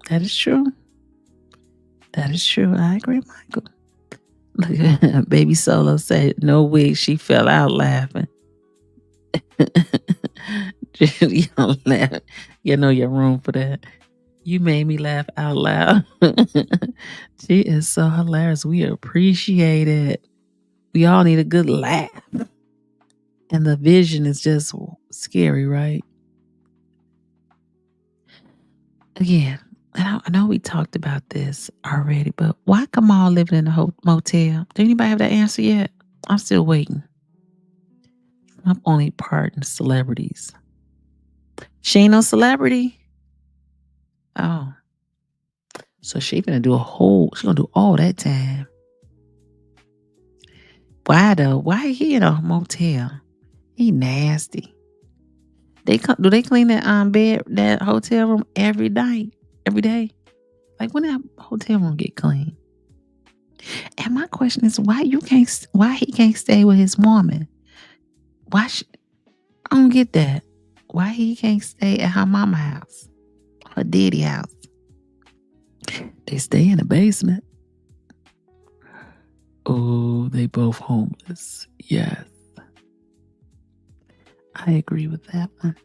That is true. That is true. I agree, Michael. Look at Baby Solo said, no wig. She fell out laughing. You don't laugh. You know your room for that. You made me laugh out loud. She is so hilarious. We appreciate it. We all need a good laugh. And the vision is just scary, right? Again, I know we talked about this already, but why Kamal living in a motel? Do anybody have that answer yet? I'm still waiting. Trump only pardons celebrities. She ain't no celebrity. Oh. So she gonna do all that time. Why though? Why he in a motel? He nasty. Do they clean that bed, that hotel room every night? Every day? Like when that hotel room get clean? And my question is why he can't stay with his woman? I don't get that. Why he can't stay at her mama house? Her daddy house? They stay in the basement. Oh, they both homeless. Yes, I agree with that one.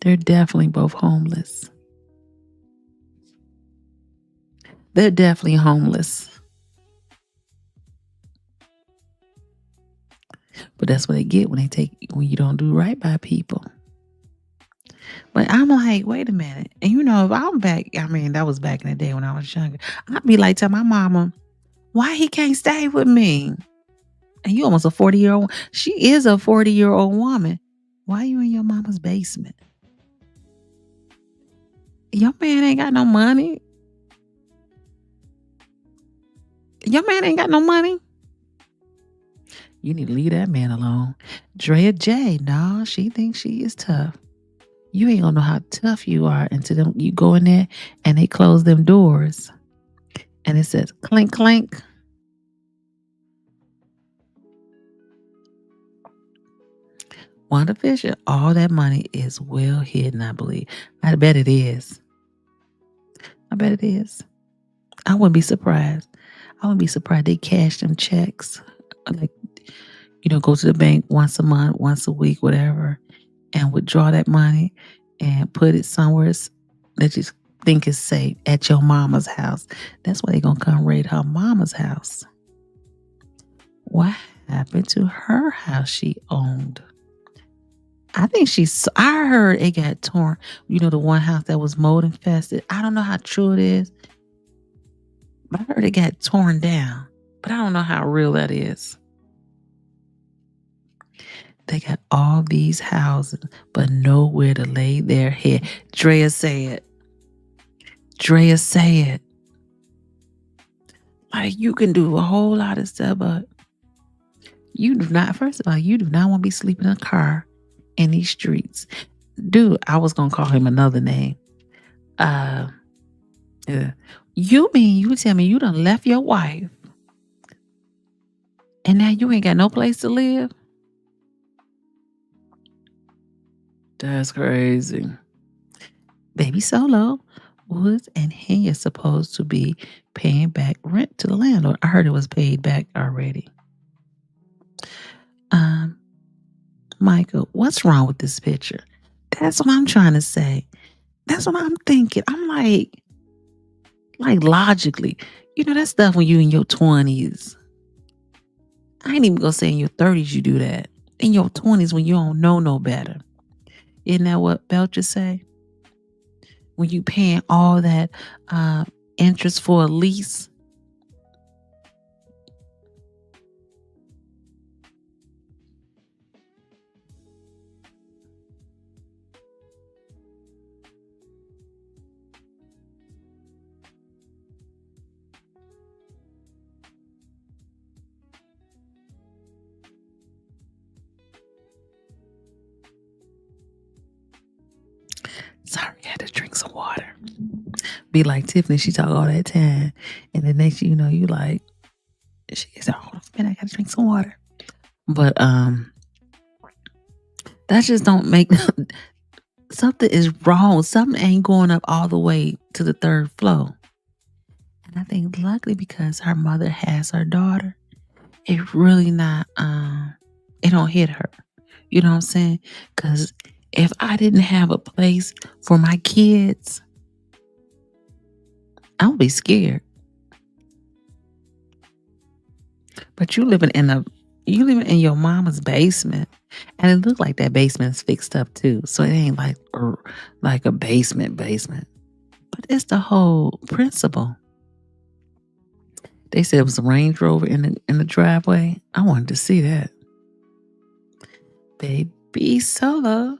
They're definitely both homeless. They're definitely homeless. But that's what they get when you don't do right by people. But I'm like, wait a minute. And if I'm back, that was back in the day when I was younger. I'd be like, tell my mama, why he can't stay with me? And you almost a 40-year-old. She is a 40-year-old woman. Why are you in your mama's basement? Your man ain't got no money. Your man ain't got no money. You need to leave that man alone. Drea J, no, she thinks she is tough. You ain't gonna know how tough you are until you go in there and they close them doors. And it says clink, clink. Wanda Fisher, all that money is well hidden, I believe. I bet it is. I bet it is. I wouldn't be surprised. I wouldn't be surprised they cash them checks. Like, go to the bank once a month, once a week, whatever, and withdraw that money and put it somewhere that you think is safe at your mama's house. That's why they're going to come raid her mama's house. What happened to her house she owned? I heard it got torn. The one house that was mold infested. I don't know how true it is, but I heard it got torn down. But I don't know how real that is. They got all these houses, but nowhere to lay their head. Drea said. Like, you can do a whole lot of stuff, but first of all, you do not want to be sleeping in a car in these streets. Dude, I was going to call him another name. Yeah. You tell me you done left your wife and now you ain't got no place to live? That's crazy. Baby Solo, Woods, and he is supposed to be paying back rent to the landlord. I heard it was paid back already. Michael, what's wrong with this picture? That's what I'm trying to say. That's what I'm thinking. I'm like logically, that stuff when you in your 20s. I ain't even gonna say in your 30s you do that. In your 20s when you don't know no better. Isn't that what Belcher say? When you paying all that interest for a lease. Sorry, I had to drink some water. Be like Tiffany, she talk all that time. And the next you know, you like, she said, oh man, I gotta drink some water. But that just don't make something is wrong. Something ain't going up all the way to the third floor. And I think luckily because her mother has her daughter, it really not it don't hit her. You know what I'm saying? Because if I didn't have a place for my kids, I would be scared. But you living in your mama's basement, and it looked like that basement is fixed up too. So it ain't like a basement, but it's the whole principle. They said it was a Range Rover in the driveway. I wanted to see that. Baby Solo,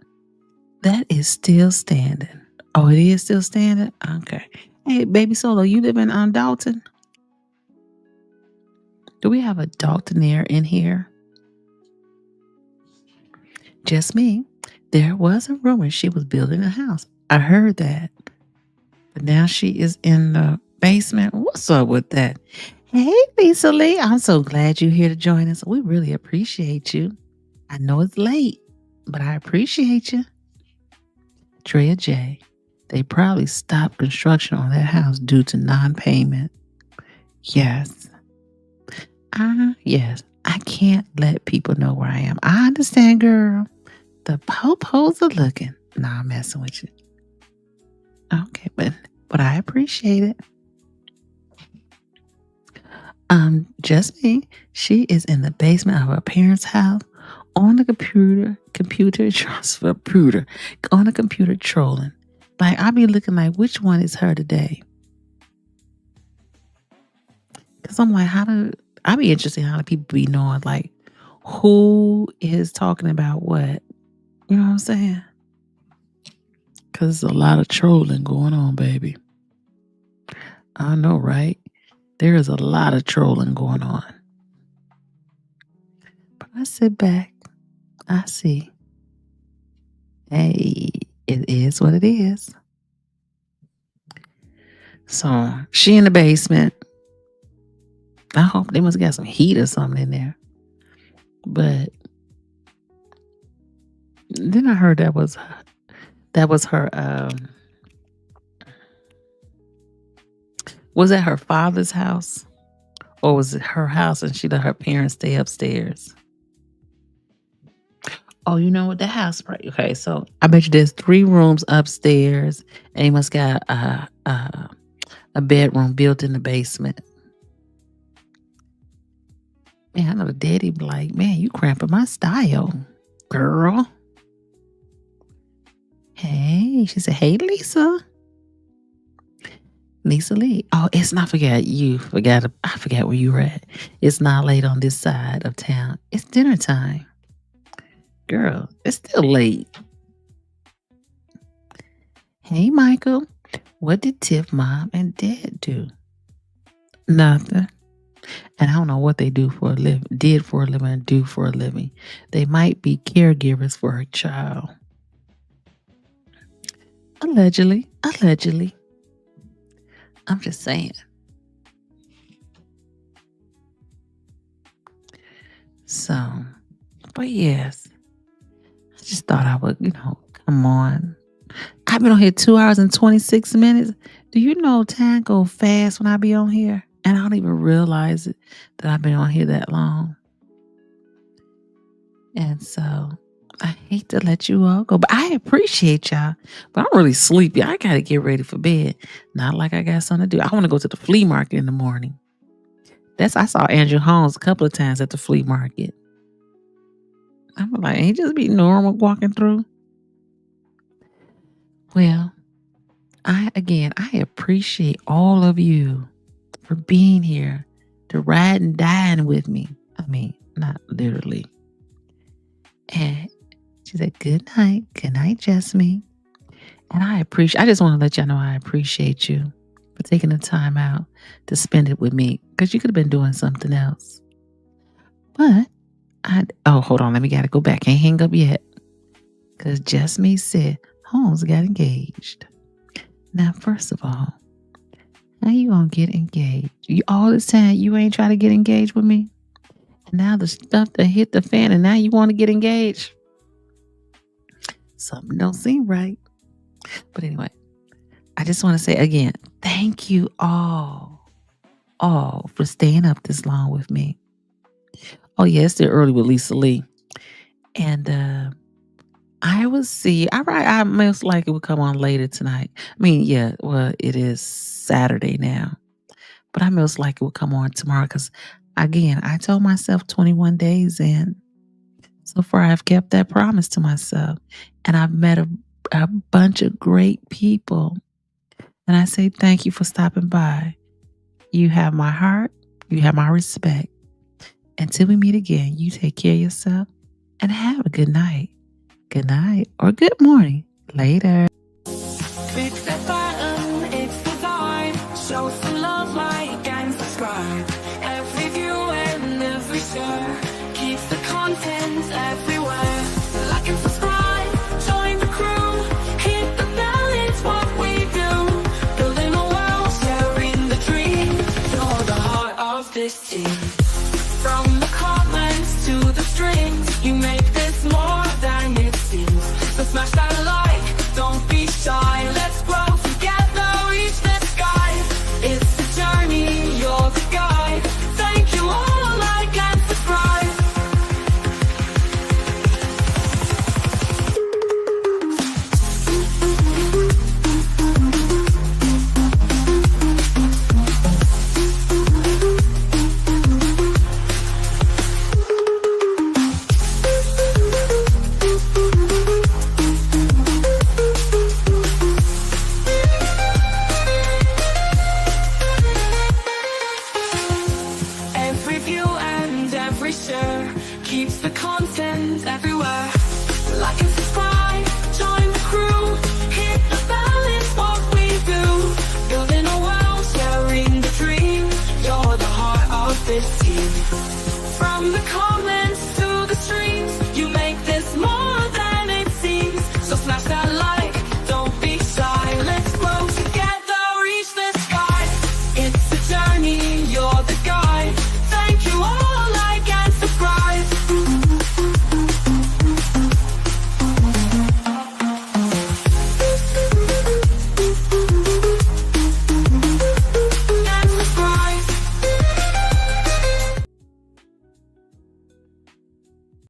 that is still standing. Oh, it is still standing? Okay. Hey, Baby Solo, you live in Dalton? Do we have a Daltonaire in here? Just me. There was a rumor she was building a house. I heard that. But now she is in the basement. What's up with that? Hey, Lisa Lee. I'm so glad you're here to join us. We really appreciate you. I know it's late, but I appreciate you. Drea J. They probably stopped construction on that house due to non-payment. Yes. Yes, I can't let people know where I am. I understand, girl. The po-pos are looking. Nah, I'm messing with you. Okay, but I appreciate it. Just me. She is in the basement of her parents' house on the computer on the computer trolling. Like, I be looking like, which one is her today? Because I'm like, I be interested in how the people be knowing, like, who is talking about what. You know what I'm saying? Because there's a lot of trolling going on, baby. I know, right? There is a lot of trolling going on. But I sit back. I see. Hey, it is what it is. So she in the basement. I hope they must have got some heat or something in there. But then I heard that was her was that her father's house? Or was it her house and she let her parents stay upstairs? Oh, you know what? The house, right? Okay, so I bet you there's 3 rooms upstairs, and he must got a bedroom built in the basement. Man, I know the daddy be like, man, you cramping my style, girl. Hey, she said, hey, Lisa. Lisa Lee. Oh, it's not I forgot where you were at. It's not late on this side of town. It's dinner time. Girl, it's still late. Hey, Michael. What did Tiff mom and dad do? Nothing. And I don't know what they did for a living and do for a living. They might be caregivers for her child. Allegedly. I'm just saying. So, but yes. I just thought I would, come on. I've been on here 2 hours and 26 minutes. Do you know time go fast when I be on here? And I don't even realize it that I've been on here that long. And so I hate to let you all go, but I appreciate y'all. But I'm really sleepy. I got to get ready for bed. Not like I got something to do. I want to go to the flea market in the morning. I saw Andrew Holmes a couple of times at the flea market. I'm like, ain't just be normal walking through. Well, I appreciate all of you for being here to ride and dine with me. I mean, not literally. And she said, good night, Jessamy. And I just want to let y'all know I appreciate you for taking the time out to spend it with me, because you could have been doing something else. But hold on, gotta go back. Can't hang up yet. Because Jessamy said Holmes got engaged. Now, first of all, how you gonna get engaged? You all this time you ain't trying to get engaged with me? And now the stuff that hit the fan and now you want to get engaged? Something don't seem right. But anyway, I just want to say again, thank you all for staying up this long with me. Oh yeah, it's still early with Lisa Lee. And I will see. I most likely will come on later tonight. I mean, yeah, well, it is Saturday now. But I most likely will come on tomorrow because, again, I told myself 21 days in. So far, I've kept that promise to myself. And I've met a bunch of great people. And I say thank you for stopping by. You have my heart. You have my respect. Until we meet again, you take care of yourself and have a good night. Good night or good morning. Later. Click that button, it's the time. Show some love, like and subscribe. Every view and every share keeps the content everywhere. Like and subscribe, join the crew. Hit the bell, it's what we do. Building a world, sharing the dream. You're the heart of this team. From the comments to the strings, you make this more than it seems. So smash that like, don't be shy. Let's grow together, reach the sky. It's the journey, you're the guide. Thank you all. call.